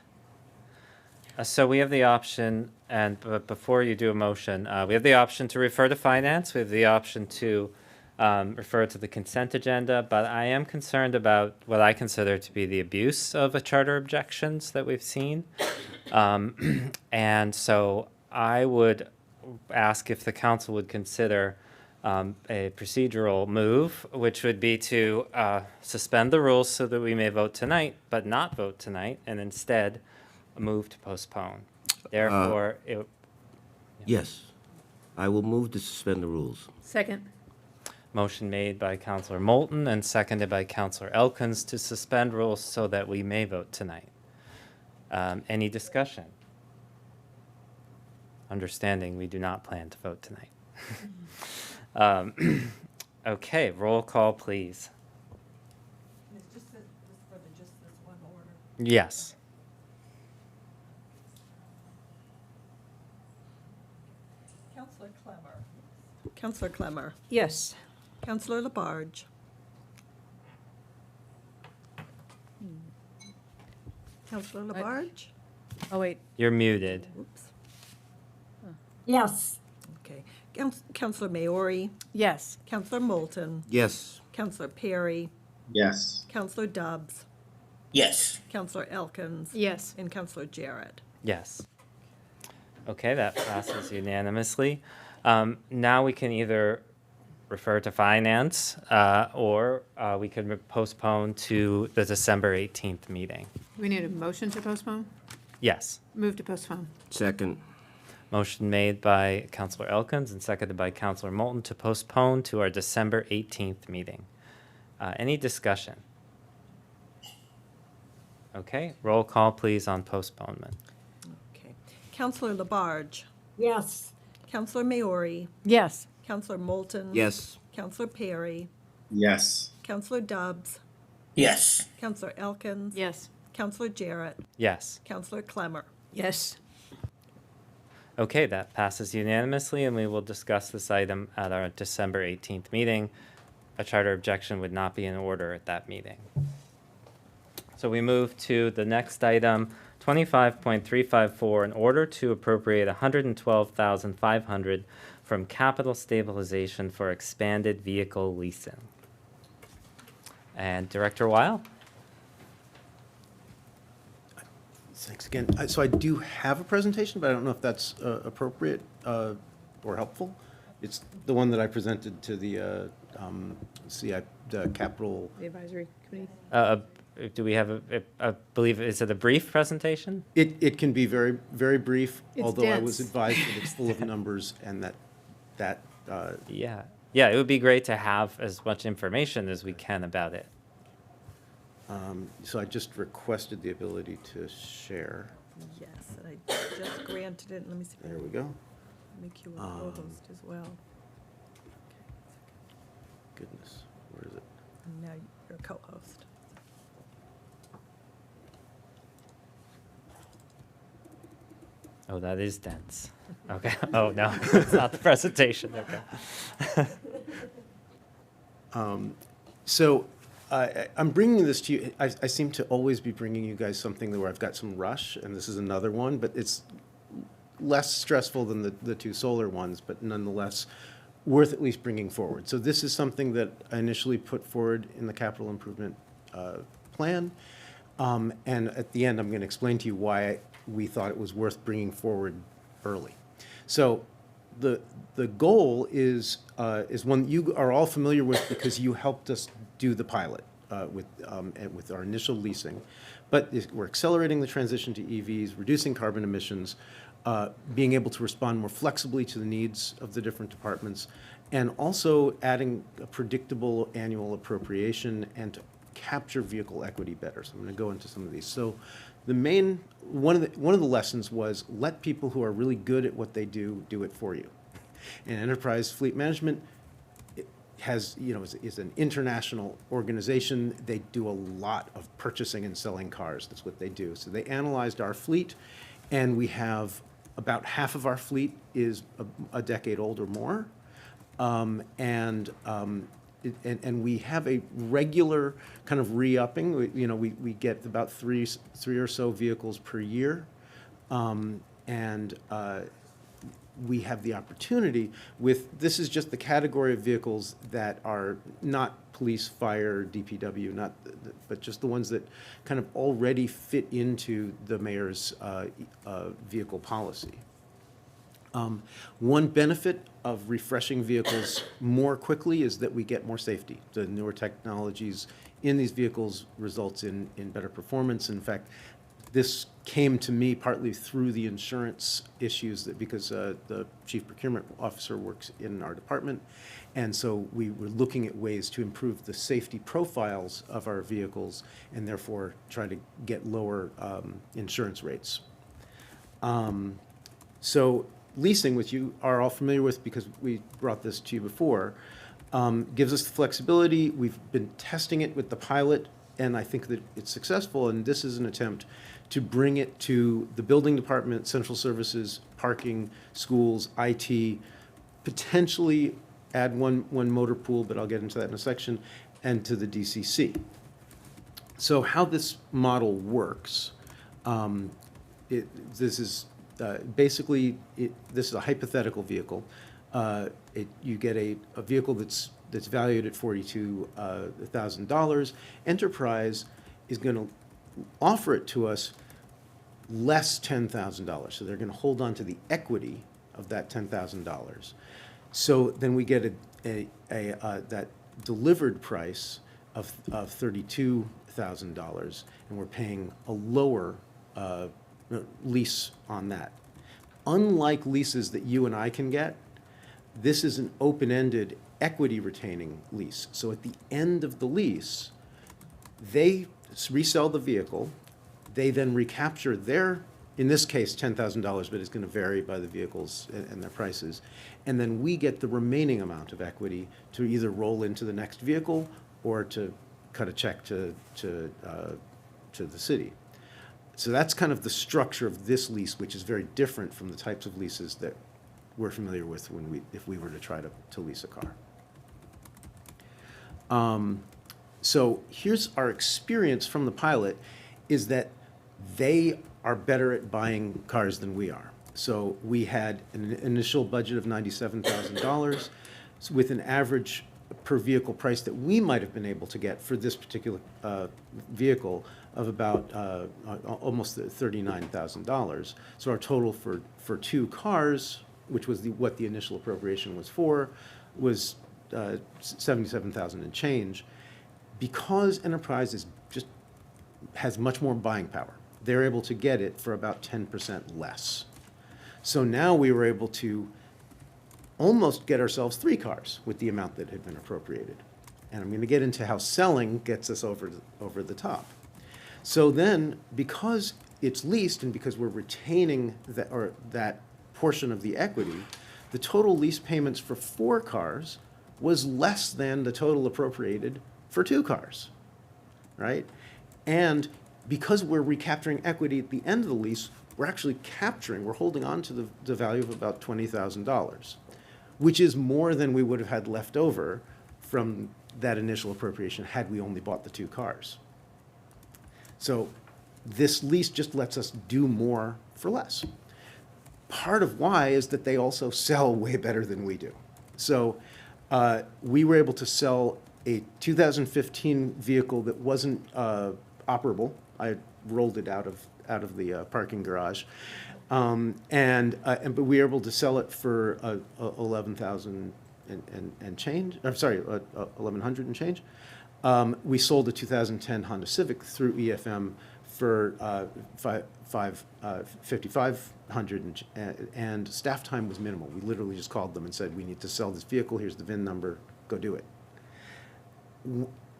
So we have the option, but before you do a motion, we have the option to refer to finance. We have the option to refer to the consent agenda, but I am concerned about what I consider to be the abuse of a charter objections that we've seen. And so I would ask if the council would consider a procedural move, which would be to suspend the rules so that we may vote tonight, but not vote tonight, and instead move to postpone. Therefore, Yes, I will move to suspend the rules. Second. Motion made by Councilor Moulton and seconded by Councilor Elkins to suspend rules so that we may vote tonight. Any discussion? Understanding we do not plan to vote tonight. Okay, roll call, please. Yes. Counselor Clemmer. Yes. Counselor Labarge. Counselor Labarge. Oh, wait. You're muted. Oops. Yes. Okay. Counselor Maori. Yes. Counselor Moulton. Yes. Counselor Perry. Yes. Counselor Dobbs. Yes. Counselor Elkins. Yes. And Counselor Jarrett. Yes. Okay, that passes unanimously. Now we can either refer to finance or we can postpone to the December 18th meeting. We need a motion to postpone? Yes. Move to postpone. Second. Motion made by Counselor Elkins and seconded by Counselor Moulton to postpone to our December 18th meeting. Any discussion? Okay, roll call please on postponement. Okay. Counselor Labarge. Yes. Counselor Maori. Yes. Counselor Moulton. Yes. Counselor Perry. Yes. Counselor Dobbs. Yes. Counselor Elkins. Yes. Counselor Jarrett. Yes. Counselor Clemmer. Yes. Okay, that passes unanimously, and we will discuss this item at our December 18th meeting. A charter objection would not be in order at that meeting. So we move to the next item, 25.354, in order to appropriate $112,500 from capital stabilization for expanded vehicle leasing. And Director Weil? Thanks again. So I do have a presentation, but I don't know if that's appropriate or helpful. It's the one that I presented to the the capital. The advisory committee. Do we have I believe, is it a brief presentation? It can be very, very brief, It's although I was dense. advised that it's full of numbers and that. Yeah. Yeah, it would be great to have as much information as we can about it. So I just requested the ability to share. Yes, and I just granted it. Let me see if I There we can go. make you a co-host as well. Goodness, where is it? And now you're a co-host. Oh, that is dense. Okay. Oh, no, it's not the presentation. Okay. So I'm bringing this to you. I seem to always be bringing you guys something where I've got some rush, and this is another one, but it's less stressful than the two solar ones, but nonetheless worth at least bringing forward. So this is something that I initially put forward in the capital improvement plan. And at the end, I'm going to explain to you why we thought it was worth bringing forward early. So the goal is one you are all familiar with because you helped us do the pilot with our initial leasing. But we're accelerating the transition to EVs, reducing carbon emissions, being able to respond more flexibly to the needs of the different departments, and also adding a predictable annual appropriation and to capture vehicle equity better. So I'm going to go into some of these. So the main one of the lessons was let people who are really good at what they do it for you. And enterprise fleet management has, is an international organization. They do a lot of purchasing and selling cars. That's what they do. So they analyzed our fleet, and we have about half of our fleet is a decade old or more. And we have a regular kind of re-upping. We get about three or so vehicles per year. We have the opportunity this is just the category of vehicles that are not police, fire, DPW, but just the ones that kind of already fit into the mayor's vehicle policy. One benefit of refreshing vehicles more quickly is that we get more safety. The newer technologies in these vehicles results in better performance. In fact, this came to me partly through the insurance issues because the chief procurement officer works in our department. And so we were looking at ways to improve the safety profiles of our vehicles and therefore try to get lower insurance rates. So leasing, which you are all familiar with because we brought this to you before, gives us the flexibility. We've been testing it with the pilot, and I think that it's successful, and this is an attempt to bring it to the building department, central services, parking, schools, IT, potentially add one motor pool, but I'll get into that in a section, and to the DCC. So how this model works, this is basically, this is a hypothetical vehicle. You get a vehicle that's valued at $42,000. Enterprise is going to offer it to us less $10,000. So they're going to hold on to the equity of that $10,000. So then we get that delivered price of $32,000, and we're paying a lower lease on that. Unlike leases that you and I can get, this is an open-ended equity retaining lease. So at the end of the lease, they resell the vehicle, they then recapture their, in this case, $10,000, but it's going to vary by the vehicles and their prices. And then we get the remaining amount of equity to either roll into the next vehicle or to cut a check to the city. So that's kind of the structure of this lease, which is very different from the types of leases that we're familiar with if we were to try to lease a car. So here's our experience from the pilot, is that they are better at buying cars than we are. So we had an initial budget of $97,000 with an average per vehicle price that we might have been able to get for this particular vehicle of about almost $39,000. So our total for two cars, which was what the initial appropriation was for, was $77,000 and change. Because Enterprise has much more buying power, they're able to get it for about 10% less. So now we were able to almost get ourselves 3 cars with the amount that had been appropriated. And I'm going to get into how selling gets us over the top. So then, because it's leased and because we're retaining that portion of the equity, the total lease payments for 4 cars was less than the total appropriated for 2 cars, right? And because we're recapturing equity at the end of the lease, we're holding on to the value of about $20,000, which is more than we would have had left over from that initial appropriation had we only bought the 2 cars. So this lease just lets us do more for less. Part of why is that they also sell way better than we do. So we were able to sell a 2015 vehicle that wasn't operable. I rolled it out of the parking garage, but we were able to sell it for $11,000 and change. I'm sorry, $1,100 and change. We sold a 2010 Honda Civic through EFM for $5,500, and staff time was minimal. We literally just called them and said, "We need to sell this vehicle. Here's the VIN number. Go do it."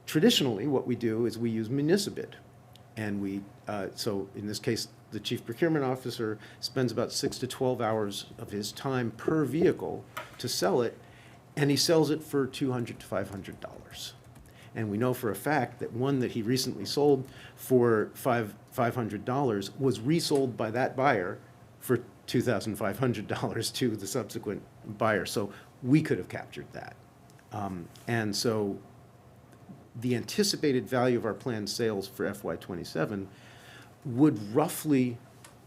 Traditionally, what we do is we use municibid, and so in this case, the chief procurement officer spends about 6 to 12 hours of his time per vehicle to sell it, and he sells it for $200 to $500. And we know for a fact that one that he recently sold for $500 was resold by that buyer for $2,500 to the subsequent buyer. So we could have captured that. And so the anticipated value of our planned sales for FY27 would roughly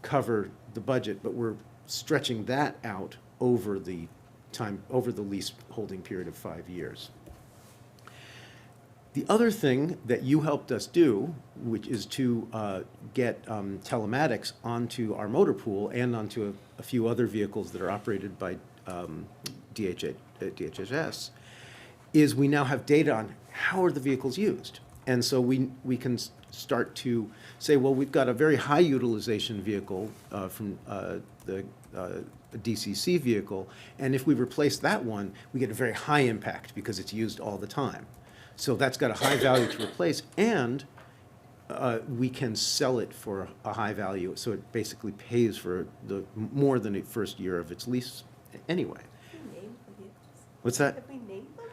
cover the budget, but we're stretching that out over the lease holding period of 5 years. The other thing that you helped us do, which is to get telematics onto our motor pool and onto a few other vehicles that are operated by DHHS, is we now have data on how are the vehicles used. And so we can start to say, well, we've got a very high utilization vehicle from the DCC vehicle, and if we replace that one, we get a very high impact because it's used all the time. So that's got a high value to replace, and we can sell it for a high value, so it basically pays for the more than the first year of its lease anyway. What's that? Have we named them?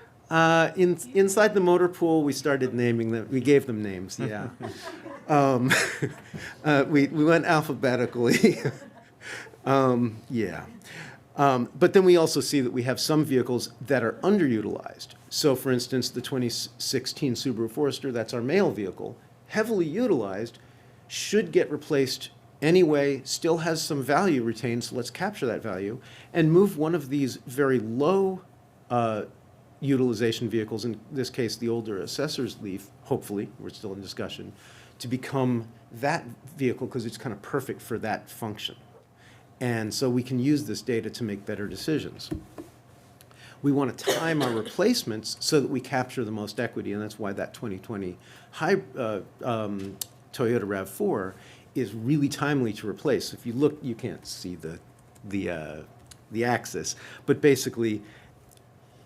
Inside the motor pool, we started naming them. We gave them names, yeah. We went alphabetically. Yeah. But then we also see that we have some vehicles that are underutilized. So for instance, the 2016 Subaru Forester, that's our mail vehicle, heavily utilized, should get replaced anyway, still has some value retained, so let's capture that value, and move one of these very low utilization vehicles, in this case the older Assessor's Leaf, hopefully, we're still in discussion, to become that vehicle because it's kind of perfect for that function. And so we can use this data to make better decisions. We want to time our replacements so that we capture the most equity, and that's why that 2020 Toyota RAV4 is really timely to replace. If you look, you can't see the axis, but basically,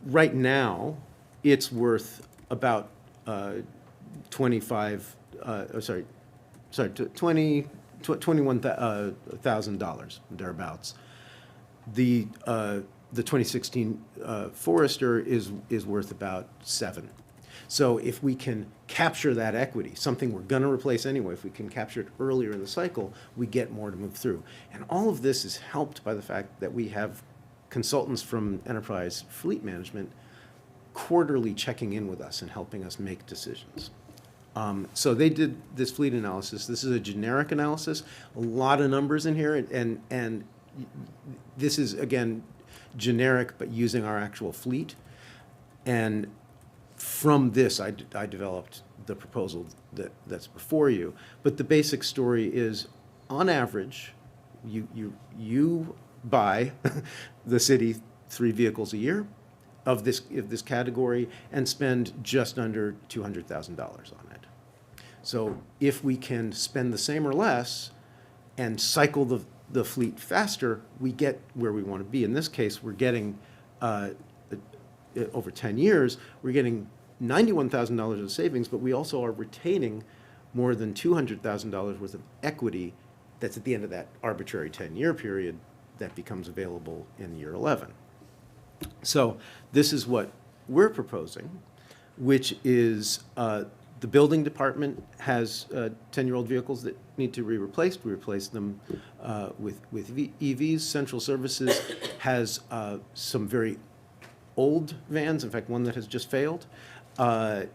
right now, it's worth about $21,000 thereabouts. The 2016 Forester is worth about $7,000. So if we can capture that equity, something we're going to replace anyway, if we can capture it earlier in the cycle, we get more to move through. And all of this is helped by the fact that we have consultants from Enterprise Fleet Management quarterly checking in with us and helping us make decisions. So they did this fleet analysis. This is a generic analysis, a lot of numbers in here, and this is, again, generic, but using our actual fleet. And from this, I developed the proposal that's before you. But the basic story is, on average, you buy the city 3 vehicles a year of this category and spend just under $200,000 on it. So if we can spend the same or less and cycle the fleet faster, we get where we want to be. In this case, we're getting, over 10 years, we're getting $91,000 of savings, but we also are retaining more than $200,000 worth of equity that's at the end of that arbitrary 10-year period that becomes available in year 11. So this is what we're proposing, which is the building department has 10-year-old vehicles that need to be replaced. We replace them with EVs. Central Services has some very old vans, in fact, one that has just failed, that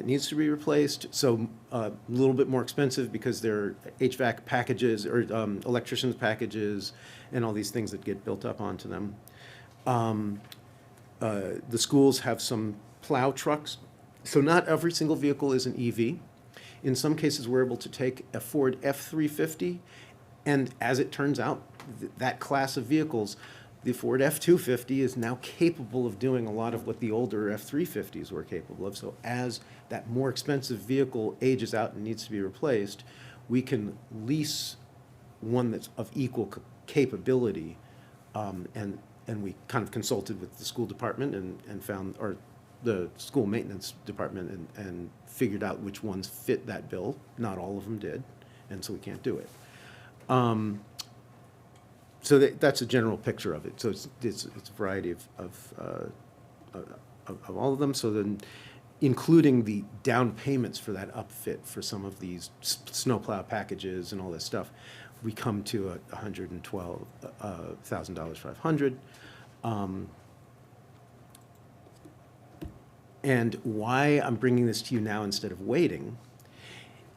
needs to be replaced. So a little bit more expensive because they're HVAC packages or electricians packages and all these things that get built up onto them. The schools have some plow trucks. So not every single vehicle is an EV. In some cases, we're able to take a Ford F-350, and as it turns out, that class of vehicles, the Ford F-250 is now capable of doing a lot of what the older F-350s were capable of. So as that more expensive vehicle ages out and needs to be replaced, we can lease one that's of equal capability. And we kind of consulted with the school department and found, or the school maintenance department, and figured out which ones fit that bill. Not all of them did, and so we can't do it. So that's a general picture of it. So it's a variety of all of them. So then, including the down payments for that upfit for some of these snowplow packages and all this stuff, we come to $112,500. And why I'm bringing this to you now instead of waiting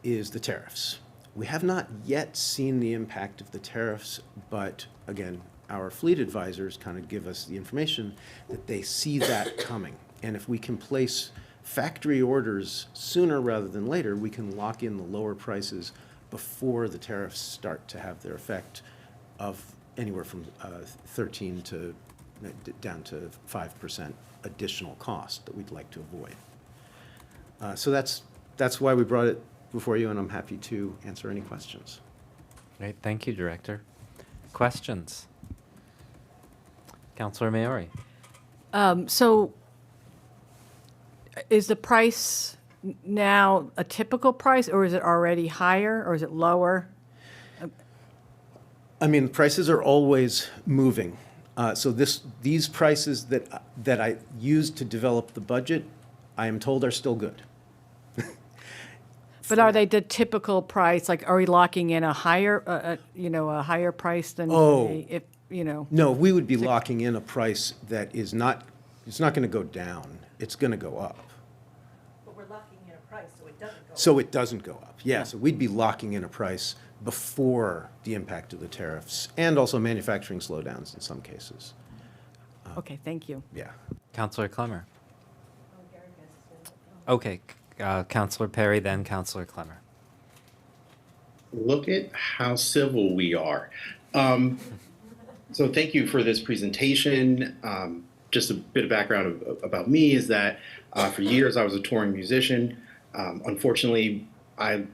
is the tariffs. We have not yet seen the impact of the tariffs, but again, our fleet advisors kind of give us the information that they see that coming. And if we can place factory orders sooner rather than later, we can lock in the lower prices before the tariffs start to have their effect of anywhere from 13 to down to 5% additional cost that we'd like to avoid. So that's why we brought it before you, and I'm happy to answer any questions. Great, thank you, Director. Questions? Councilor Maori. So is the price now a typical price, or is it already higher, or is it lower? I mean, prices are always moving. So these prices that I used to develop the budget, I am told are still good. But are they the typical price? Like, are we locking in a higher, a higher price than Oh, if you know. No, we would be locking in a price that is not, it's not going to go down. It's going to go up. But we're locking in a price, so it doesn't go. So it doesn't go up. Yeah, so we'd be locking in a price before the impact of the tariffs and also manufacturing slowdowns in some cases. Okay, thank you. Yeah. Councillor Clemmer. Okay, Councillor Perry, then Councillor Clemmer. Look at how civil we are. So thank you for this presentation. Just a bit of background about me is that for years I was a touring musician. Unfortunately, I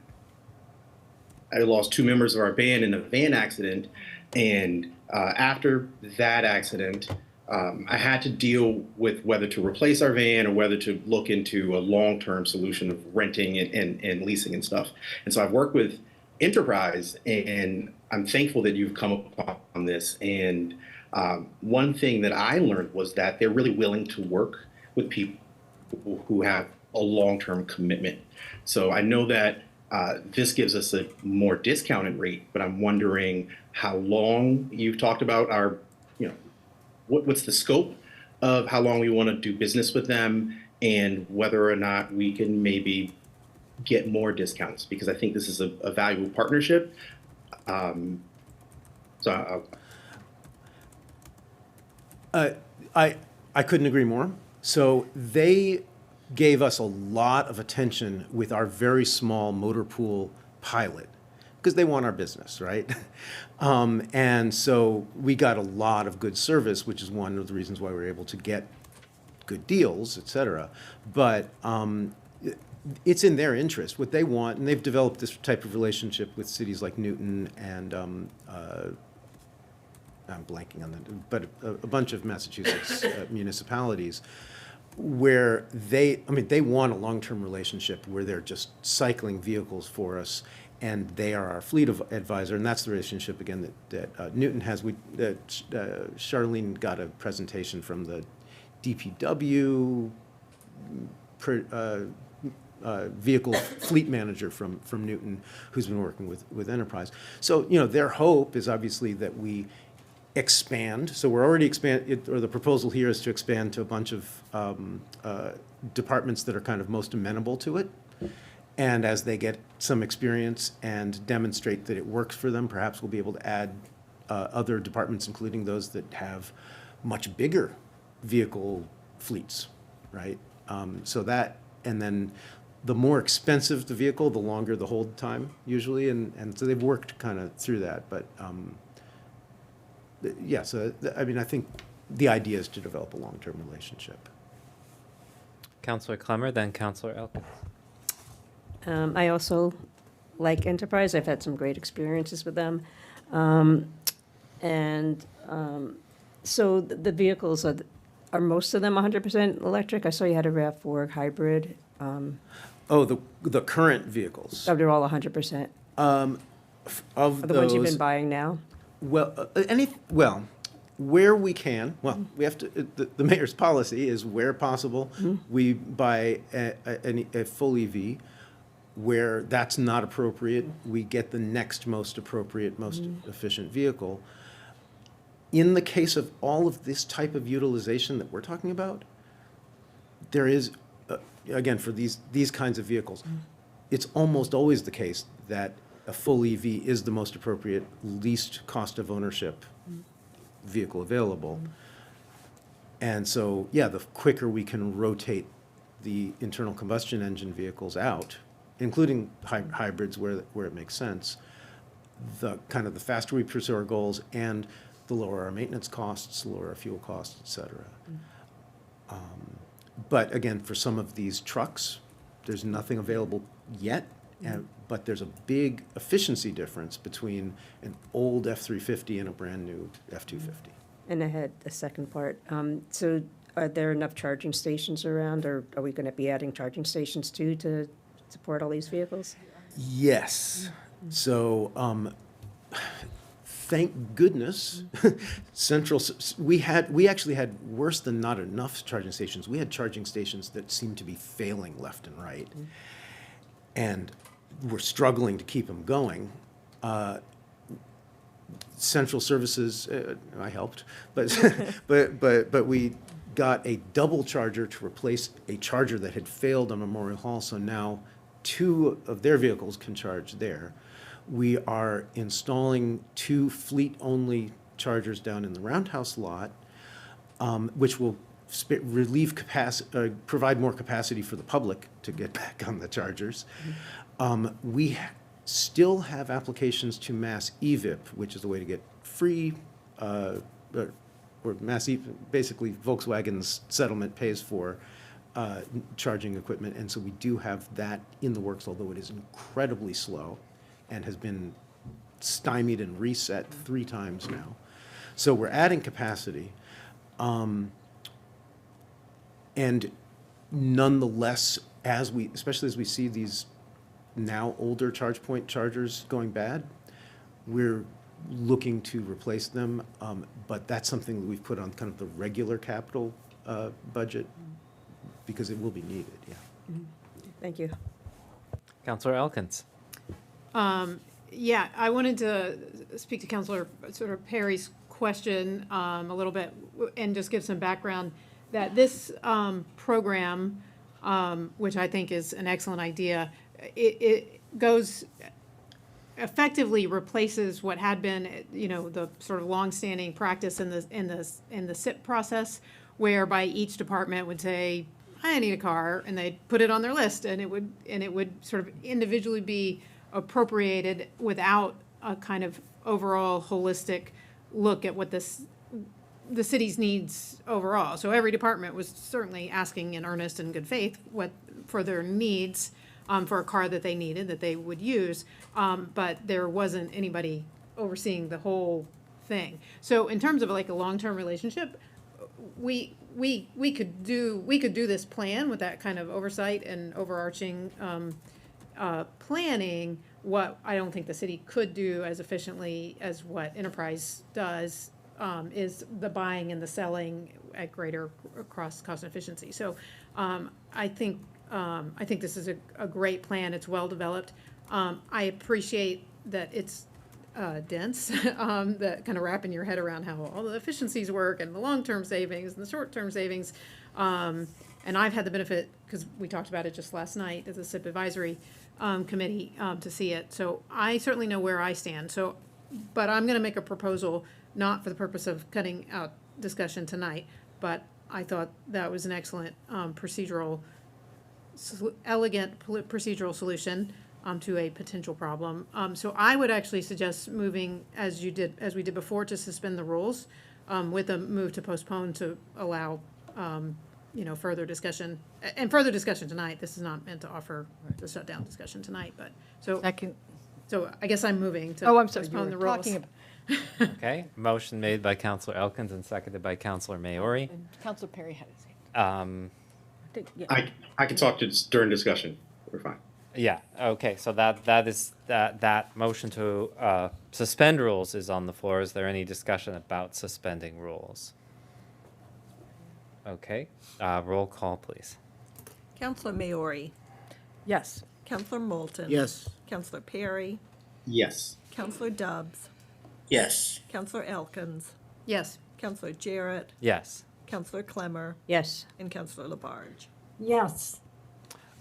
lost 2 members of our band in a van accident, and after that accident, I had to deal with whether to replace our van or whether to look into a long-term solution of renting and leasing and stuff. And so I've worked with Enterprise, and I'm thankful that you've come upon this. And one thing that I learned was that they're really willing to work with people who have a long-term commitment. So I know that this gives us a more discounted rate, but I'm wondering how long you've talked about our, what's the scope of how long we want to do business with them, and whether or not we can maybe get more discounts, because I think this is a valuable partnership. I couldn't agree more. So they gave us a lot of attention with our very small motor pool pilot because they want our business, right? And so we got a lot of good service, which is one of the reasons why we were able to get good deals, et cetera. But it's in their interest, what they want, and they've developed this type of relationship with cities like Newton and I'm blanking on that, but a bunch of Massachusetts municipalities where they want a long-term relationship where they're just cycling vehicles for us, and they are our fleet advisor, and that's the relationship, again, that Newton has. Charlene got a presentation from the DPW vehicle fleet manager from Newton, who's been working with Enterprise. So, their hope is obviously that we expand. So we're already or the proposal here is to expand to a bunch of departments that are kind of most amenable to it. And as they get some experience and demonstrate that it works for them, perhaps we'll be able to add other departments, including those that have much bigger vehicle fleets, right? So that, and then the more expensive the vehicle, the longer the hold time usually. And so they've worked kind of through that. But yeah, so I think the idea is to develop a long-term relationship. Councillor Clemmer, then Councillor Elkins. I also like Enterprise. I've had some great experiences with them. So the vehicles, are most of them 100% electric? I saw you had a RAV4 hybrid. The current vehicles? Oh, they're all 100%? Of the ones you've been buying now? Well, where we can, we have to, the mayor's policy is where possible, we buy a full EV. Where that's not appropriate, we get the next most appropriate, most efficient vehicle. In the case of all of this type of utilization that we're talking about, there is, again, for these kinds of vehicles, it's almost always the case that a full EV is the most appropriate, least cost of ownership vehicle available. And so, yeah, the quicker we can rotate the internal combustion engine vehicles out, including hybrids where it makes sense, the faster we pursue our goals and the lower our maintenance costs, lower our fuel costs, et cetera. But again, for some of these trucks, there's nothing available yet, but there's a big efficiency difference between an old F-350 and a brand new F-250. And I had a second part. So are there enough charging stations around, or are we going to be adding charging stations too to support all these vehicles? Yes. So thank goodness, we actually had worse than not enough charging stations. We had charging stations that seemed to be failing left and right. And we're struggling to keep them going. central services, I helped, but we got a double charger to replace a charger that had failed on Memorial Hall, so now 2 of their vehicles can charge there. We are installing 2 fleet-only chargers down in the Roundhouse lot, which will relieve capacity, provide more capacity for the public to get back on the chargers. We still have applications to Mass EVIP, which is a way to get free, or Mass EVIP, basically Volkswagen's settlement pays for charging equipment, and so we do have that in the works, although it is incredibly slow and has been stymied and reset 3 times now. So we're adding capacity. And nonetheless, especially as we see these now older charge point chargers going bad, we're looking to replace them. But that's something that we've put on kind of the regular capital budget because it will be needed, yeah. Thank you. Councillor Elkins. Yeah, I wanted to speak to Councillor sort of Perry's question a little bit and just give some background that this program, which I think is an excellent idea, it goes effectively replaces what had been, the sort of longstanding practice in the SIP process, whereby each department would say, I need a car, and they'd put it on their list, and it would sort of individually be appropriated without a kind of overall holistic look at what the city's needs overall. So every department was certainly asking in earnest and good faith for their needs, for a car that they needed, that they would use, but there wasn't anybody overseeing the whole thing. So in terms of like a long-term relationship, we could do this plan with that kind of oversight and overarching planning. What I don't think the city could do as efficiently as what Enterprise does is the buying and the selling at greater cost efficiency. So I think this is a great plan. It's well developed. I appreciate that it's dense, that kind of wrapping your head around how all the efficiencies work and the long-term savings and the short-term savings. And I've had the benefit, because we talked about it just last night as a SIP advisory committee, to see it. So I certainly know where I stand. But I'm going to make a proposal, not for the purpose of cutting out discussion tonight, but I thought that was an excellent elegant procedural solution to a potential problem. So I would actually suggest moving, as we did before, to suspend the rules with a move to postpone to allow further discussion tonight. This is not meant to offer the shutdown discussion tonight, but so I guess I'm moving to postpone the rules. Okay, motion made by Councillor Elkins and seconded by Councillor Maori. Councillor Perry had his hand. I can talk during discussion. We're fine. Yeah, okay, so that motion to suspend rules is on the floor. Is there any discussion about suspending rules? Okay, roll call, please. Councillor Maori. Yes. Councillor Moulton. Yes. Councillor Perry. Yes. Councillor Dubs. Yes. Councillor Elkins. Yes. Councillor Jarrett. Yes. Councillor Clemmer. Yes. And Councillor Labarge. Yes.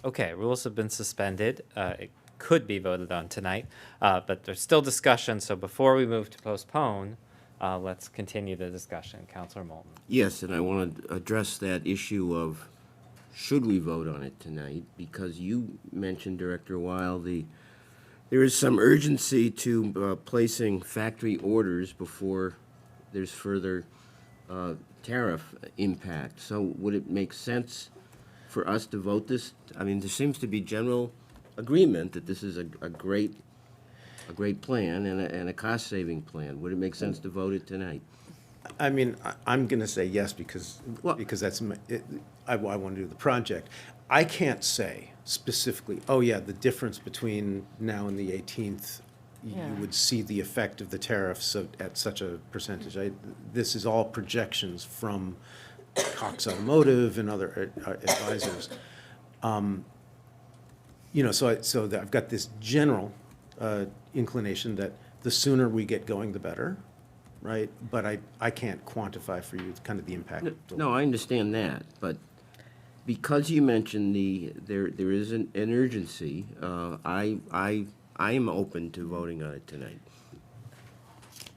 Okay, rules have been suspended. It could be voted on tonight, but there's still discussion. So before we move to postpone, let's continue the discussion. Councillor Moulton. Yes, and I want to address that issue of should we vote on it tonight, because you mentioned, Director Weil, there is some urgency to placing factory orders before there's further tariff impact. So would it make sense for us to vote this? I mean, there seems to be general agreement that this is a great plan and a cost-saving plan. Would it make sense to vote it tonight? I mean, I'm going to say yes because that's I want to do the project. I can't say specifically, oh yeah, the difference between now and the 18th, you would see the effect of the tariffs at such a percentage. This is all projections from Cox Automotive and other advisors. So I've got this general inclination that the sooner we get going, the better, right? But I can't quantify for you kind of the impact. No, I understand that, but because you mentioned there is an urgency, I am open to voting on it tonight.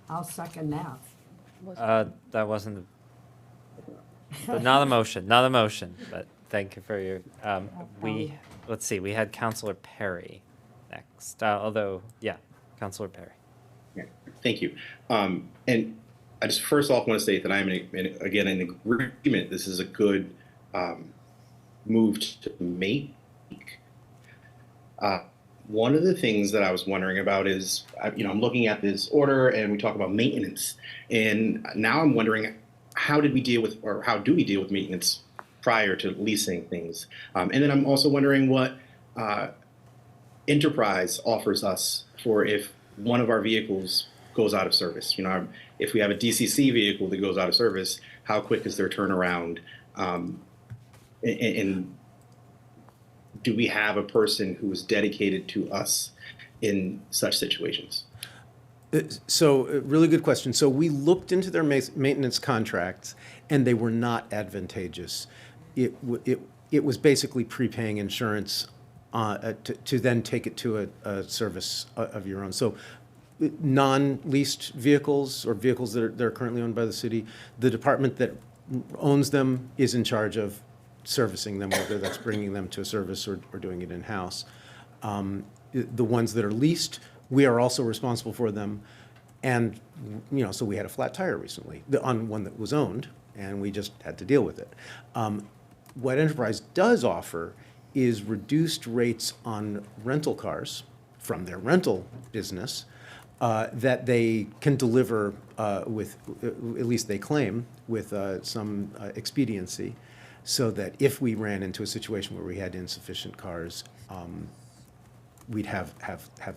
I'll second that. That wasn't, but not a motion, not a motion, but thank you for your, let's see, we had Counselor Perry next, although, yeah, Counselor Perry. Yeah, thank you. And I just first off want to state that I'm again in agreement. This is a good move to make. One of the things that I was wondering about is, I'm looking at this order and we talk about maintenance, and now I'm wondering how do we deal with maintenance prior to leasing things, and then I'm also wondering what Enterprise offers us for if one of our vehicles goes out of service. If we have a DCC vehicle that goes out of service, how quick is their turnaround? And do we have a person who is dedicated to us in such situations? So, really good question. So we looked into their maintenance contracts, and they were not advantageous. It was basically prepaying insurance to then take it to a service of your own. So non-leased vehicles or vehicles that are currently owned by the city, the department that owns them is in charge of servicing them, whether that's bringing them to a service or doing it in-house. The ones that are leased, we are also responsible for them. And, so we had a flat tire recently on one that was owned, and we just had to deal with it. What Enterprise does offer is reduced rates on rental cars from their rental business that they can deliver with, at least they claim, with some expediency, so that if we ran into a situation where we had insufficient cars, we'd have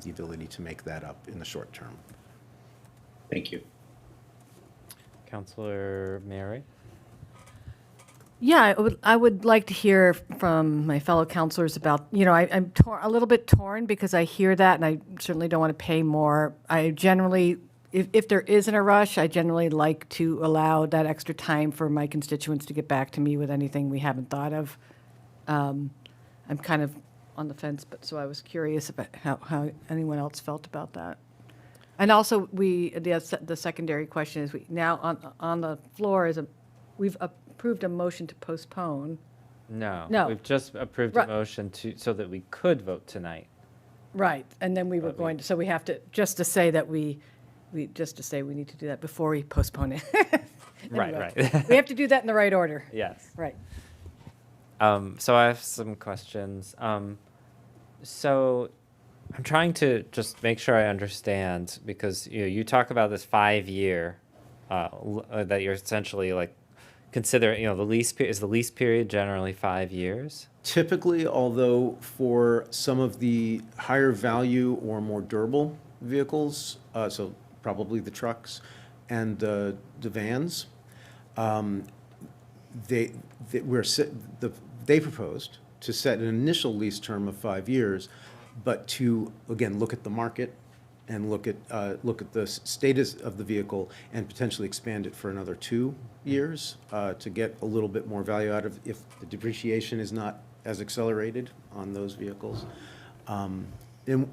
the ability to make that up in the short term. Thank you. Counselor Mary? Yeah, I would like to hear from my fellow counselors about, I'm a little bit torn because I hear that and I certainly don't want to pay more. I generally, if there isn't a rush, I generally like to allow that extra time for my constituents to get back to me with anything we haven't thought of. I'm kind of on the fence, but so I was curious about how anyone else felt about that. And also, the secondary question is, now on the floor we've approved a motion to postpone. No. No. We've just approved a motion so that we could vote tonight. Right, and then we were going to, so we have to, just to say we need to do that before we postpone it. Right, Anyway, right. We have to do that in the right order. Yes. Right. So I have some questions. So I'm trying to just make sure I understand, because you talk about this 5-year that you're essentially like consider, the lease is the lease period generally 5 years? Typically, although for some of the higher value or more durable vehicles, so probably the trucks and the vans, they proposed to set an initial lease term of 5 years, but to, again, look at the market and look at the status of the vehicle and potentially expand it for another 2 years to get a little bit more value out of if the depreciation is not as accelerated on those vehicles. And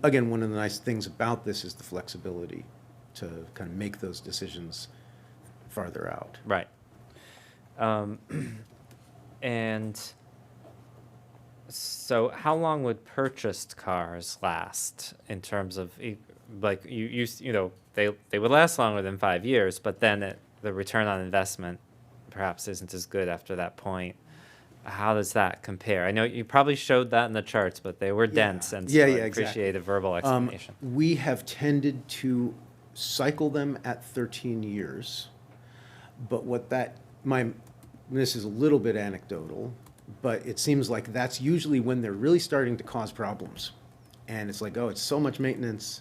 again, one of the nice things about this is the flexibility to kind of make those decisions farther out. Right. And so how long would purchased cars last in terms of, like, they would last longer than 5 years, but then the return on investment perhaps isn't as good after that point. How does that compare? I know you probably showed that in the charts, but they were dense, and so I appreciate a verbal explanation. We have tended to cycle them at 13 years, but this is a little bit anecdotal, but it seems like that's usually when they're really starting to cause problems. And it's like, oh, it's so much maintenance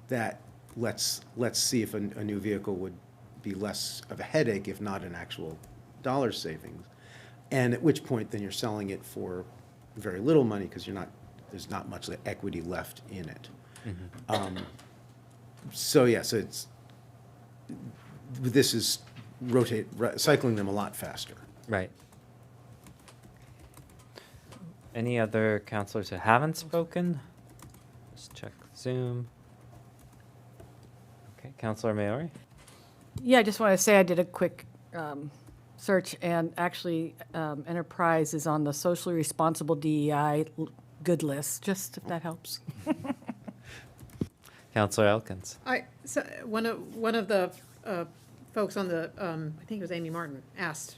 that let's see if a new vehicle would be less of a headache, if not an actual dollar savings. And at which point then you're selling it for very little money because there's not much equity left in it. Mm-hmm. So yes, this is cycling them a lot faster. Right. Any other counselors who haven't spoken? Just check Zoom. Okay, Counselor Maori? Yeah, I just want to say I did a quick search, and actually Enterprise is on the socially responsible DEI good list, just if that helps. Counselor Elkins? So one of the folks on the, I think it was Amy Martin, asked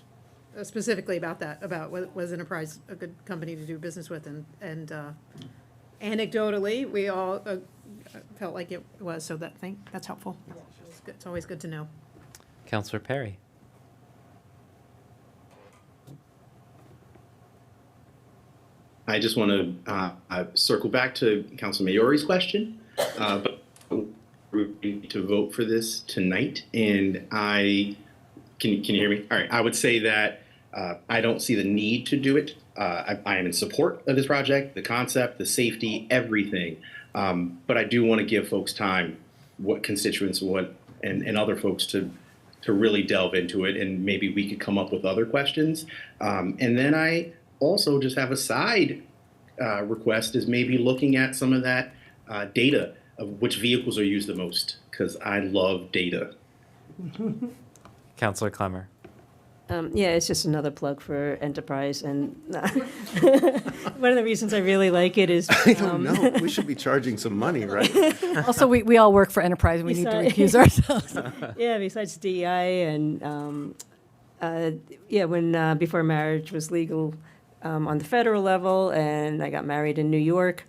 specifically about that, about was Enterprise a good company to do business with, and anecdotally, we all felt like it was, so that's helpful. It's always good to know. Counselor Perry? I just want to circle back to Council Maori's question, but we need to vote for this tonight, and can you hear me? All right, I would say that I don't see the need to do it. I am in support of this project, the concept, the safety, everything, but I do want to give folks time, constituents, and other folks to really delve into it, and maybe we could come up with other questions, and then I also just have a side request is maybe looking at some of that data of which vehicles are used the most, because I love data. Counselor Clemmer? Yeah, it's just another plug for Enterprise, and one of the reasons I really like it is I don't know. We should be charging some money, right? Also, we all work for Enterprise, and we need to recuse ourselves. Yeah, besides DEI and when before marriage was legal on the federal level, and I got married in New York,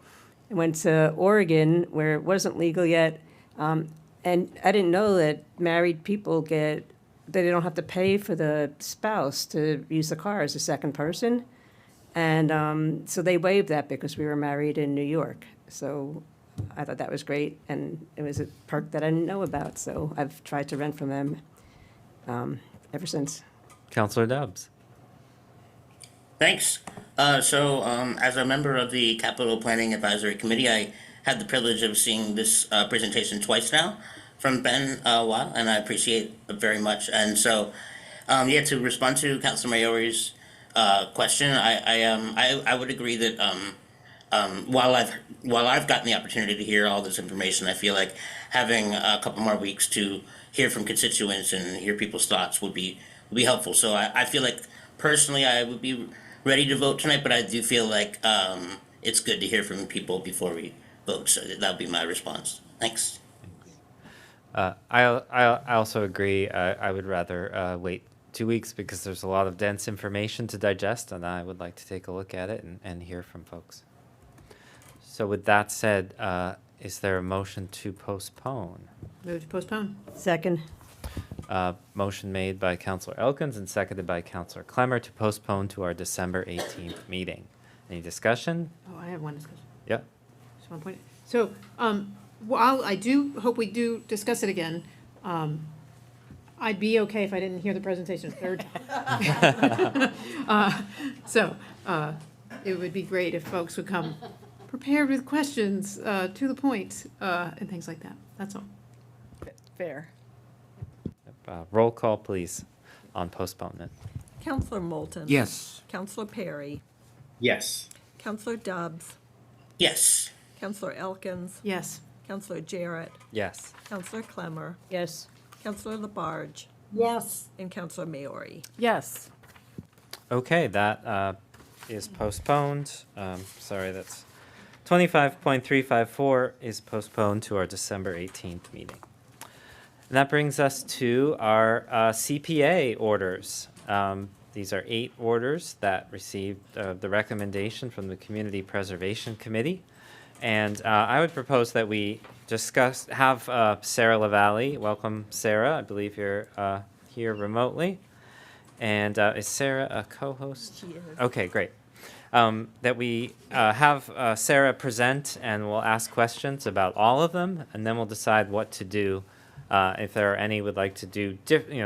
I went to Oregon where it wasn't legal yet, and I didn't know that married people they don't have to pay for the spouse to use the car as a second person. And so they waived that because we were married in New York. So I thought that was great, and it was a perk that I didn't know about. So I've tried to rent from them ever since. Counselor Dubs? Thanks. As a member of the Capital Planning Advisory Committee, I had the privilege of seeing this presentation twice now from Ben Wa, and I appreciate it very much. And so, to respond to Councilor Maori's question, I would agree that while I've gotten the opportunity to hear all this information, I feel like having a couple more weeks to hear from constituents and hear people's thoughts would be helpful. So I feel like personally I would be ready to vote tonight, but I do feel like it's good to hear from people before we vote. So that would be my response. Thanks. I also agree. I would rather wait 2 weeks because there's a lot of dense information to digest, and I would like to take a look at it and hear from folks. So with that said, is there a motion to postpone? Move to postpone. Second. Motion made by Counselor Elkins and seconded by Counselor Clemmer to postpone to our December 18th meeting. Any discussion? Oh, I have one discussion. Yep. Just one point. So, while I do hope we do discuss it again, I'd be okay if I didn't hear the presentation a third time. It would be great if folks would come prepared with questions, to the point, and things like that. That's all. Fair. Roll call, please, on postponement. Counselor Moulton. Yes. Counselor Perry. Yes. Counselor Dubs. Yes. Counselor Elkins. Yes. Counselor Jarrett. Yes. Counselor Clemmer. Yes. Counselor Labarge. Yes. And Counselor Maori. Yes. Okay, that is postponed. Sorry, that's 25.354 is postponed to our December 18th meeting. And that brings us to our CPA orders. These are 8 orders that received the recommendation from the Community Preservation Committee. And I would propose that we have Sarah LaValle. Welcome, Sarah. I believe you're here remotely. And is Sarah a co-host? She is. Okay, great. That we have Sarah present, and we'll ask questions about all of them, and then we'll decide what to do. If there are any we'd like to do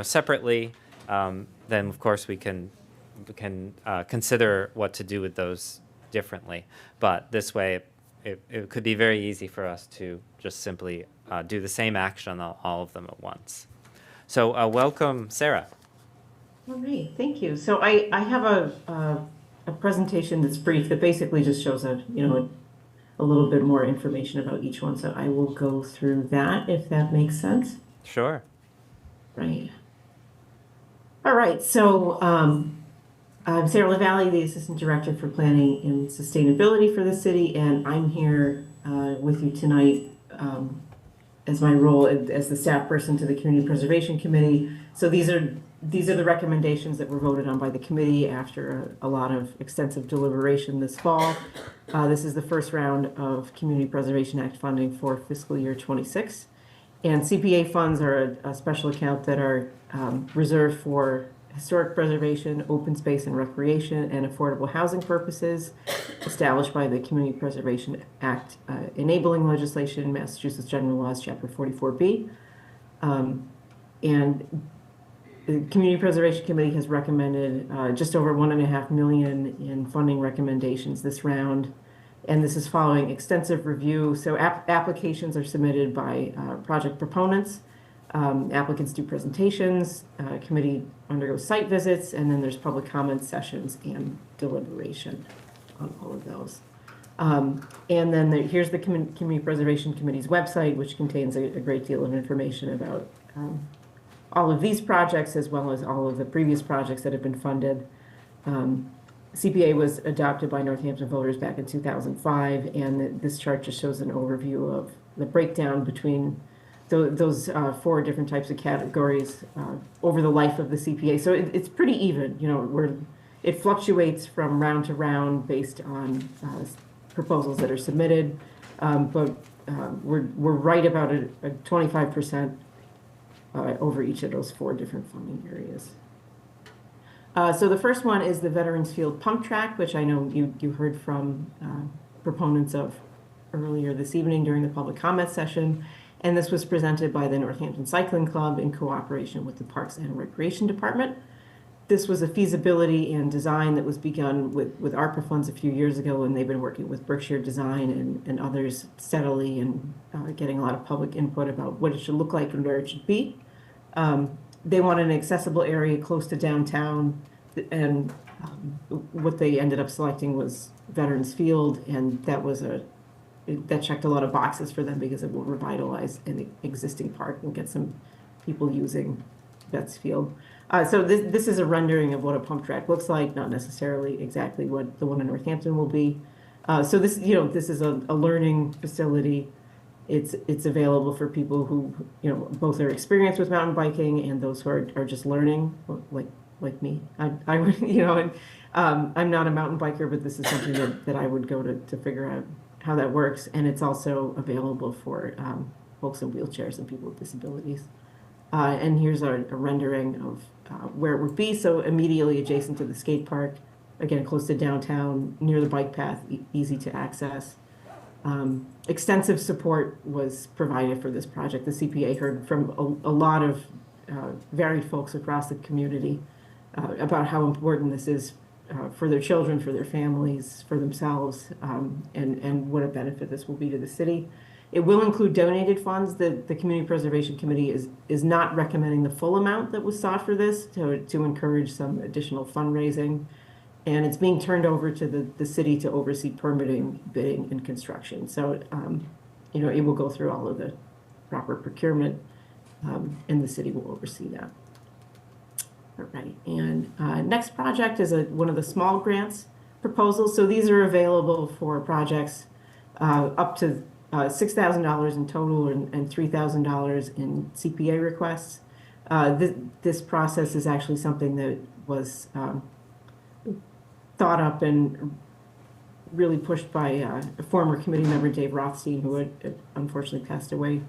separately, then of course we can consider what to do with those differently. But this way, it could be very easy for us to just simply do the same action on all of them at once. So welcome, Sarah. All right, thank you. So I have a presentation that's brief that basically just shows a little bit more information about each one. So I will go through that if that makes sense. Sure. Right. All right. So I'm Sarah LaValle, the Assistant Director for Planning and Sustainability for the city, and I'm here with you tonight as my role as the staff person to the Community Preservation Committee. So these are the recommendations that were voted on by the committee after a lot of extensive deliberation this fall. This is the first round of Community Preservation Act funding for fiscal year 26. And CPA funds are a special account that are reserved for historic preservation, open space and recreation, and affordable housing purposes, established by the Community Preservation Act enabling legislation, Massachusetts General Laws, Chapter 44B. And the Community Preservation Committee has recommended just over $1.5 million in funding recommendations this round. And this is following extensive review. So applications are submitted by project proponents. Applicants do presentations, committee undergoes site visits, and then there's public comment sessions and deliberation on all of those. And then here's the Community Preservation Committee's website, which contains a great deal of information about all of these projects, as well as all of the previous projects that have been funded. CPA was adopted by Northampton voters back in 2005, and this chart just shows an overview of the breakdown between those 4 different types of categories over the life of the CPA. So it's pretty even, it fluctuates from round to round based on proposals that are submitted, but we're right about a 25% over each of those 4 different funding areas. So the first one is the Veterans Field Pump Track, which I know you heard from proponents of earlier this evening during the public comment session. And this was presented by the Northampton Cycling Club in cooperation with the Parks and Recreation Department. This was a feasibility and design that was begun with ARPA funds a few years ago, and they've been working with Berkshire Design and others steadily and getting a lot of public input about what it should look like and where it should be. They wanted an accessible area close to downtown, and what they ended up selecting was Veterans Field, and that checked a lot of boxes for them because it will revitalize an existing park and get some people using Vets Field. So this is a rendering of what a pump track looks like, not necessarily exactly what the one in Northampton will be. So this is a learning facility. It's available for people who both are experienced with mountain biking and those who are just learning, like me. I'm not a mountain biker, but this is something that I would go to figure out how that works, and it's also available for folks in wheelchairs and people with disabilities. And here's a rendering of where it would be. So immediately adjacent to the skate park, again, close to downtown, near the bike path, easy to access. Extensive support was provided for this project. The CPA heard from a lot of varied folks across the community about how important this is for their children, for their families, for themselves, and what a benefit this will be to the city. It will include donated funds. The Community Preservation Committee is not recommending the full amount that was sought for this to encourage some additional fundraising. And it's being turned over to the city to oversee permitting, bidding, and construction. So, it will go through all of the proper procurement, and the city will oversee that. All right, and next project is one of the small grants proposals. So these are available for projects up to $6,000 in total and $3,000 in CPA requests. This process is actually something that was thought up and really pushed by a former committee member, Dave Rothstein, who had unfortunately passed away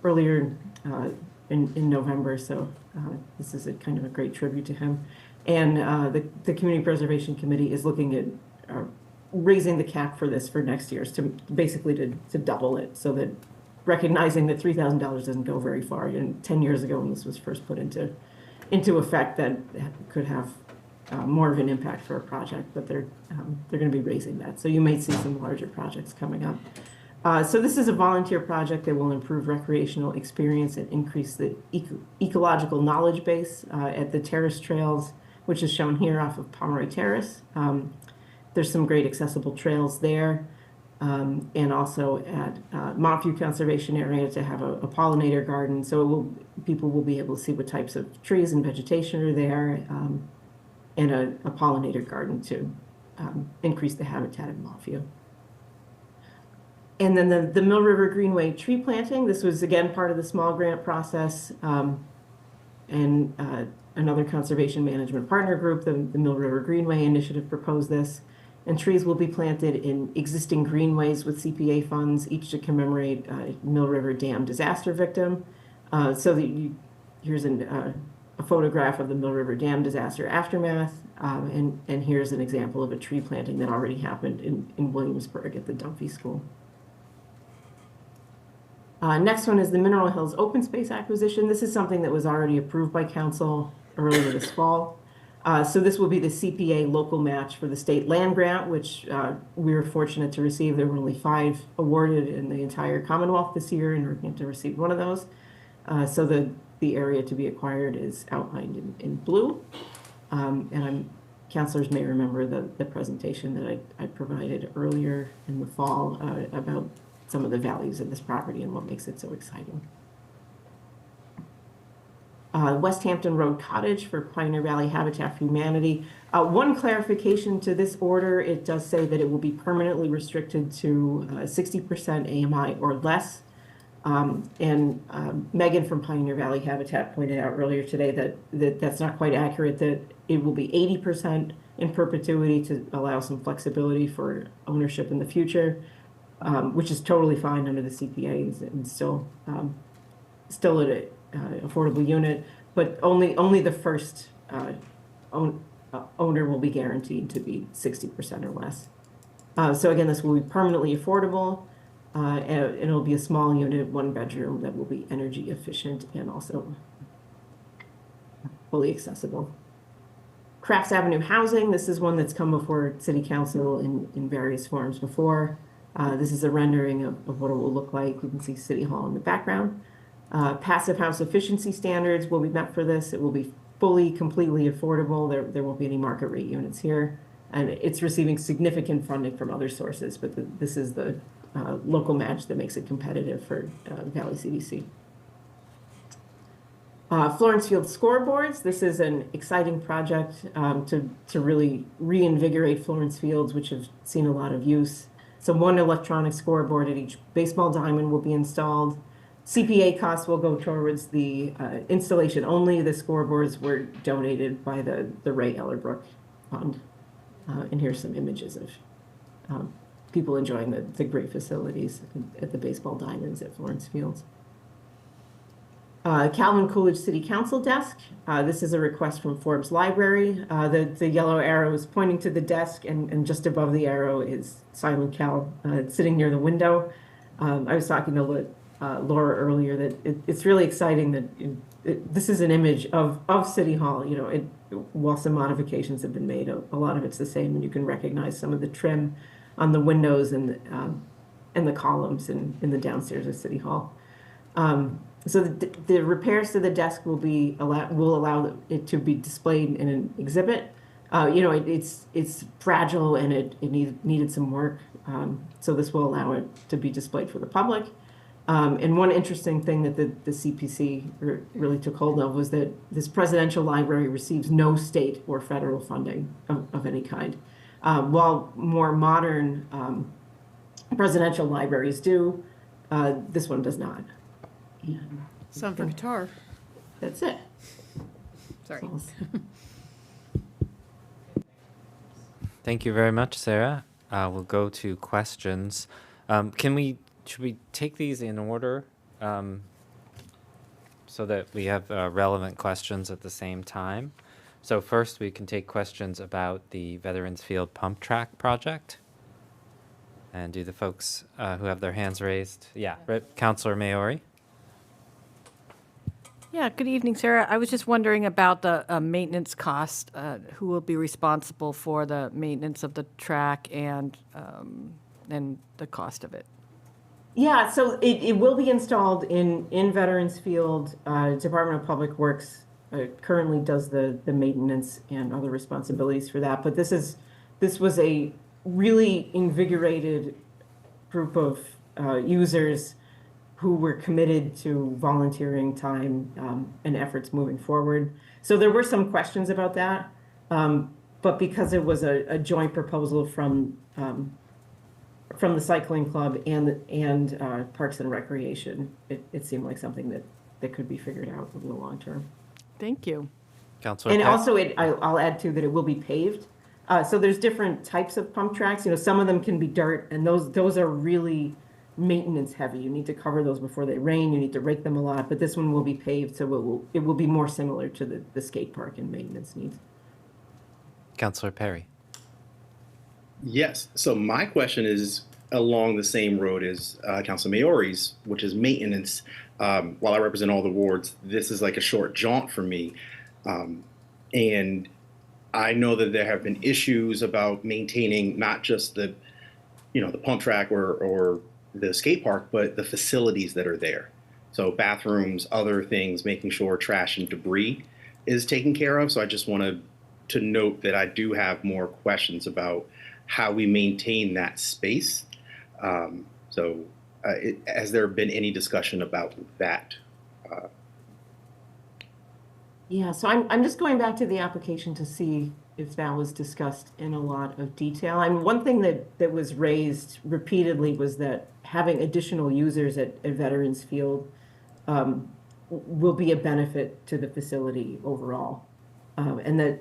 earlier in November. So this is a kind of a great tribute to him. And the Community Preservation Committee is looking at raising the cap for this for next year, to basically to double it, so that recognizing that $3,000 doesn't go very far. And 10 years ago, when this was first put into effect, that could have more of an impact for a project, but they're going to be raising that. So you may see some larger projects coming up. So this is a volunteer project that will improve recreational experience and increase the ecological knowledge base at the terrace trails, which is shown here off of Pomeroy Terrace. There's some great accessible trails there. And also at Montview Conservation Area to have a pollinator garden. So people will be able to see what types of trees and vegetation are there, and a pollinator garden to increase the habitat of Montview. And then the Mill River Greenway tree planting. This was again part of the small grant process, and another conservation management partner group, the Mill River Greenway Initiative, proposed this. And trees will be planted in existing greenways with CPA funds, each to commemorate Mill River Dam disaster victim. Here's a photograph of the Mill River Dam disaster aftermath, and here's an example of a tree planting that already happened in Williamsburg at the Dunphy School. Next one is the Mineral Hills open space acquisition. This is something that was already approved by council earlier this fall. So this will be the CPA local match for the state land grant, which we were fortunate to receive. There were only 5 awarded in the entire Commonwealth this year, and Northampton received one of those. So the area to be acquired is outlined in blue. And councilors may remember the presentation that I provided earlier in the fall about some of the values of this property and what makes it so exciting. West Hampton Road Cottage for Pioneer Valley Habitat for Humanity. One clarification to this order, it does say that it will be permanently restricted to 60% AMI or less. Megan from Pioneer Valley Habitat pointed out earlier today that's not quite accurate, that it will be 80% in perpetuity to allow some flexibility for ownership in the future, which is totally fine under the CPAs and still at a affordable unit, but only the first owner will be guaranteed to be 60% or less. So again, this will be permanently affordable, and it'll be a small unit, 1 bedroom, that will be energy efficient and also fully accessible. Crafts Avenue Housing, this is one that's come before City Council in various forms before. This is a rendering of what it will look like. You can see City Hall in the background. Passive house efficiency standards will be met for this. It will be completely affordable. There won't be any market rate units here. And it's receiving significant funding from other sources, but this is the local match that makes it competitive for Valley CDC. Florence Field scoreboards. This is an exciting project to really reinvigorate Florence Fields, which have seen a lot of use. So 1 electronic scoreboard at each baseball diamond will be installed. CPA costs will go towards the installation only. The scoreboards were donated by the Ray Ellerbrook Fund. And here's some images of people enjoying the great facilities at the baseball diamonds at Florence Fields. Calvin Coolidge City Council desk. This is a request from Forbes Library. The yellow arrow is pointing to the desk, and just above the arrow is Silent Cal sitting near the window. I was talking to Laura earlier that it's really exciting that this is an image of City Hall. While some modifications have been made, a lot of it's the same, and you can recognize some of the trim on the windows and the columns in the downstairs of City Hall. So the repairs to the desk will allow it to be displayed in an exhibit. It's fragile and it needed some work. So this will allow it to be displayed for the public. And one interesting thing that the CPC really took hold of was that this presidential library receives no state or federal funding of any kind. While more modern presidential libraries do, this one does not. Some for guitar. That's it. Sorry. Thank you very much, Sarah. We'll go to questions. Should we take these in order so that we have relevant questions at the same time? So first we can take questions about the Veterans Field Pump Track project. And do the folks who have their hands raised? Yeah, Councilor Maori. Yeah, good evening, Sarah. I was just wondering about the maintenance cost. Who will be responsible for the maintenance of the track and the cost of it? Yeah, so it will be installed in Veterans Field. Department of Public Works currently does the maintenance and other responsibilities for that. But this was a really invigorated group of users who were committed to volunteering time and efforts moving forward. So there were some questions about that, but because it was a joint proposal from the cycling club and Parks and Recreation, it seemed like something that could be figured out over the long term. Thank you. Councilor And Peck? also, I'll add too that it will be paved. So there's different types of pump tracks. Some of them can be dirt, and those are really maintenance heavy. You need to cover those before they rain. You need to rake them a lot. But this one will be paved, so it will be more similar to the skate park and maintenance needs. Councilor Perry? Yes. So my question is along the same road as Council Maori's, which is maintenance. While I represent all the wards, this is like a short jaunt for me. And I know that there have been issues about maintaining not just the pump track or the skate park, but the facilities that are there. So bathrooms, other things, making sure trash and debris is taken care of. So I just wanted to note that I do have more questions about how we maintain that space. Has there been any discussion about that? Yeah, so I'm just going back to the application to see if that was discussed in a lot of detail. I mean, one thing that was raised repeatedly was that having additional users at Veterans Field will be a benefit to the facility overall. And that,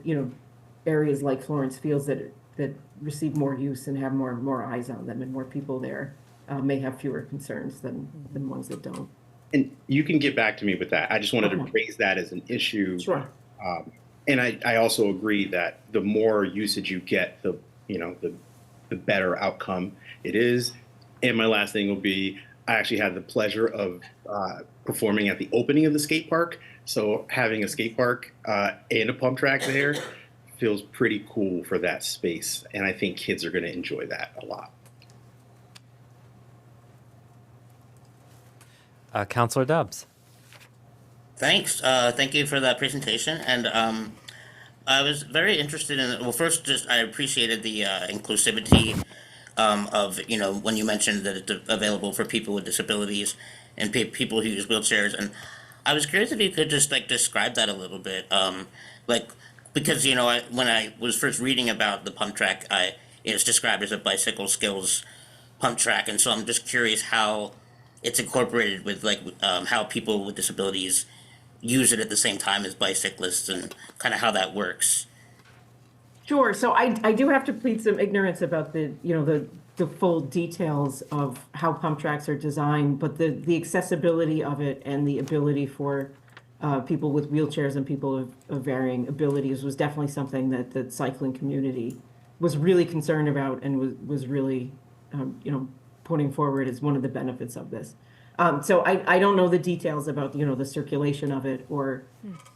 areas like Florence Fields that receive more use and have more eyes on them and more people there may have fewer concerns than ones that don't. And you can get back to me with that. I just wanted to raise that as an issue. Sure. And I also agree that the more usage you get, the better outcome it is. And my last thing will be, I actually had the pleasure of performing at the opening of the skate park. So having a skate park and a pump track there feels pretty cool for that space. And I think kids are going to enjoy that a lot. Councilor Dubs? Thanks. Thank you for that presentation. And I was very interested in, well, first, just I appreciated the inclusivity of, when you mentioned that it's available for people with disabilities and people who use wheelchairs. And I was curious if you could just describe that a little bit. Because, when I was first reading about the pump track, it's described as a bicycle skills pump track. And so I'm just curious how it's incorporated with how people with disabilities use it at the same time as bicyclists and kind of how that works. Sure. So I do have to plead some ignorance about the full details of how pump tracks are designed, but the accessibility of it and the ability for people with wheelchairs and people of varying abilities was definitely something that the cycling community was really concerned about and was really, putting forward as one of the benefits of this. So I don't know the details about, the circulation of it or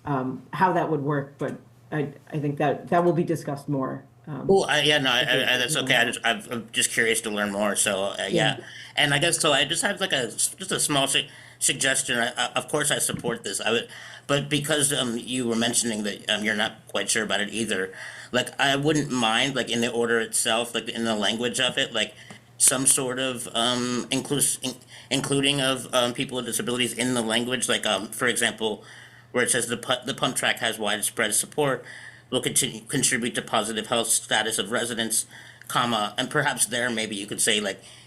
how that would work, but I think that will be discussed more. That's okay. I'm just curious to learn more. So yeah. And I guess so. I just have just a small suggestion. Of course, I support this. But because you were mentioning that you're not quite sure about it either. I wouldn't mind in the order itself, in the language of it, some sort of including of people with disabilities in the language. For example, where it says the pump track has widespread support, will contribute to positive health status of residents, comma, and perhaps there maybe you could say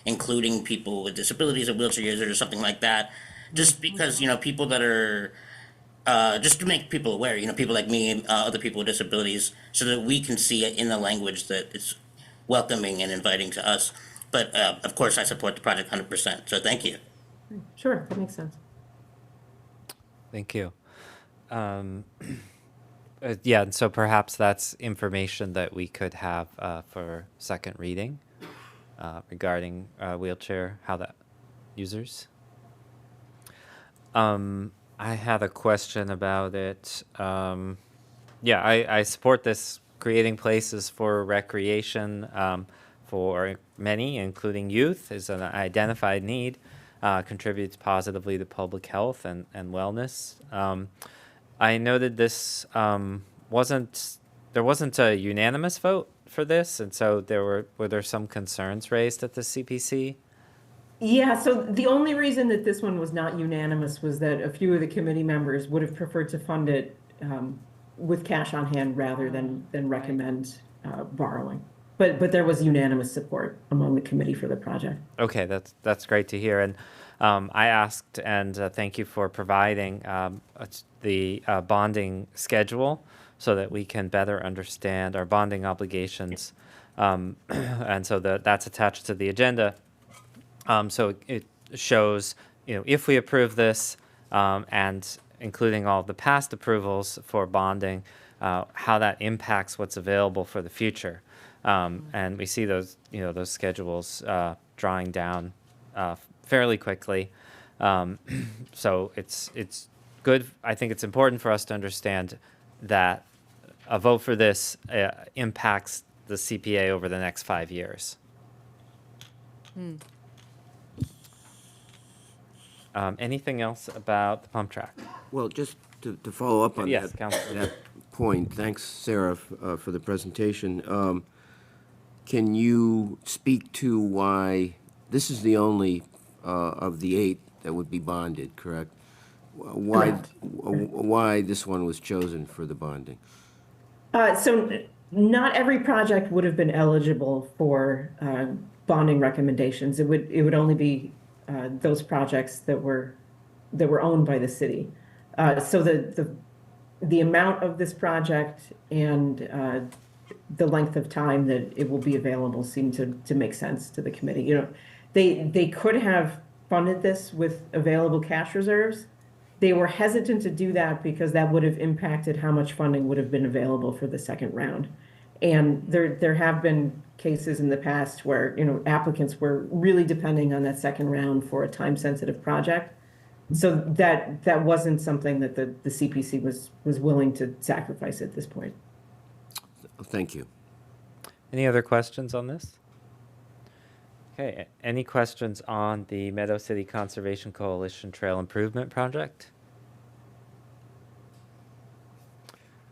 including people with disabilities or wheelchair users or something like that, just because people that are just to make people aware, people like me and other people with disabilities, so that we can see it in the language that is welcoming and inviting to us. But of course, I support the project 100%. So thank you. Sure, that makes sense. Thank you. Yeah, and so perhaps that's information that we could have for second reading I had a question about it. Yeah, I support this creating places for recreation for many, including youth, is an identified need, contributes positively to public health and wellness. I noted this there wasn't a unanimous vote for this, and so were there some concerns raised at the CPC? Yeah, so the only reason that this one was not unanimous was that a few of the committee members would have preferred to fund it with cash on hand rather than recommend borrowing. But there was unanimous support among the committee for the project. Okay, that's great to hear. And I asked, and thank you for providing the bonding schedule so that we can better understand our bonding obligations. And so that's attached to the agenda. So it shows, if we approve this and including all of the past approvals for bonding, how that impacts what's available for the future. And we see those, those schedules drawing down fairly quickly. So it's good. I think it's important for us to understand that a vote for this impacts the CPA over the next 5 years. Anything else about the pump track? Well, just to follow up on Yes, Councilor. that point, thanks, Sarah, for the presentation. Can you speak to why this is the only of the 8 that would be bonded, correct? Why this one was chosen for the bonding? So not every project would have been eligible for bonding recommendations. It would only be those projects that were owned by the city. So the amount of this project and the length of time that it will be available seemed to make sense to the committee. They could have funded this with available cash reserves. They were hesitant to do that because that would have impacted how much funding would have been available for the second round. And there have been cases in the past where, applicants were really depending on that second round for a time-sensitive project. So that wasn't something that the CPC was willing to sacrifice at this point. Thank you. Any other questions on this? Okay, any questions on the Meadow City Conservation Coalition Trail Improvement Project?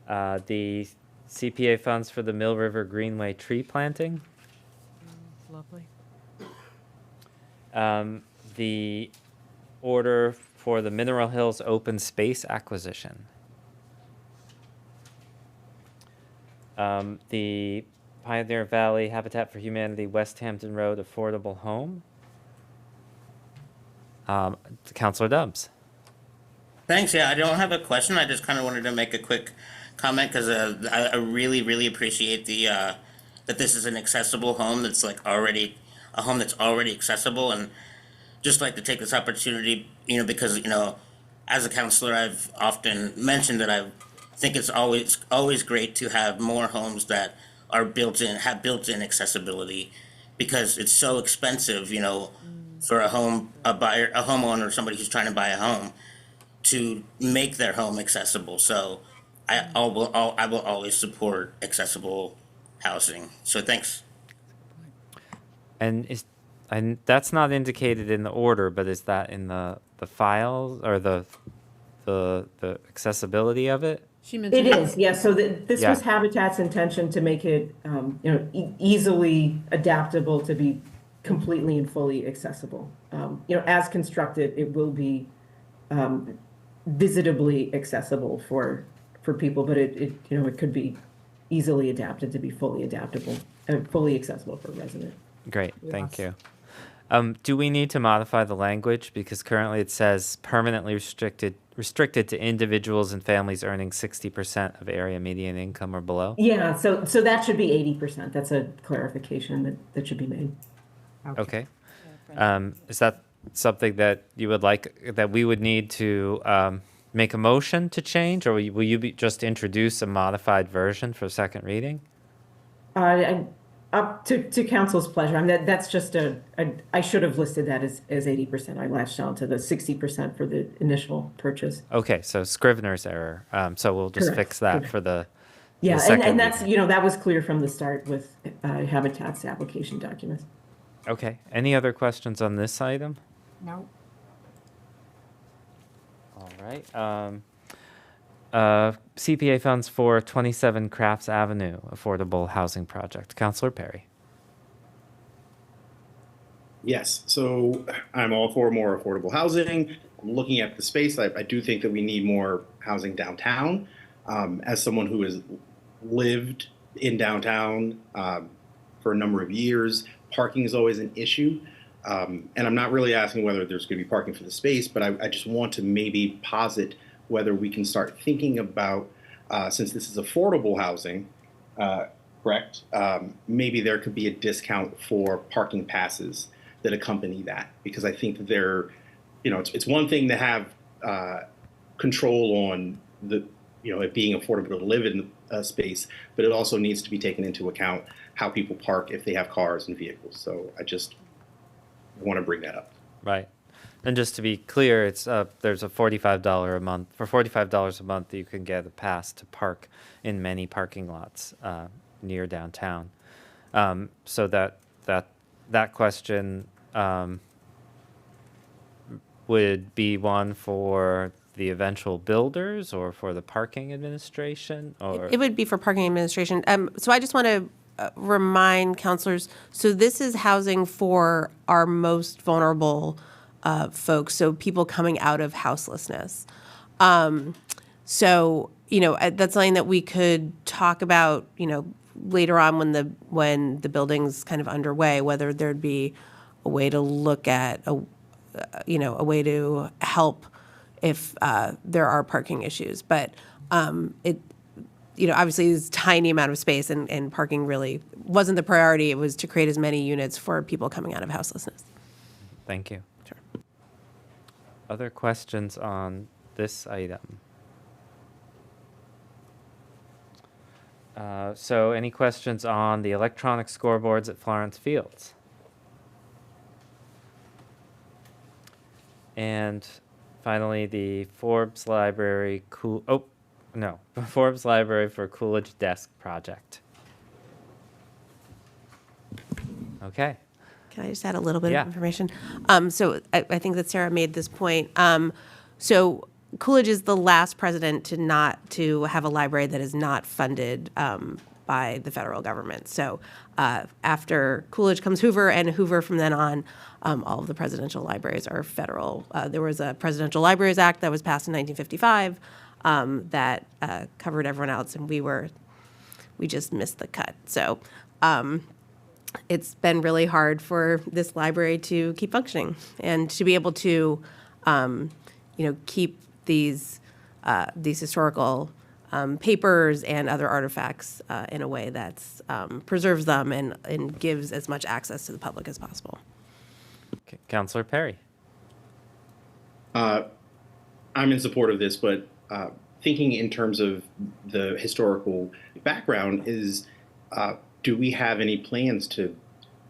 The CPA funds for the Mill River Greenway tree planting. Lovely. The order for the Mineral Hills open space acquisition. The Pioneer Valley Habitat for Humanity West Hampton Road affordable home. Councilor Dubs. Thanks. Yeah, I don't have a question. I just kind of wanted to make a quick comment because I really, really appreciate that this is an accessible home that's already accessible, and just like to take this opportunity, because as a counselor, I've often mentioned that I think it's always great to have more homes that are have built-in accessibility, because it's so expensive, for a homeowner, somebody who's trying to buy a home, to make their home accessible. So I will always support accessible housing. So thanks. And that's not indicated in the order, but is that in the files or the accessibility of it? It is, yeah. So this was Habitat's intention to make it, easily adaptable to be completely and fully accessible. As constructed, it will be visitably accessible for people, but it could be easily adapted to be fully adaptable and fully accessible for a resident. Great, thank you. Do we need to modify the language? Because currently it says permanently restricted to individuals and families earning 60% of area median income or below? Yeah, so that should be 80%. That's a clarification that should be made. Okay. Is that something that you would like, that we would need to make a motion to change, or will you just introduce a modified version for second reading? Up to council's pleasure. I mean, that's just I should have listed that as 80%. I latched on to the 60% for the initial purchase. Okay, so Scrivener's error. So we'll just Correct, fix that correct. for the Yeah, second and that's, reading. that was clear from the start with Habitat's application documents. Okay, any other questions on this item? No. All right. CPA funds for 27 Crafts Avenue Affordable Housing Project. Councilor Perry. Yes, so I'm all for more affordable housing. I'm looking at the space. I do think that we need more housing downtown. As someone who has lived in downtown for a number of years, parking is always an issue. And I'm not really asking whether there's going to be parking for the space, but I just want to maybe posit whether we can start thinking about, since this is affordable housing, correct? Maybe there could be a discount for parking passes that accompany that, because I think that it's one thing to have control on it being affordable to live in a space, but it also needs to be taken into account how people park if they have cars and vehicles. So I just want to bring that up. Right. And just to be clear, it's there's a $45 a month. For $45 a month, you can get a pass to park in many parking lots near downtown. So that question would be one for the eventual builders or for the parking administration, or It would be for parking administration. So I just want to remind counselors, so this is housing for our most vulnerable folks, so people coming out of houselessness. So, that's something that we could talk about, later on when the building's kind of underway, whether there'd be a way to look at a way to help if there are parking issues. But obviously it's a tiny amount of space, and parking really wasn't the priority. It was to create as many units for people coming out of houselessness. Thank you. Sure. Other questions on this item? So any questions on the electronic scoreboards at Florence Fields? And finally, the Forbes Library Forbes Library for Coolidge Desk project. Okay. Can I just add a little bit Yeah. of information? So I think that Sarah made this point. So Coolidge is the last president to have a library that is not funded by the federal government. So after Coolidge comes Hoover, and Hoover from then on, all of the presidential libraries are federal. There was a Presidential Libraries Act that was passed in 1955 that covered everyone else, and we just missed the cut. So it's been really hard for this library to keep functioning and to be able to, keep these historical papers and other artifacts in a way that preserves them and gives as much access to the public as possible. Okay. Councilor Perry. I'm in support of this, but thinking in terms of the historical background is, do we have any plans to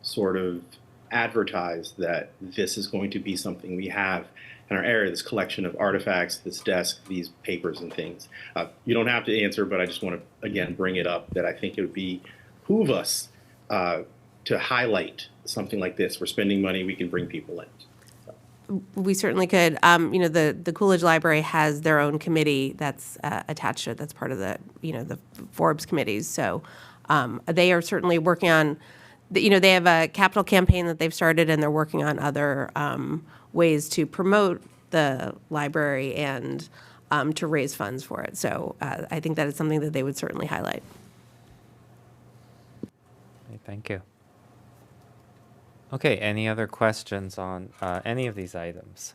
sort of advertise that this is going to be something we have in our area, this collection of artifacts, this desk, these papers and things? You don't have to answer, but I just want to, again, bring it up that I think it would behoove us to highlight something like this. We're spending money, we can bring people in. We certainly could. The Coolidge Library has their own committee that's attached to it. That's part of the Forbes committees. So they are certainly working on, they have a capital campaign that they've started, and they're working on other ways to promote the library and to raise funds for it. So I think that is something that they would certainly highlight. Okay, thank you. Okay, any other questions on any of these items?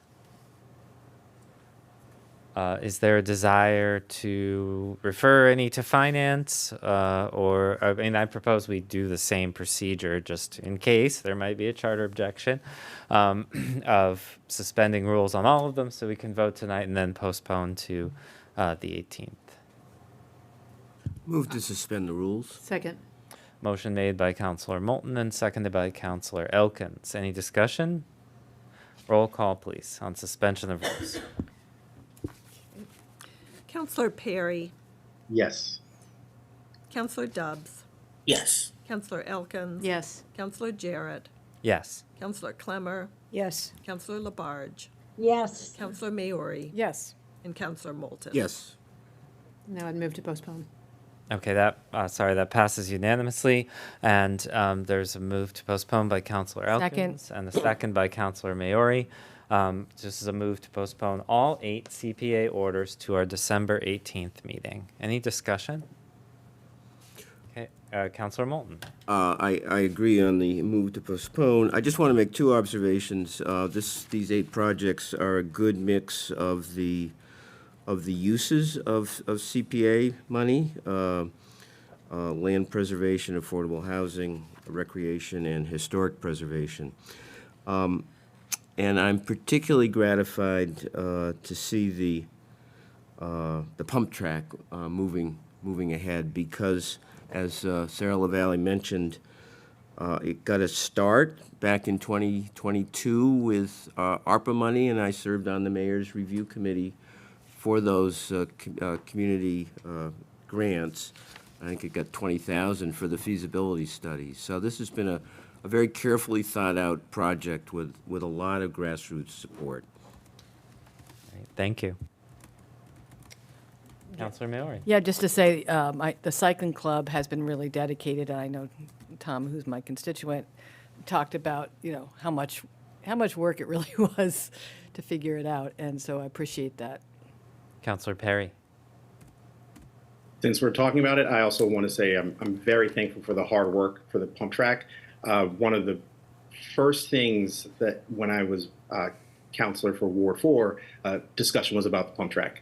Is there a desire to refer any to finance? I propose we do the same procedure just in case there might be a charter objection of suspending rules on all of them, so we can vote tonight and then postpone to the 18th. Move to suspend the rules. Second. Motion made by Counselor Moulton and seconded by Counselor Elkins. Any discussion? Roll call, please, on suspension of rules. Counselor Perry, Yes. Counselor Dubbs, Yes. Counselor Elkins. Yes. Counselor Jarrett, Yes. Counselor Clemmer, Yes. Counselor Labarge, Yes. Counselor Maori, Yes. and Counselor Moulton. Yes. Now I'd move to postpone. Okay, that passes unanimously. And there's a move to postpone by Counselor Elkins and a second by Counselor Maori. This is a move to postpone all 8 CPA orders to our December 18th meeting. Any discussion? Okay, Counselor Moulton. I agree on the move to postpone. I just want to make 2 observations. These 8 projects are a good mix of the uses of CPA money, land preservation, affordable housing, recreation, and historic preservation. And I'm particularly gratified to see the pump track moving ahead because, as Sarah LaValle mentioned, it got a start back in 2022 with ARPA money, and I served on the mayor's review committee for those community grants. I think it got $20,000 for the feasibility study. So this has been a very carefully thought out project with a lot of grassroots support. Great, thank you. Counselor Maori. Yeah, just to say, the cycling club has been really dedicated. I know Tom, who's my constituent, talked about, how much work it really was to figure it out, and so I appreciate that. Counselor Perry. Since we're talking about it, I also want to say I'm very thankful for the hard work for the pump track. One of the first things that when I was counselor for Ward 4, discussion was about the pump track.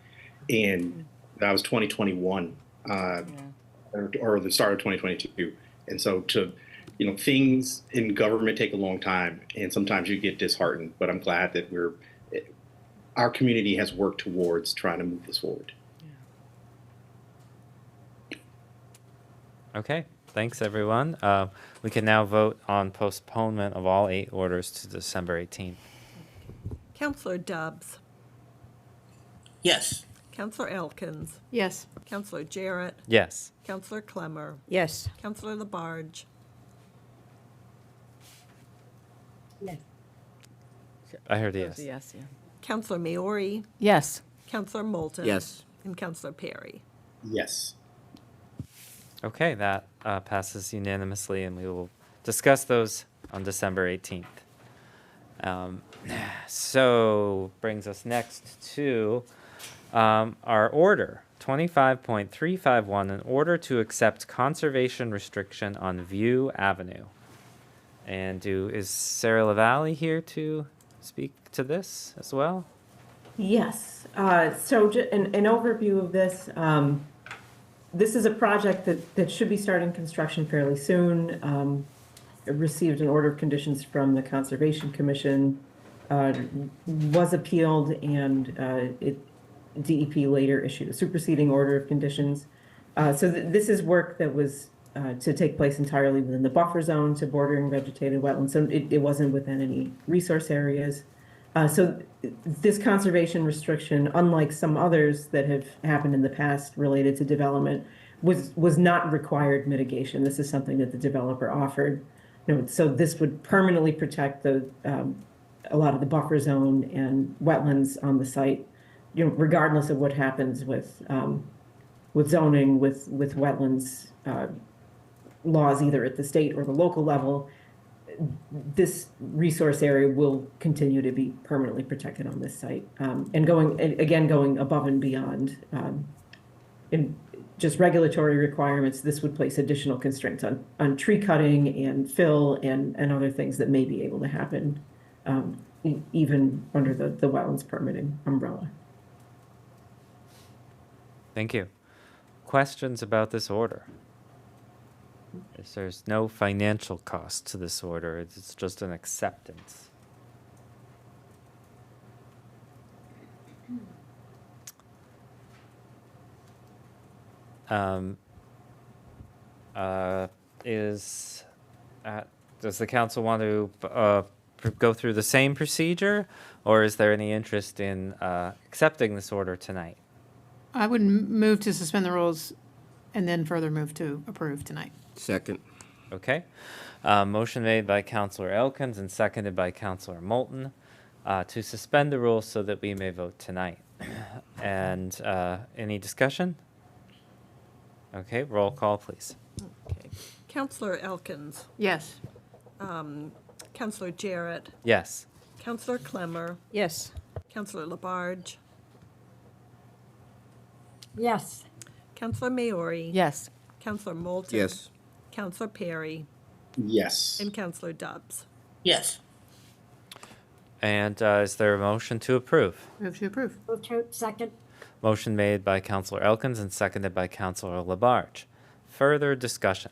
And that was 2021 or the start of 2022. And so things in government take a long time and sometimes you get disheartened, but I'm glad that our community has worked towards trying to move this forward. Okay, thanks everyone. We can now vote on postponement of all 8 orders to December 18th. Counselor Dubbs, Yes. Counselor Elkins, Yes. Counselor Jarrett, Yes. Counselor Clemmer, Yes. Counselor Labarge, Yes. I heard a That was yes. a yes, yeah. Counselor Maori, Yes. Counselor Moulton. Yes. And Counselor Perry. Yes. Okay, that passes unanimously, and we will discuss those on December 18th. So brings us next to our order, 25.351, an order to accept conservation restriction on View Avenue. And is Sarah LaValle here to speak to this as well? Yes. So an overview of this. This is a project that should be starting construction fairly soon. It received an order of conditions from the Conservation Commission, was appealed, and DEP later issued a superseding order of conditions. So this is work that was to take place entirely within the buffer zone to bordering vegetated wetlands. So it wasn't within any resource areas. So this conservation restriction, unlike some others that have happened in the past related to development, was not required mitigation. This is something that the developer offered. So this would permanently protect a lot of the buffer zone and wetlands on the site, regardless of what happens with zoning, with wetlands laws, either at the state or the local level. This resource area will continue to be permanently protected on this site. And going above and beyond in just regulatory requirements, this would place additional constraints on tree cutting and fill and other things that may be able to happen even under the wetlands permitting umbrella. Thank you. Questions about this order? There's no financial cost to this order. It's just an acceptance. does the council want to go through the same procedure, or is there any interest in accepting this order tonight? I would move to suspend the rules and then further move to approve tonight. Second. Okay. Motion made by Councilor Elkins and seconded by Councilor Moulton to suspend the rules so that we may vote tonight. And any discussion? Okay, roll call, please. Okay. Counselor Elkins, Yes. Counselor Jarrett, Yes. Counselor Clemmer, Yes. Counselor Labarge, Yes. Counselor Maori. Yes. Counselor Moulton. Yes. Counselor Perry, Yes. and Counselor Dobbs. Yes. And is there a motion to approve? Move to approve. Move to second. Motion made by Councilor Elkins and seconded by Councilor Labarge. Further discussion.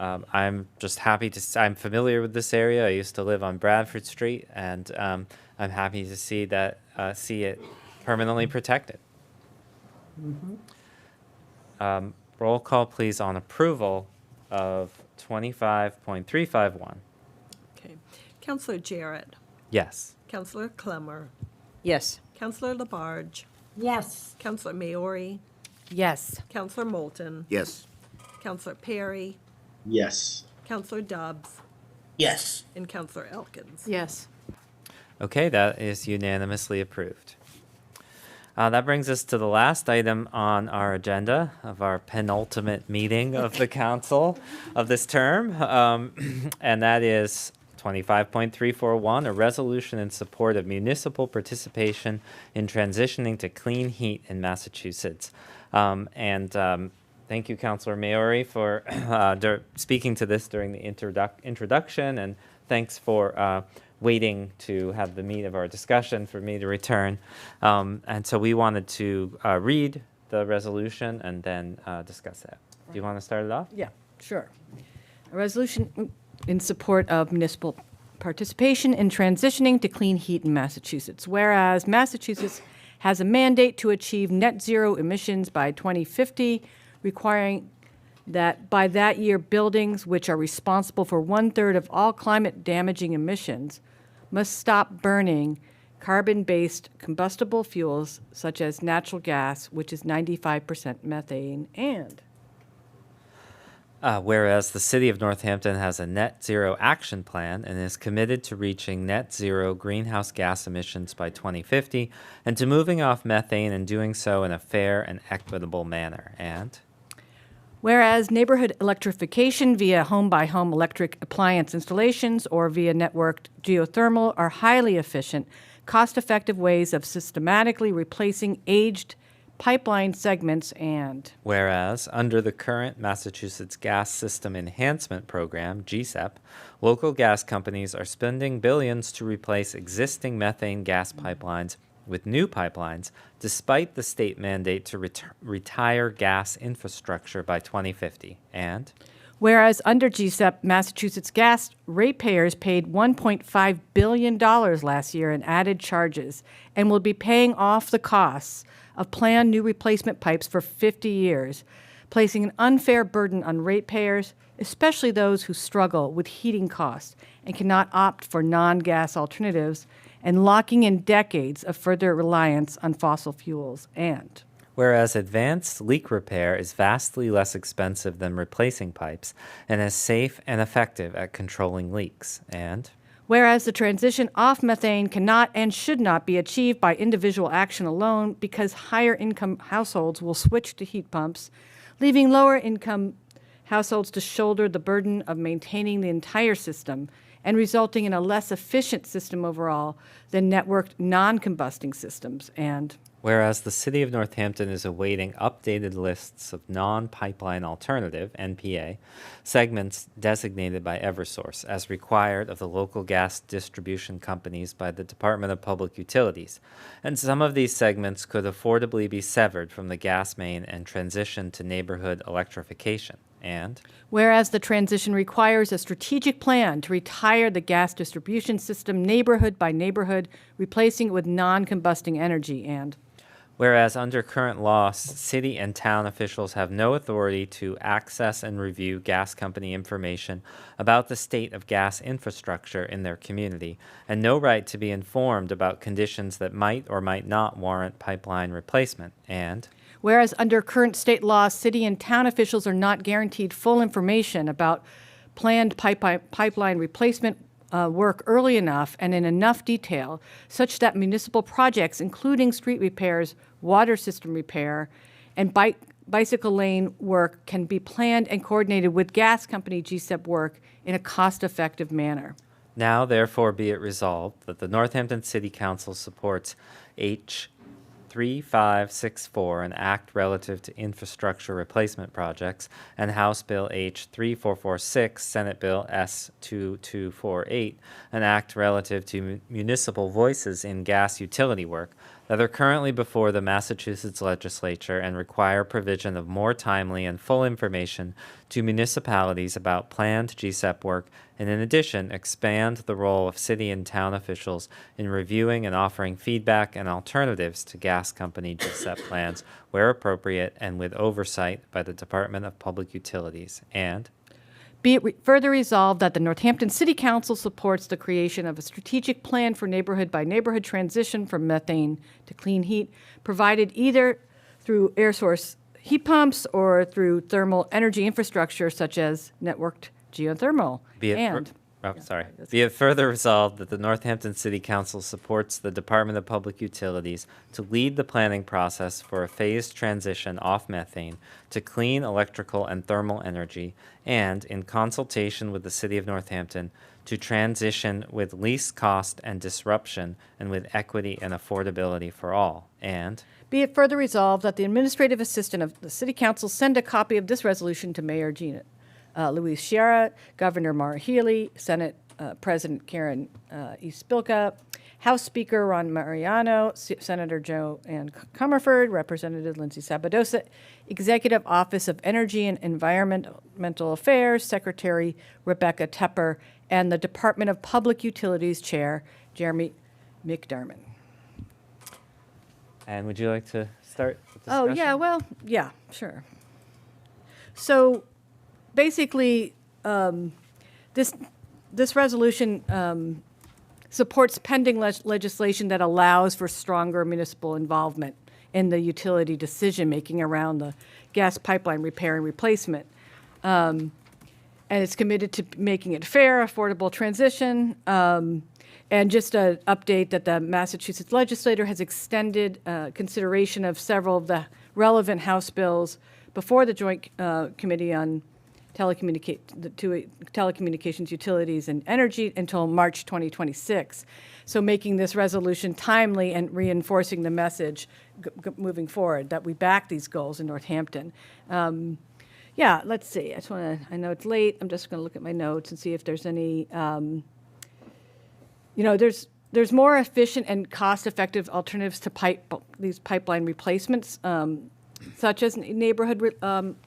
I'm just happy to. I'm familiar with this area. I used to live on Bradford Street, and I'm happy to see that see it permanently protected. Roll call, please, on approval of 25.351. Okay. Counselor Jarrett, Yes. Counselor Clemmer, Yes. Counselor Labarge, Yes. Counselor Maori, Yes. Counselor Moulton, Yes. Counselor Perry, Yes. Counselor Dobbs, Yes. and Counselor Elkins. Yes. Okay, that is unanimously approved. That brings us to the last item on our agenda of our penultimate meeting of the council of this term, and that is 25.341, a resolution in support of municipal participation in transitioning to clean heat in Massachusetts. Thank you, Councilor Maori, for speaking to this during the introduction, and thanks for waiting to have the meat of our discussion for me to return. And so we wanted to read the resolution and then discuss that. Do you want to start it off? Yeah, sure. A resolution in support of municipal participation in transitioning to clean heat in Massachusetts. Whereas Massachusetts has a mandate to achieve net zero emissions by 2050, requiring that by that year, buildings which are responsible for 1/3 of all climate damaging emissions must stop burning carbon-based combustible fuels such as natural gas, which is 95% methane, and whereas the city of Northampton has a net zero action plan and is committed to reaching net zero greenhouse gas emissions by 2050 and to moving off methane and doing so in a fair and equitable manner. And whereas neighborhood electrification via home-by-home electric appliance installations or via networked geothermal are highly efficient, cost-effective ways of systematically replacing aged pipeline segments, and whereas under the current Massachusetts Gas System Enhancement Program, GSEP, local gas companies are spending billions to replace existing methane gas pipelines with new pipelines, despite the state mandate to retire gas infrastructure by 2050. And whereas under GSEP, Massachusetts gas ratepayers paid $1.5 billion last year in added charges and will be paying off the costs of planned new replacement pipes for 50 years, placing an unfair burden on ratepayers, especially those who struggle with heating costs and cannot opt for non-gas alternatives, and locking in decades of further reliance on fossil fuels. And whereas advanced leak repair is vastly less expensive than replacing pipes and is safe and effective at controlling leaks. And whereas the transition off methane cannot and should not be achieved by individual action alone because higher income households will switch to heat pumps, leaving lower income households to shoulder the burden of maintaining the entire system and resulting in a less efficient system overall than networked non-combusting systems. And whereas the city of Northampton is awaiting updated lists of non-pipeline alternative, NPA, segments designated by Eversource as required of the local gas distribution companies by the Department of Public Utilities, and some of these segments could affordably be severed from the gas main and transition to neighborhood electrification. And whereas the transition requires a strategic plan to retire the gas distribution system neighborhood by neighborhood, replacing it with non-combusting energy. And Whereas under current law, city and town officials have no authority to access and review gas company information about the state of gas infrastructure in their community, and no right to be informed about conditions that might or might not warrant pipeline replacement. And Whereas under current state law, city and town officials are not guaranteed full information about planned pipeline replacement work early enough and in enough detail such that municipal projects, including street repairs, water system repair, and bicycle lane work can be planned and coordinated with gas company GSEP work in a cost-effective manner. now therefore be it resolved that the Northampton City Council supports H 3564, an act relative to infrastructure replacement projects, and House Bill H 3446, Senate Bill S 2248, an act relative to municipal voices in gas utility work, that are currently before the Massachusetts legislature and require provision of more timely and full information to municipalities about planned GSEP work, and in addition, expand the role of city and town officials in reviewing and offering feedback and alternatives to gas company GSEP plans where appropriate and with oversight by the Department of Public Utilities. And Be it further resolved that the Northampton City Council supports the creation of a strategic plan for neighborhood-by-neighborhood transition from methane to clean heat, provided either through air source heat pumps or through thermal energy infrastructure such as networked geothermal. Be it Be it further resolved that the Northampton City Council supports the Department of Public Utilities to lead the planning process for a phased transition off methane to clean electrical and thermal energy, and, in consultation with the City of Northampton, to transition with least cost and disruption and with equity and affordability for all. And Be it further resolved that the administrative assistant of the City Council send a copy of this resolution to Mayor Gina Louise Sciarra, Governor Maura Healey, Senate President Karen E. Spilka, House Speaker Ron Mariano, Senator Joe Ann Comerford, Representative Lindsay Sabadosa, Executive Office of Energy and Environmental Affairs, Secretary Rebecca Tepper, and the Department of Public Utilities Chair Jeremy McDermott. And would you like to start the Oh, discussion? yeah, well, yeah, sure. So basically, this resolution supports pending legislation that allows for stronger municipal involvement in the utility decision-making around the gas pipeline repair and replacement. And it's committed to making it fair, affordable transition. And just an update that the Massachusetts legislature has extended consideration of several of the relevant House bills before the Joint Committee on Telecommunications, Utilities, and Energy until March 2026. So making this resolution timely and reinforcing the message moving forward that we back these goals in Northampton. Yeah, let's see. I know it's late. I'm just going to look at my notes and see if there's any, there's more efficient and cost-effective alternatives to these pipeline replacements, such as neighborhood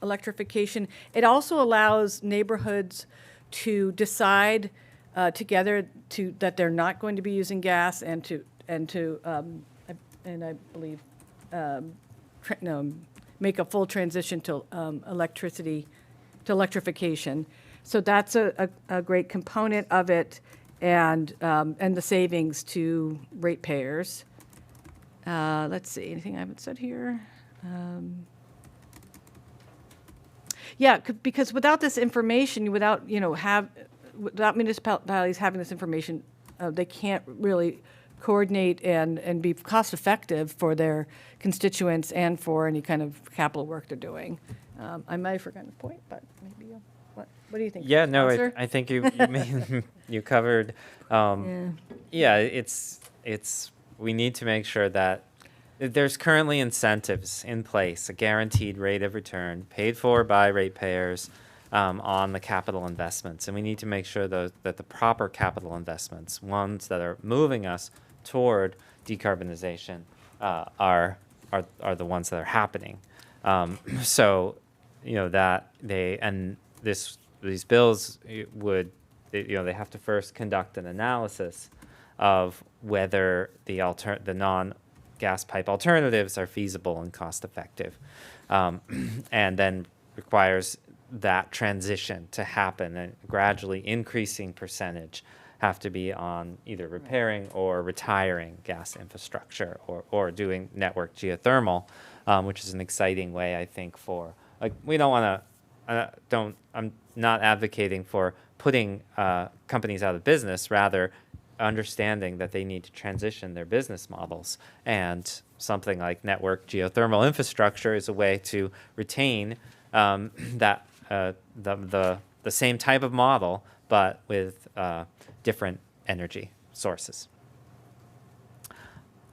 electrification. It also allows neighborhoods to decide together that they're not going to be using gas and I believe make a full transition to electrification. So that's a great component of it, and the savings to ratepayers. Let's see, anything I haven't said here? Because without this information, without municipalities having this information, they can't really coordinate and be cost effective for their constituents and for any kind of capital work they're doing. I might have forgotten a point, but maybe what do you think? Yeah, no, Counselor? I think you you covered. It's we need to make sure that there's currently incentives in place, a guaranteed rate of return paid for by ratepayers on the capital investments, and we need to make sure that the proper capital investments, ones that are moving us toward decarbonization, are the ones that are happening. So, that these bills would, they have to first conduct an analysis of whether the non gas pipe alternatives are feasible and cost effective, and then requires that transition to happen, and gradually increasing percentage have to be on either repairing or retiring gas infrastructure, or doing network geothermal, which is an exciting way, I think, for, like, we don't want to, I'm not advocating for putting companies out of business, rather understanding that they need to transition their business models. And something like network geothermal infrastructure is a way to retain that the same type of model, but with different energy sources.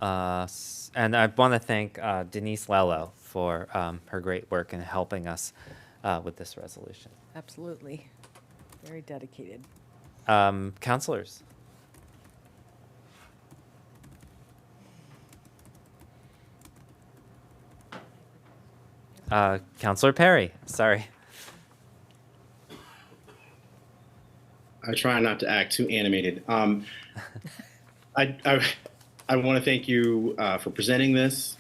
And I want to thank Denise Lello for her great work in helping us with this resolution. Absolutely. Very dedicated. Councilors? Councilor Perry, sorry. I try not to act too animated. I want to thank you for presenting this.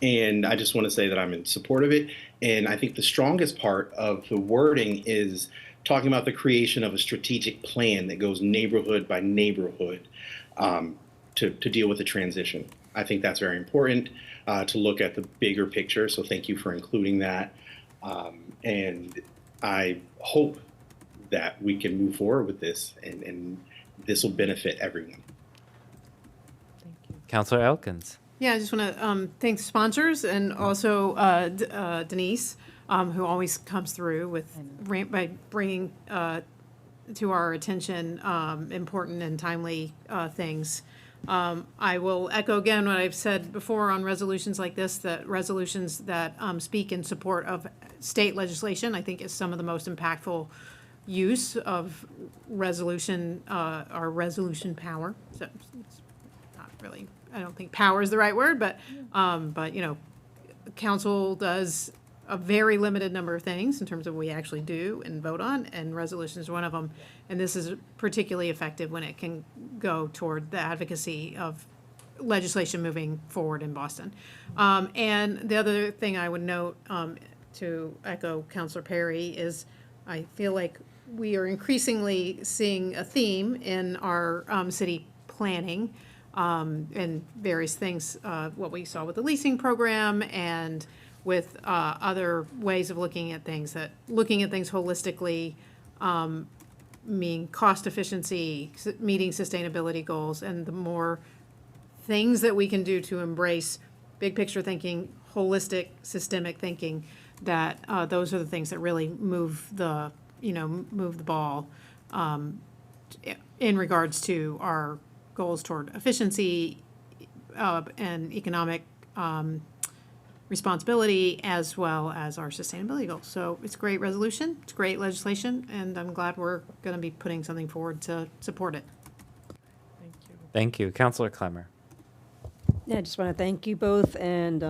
And I just want to say that I'm in support of it. And I think the strongest part of the wording is talking about the creation of a strategic plan that goes neighborhood by neighborhood to deal with the transition. I think that's very important to look at the bigger picture. So thank you for including that. And I hope that we can move forward with this, and this will benefit everyone. Councilor Elkins. Yeah, I just want to thank the sponsors and also Denise, who always comes through with by bringing to our attention important and timely things. I will echo again what I've said before on resolutions like this, that resolutions that speak in support of state legislation, I think, is some of the most impactful use of resolution, our resolution power. So it's not really, I don't think power is the right word, but you know, council does a very limited number of things in terms of what we actually do and vote on, and resolution is one of them. And this is particularly effective when it can go toward the advocacy of legislation moving forward in Boston. And the other thing I would note, to echo Councilor Perry, is I feel like we are increasingly seeing a theme in our city planning and various things, what we saw with the leasing program and with other ways of looking at things holistically, meaning cost efficiency, meeting sustainability goals, and the more things that we can do to embrace big picture thinking, holistic, systemic thinking, that those are the things that really move the ball in regards to our goals toward efficiency and economic responsibility, as well as our sustainability goals. So it's a great resolution, it's great legislation, and I'm glad we're going to be putting something forward to support it. Thank you. Councilor Clemmer. Yeah, I just want to thank you both, and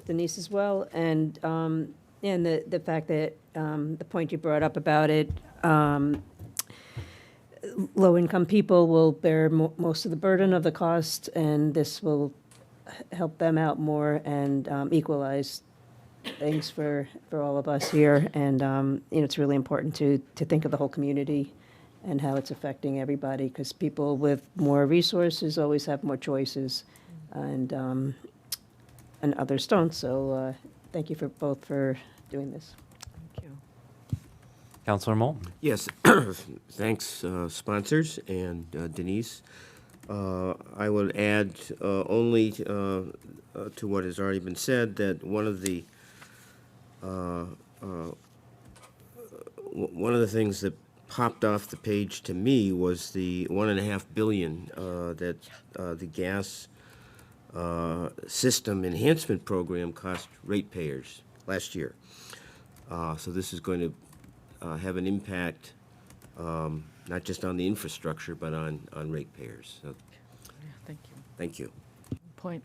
Denise as well, and the fact that the point you brought up about it, low-income people will bear most of the burden of the cost, and this will help them out more and equalize things for all of us here. And it's really important to think of the whole community and how it's affecting everybody, because people with more resources always have more choices, and others don't. So thank you for both for doing this. Councilor Moulton. Yes, thanks, sponsors and Denise. I would add only to what has already been said, that one of the things that popped off the page to me was the $1.5 billion that the gas system enhancement program cost ratepayers last year. So this is going to have an impact, not just on the infrastructure, but on ratepayers. So, Yeah, thank you. thank you. Point.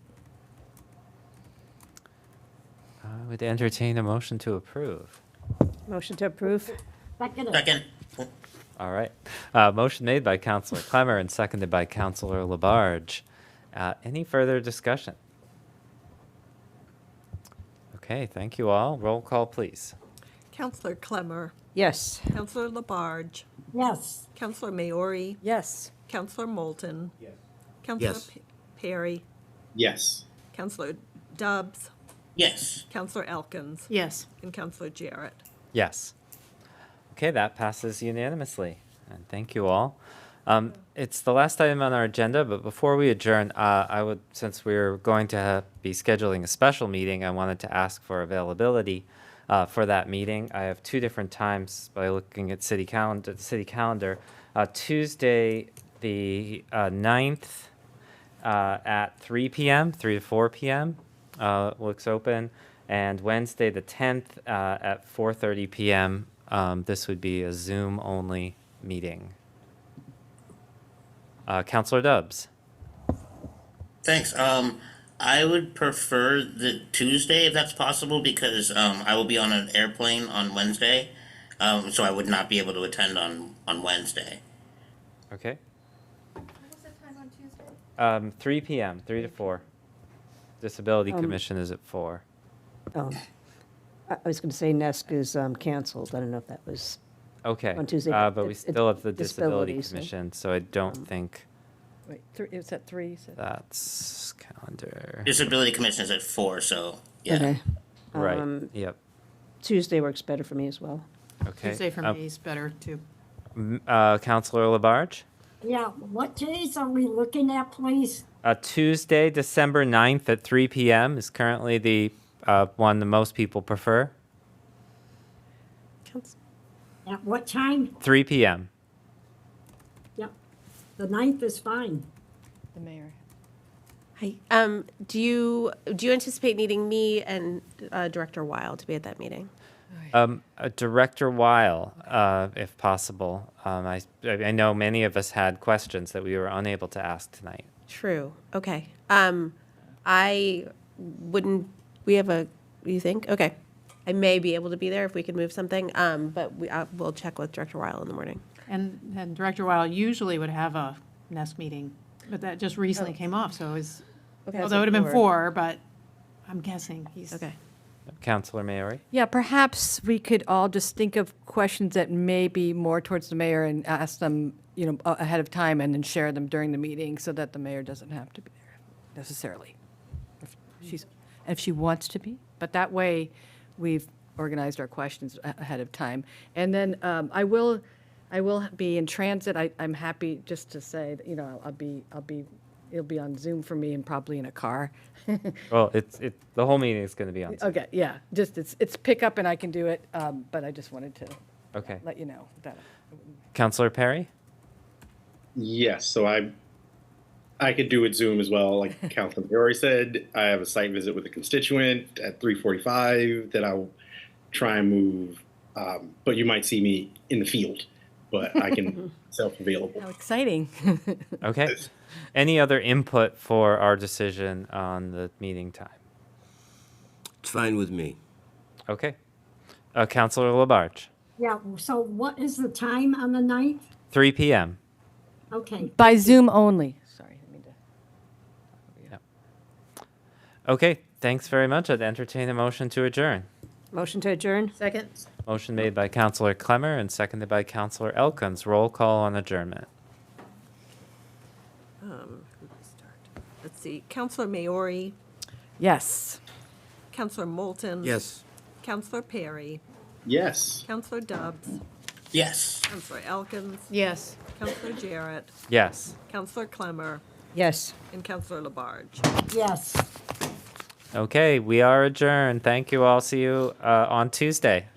I would entertain a motion to approve. Motion to approve. Second. All right. Motion made by Councilor Clemmer and seconded by Councilor Labarge. Any further discussion? Okay, thank you all. Roll call, please. Counselor Clemmer. Yes. Counselor Labarge. Yes. Counselor Maori. Yes. Counselor Moulton. Yes. Counselor Yes. Perry. Yes. Counselor Dubs. Yes. Counselor Elkins. Yes. And Counselor Jarrett. Yes. Okay, that passes unanimously. And thank you all. It's the last item on our agenda, but before we adjourn, since we're going to be scheduling a special meeting, I wanted to ask for availability for that meeting. I have two different times by looking at city calendar. Tuesday, the 9th at 3 p.m., 3 to 4 p.m. Looks open. And Wednesday, the 10th at 4:30 p.m. This would be a Zoom-only meeting. Counselor Dubs. Thanks. I would prefer the Tuesday if that's possible because I will be on an airplane on Wednesday, so I would not be able to attend on Wednesday. Okay. What was the time on Tuesday? 3 p.m., 3 to 4. Disability Commission is at 4. Oh, I was going to say NESC is canceled. I don't know if that was Okay. on Tuesday. But we it's still have the Disability disabilities, so- Commission, so I don't think Wait, it's at 3, you said? that's calendar. Disability Commission is at 4, so yeah. Okay. Right. Yep. Tuesday works better for me as well. Okay. Tuesday for me is better too. Counselor Labarge. Yeah, what days are we looking at, please? Tuesday, December 9th at 3 p.m. is currently the one that most people prefer. At what time? 3 p.m. Yep, the 9th is fine. The mayor. Hi. Do you anticipate needing me and Director Weil to be at that meeting? Director Weil, if possible. I know many of us had questions that we were unable to ask tonight. True. Okay. I wouldn't. You think? Okay. I may be able to be there if we can move something. But we'll check with Director Weil in the morning. And Director Weil usually would have a NESC meeting, but that just recently came off, so it was, Okay. although it would have been 4, but I'm guessing he's. Okay. Counselor Maori. Yeah, perhaps we could all just think of questions that may be more towards the mayor and ask them, ahead of time and then share them during the meeting so that the mayor doesn't have to be there necessarily. If she wants to be, but that way we've organized our questions ahead of time. And then I will be in transit. I'm happy just to say that, it'll be on Zoom for me and probably in a car. Well, the whole meeting is going to be on Zoom. Okay, yeah, just it's pick up and I can do it, but I just wanted to Okay. let you know that. Counselor Perry. Yes, so I could do it Zoom as well. Like Councilman Maori said, I have a site visit with a constituent at 3:45 that I'll try and move. But you might see me in the field, but I can self-available. How exciting. Okay. Any other input for our decision on the meeting time? It's fine with me. Okay. Counselor Labarge. Yeah, so what is the time on the 9th? 3 p.m. Okay. By Zoom only. Sorry. Okay, thanks very much. I'd entertain a motion to adjourn. Motion to adjourn? Second. Motion made by Counselor Clemmer and seconded by Counselor Elkins. Roll call on adjournment. Let's see, Counselor Maori, Yes. Counselor Moulton. Yes. Counselor Perry, Yes. Counselor Dubs, Yes. Counselor Elkins, Yes. Counselor Jarrett, Yes. Counselor Clemmer, Yes. and Counselor Labarge. Yes. Okay, we are adjourned. Thank you all. See you on Tuesday.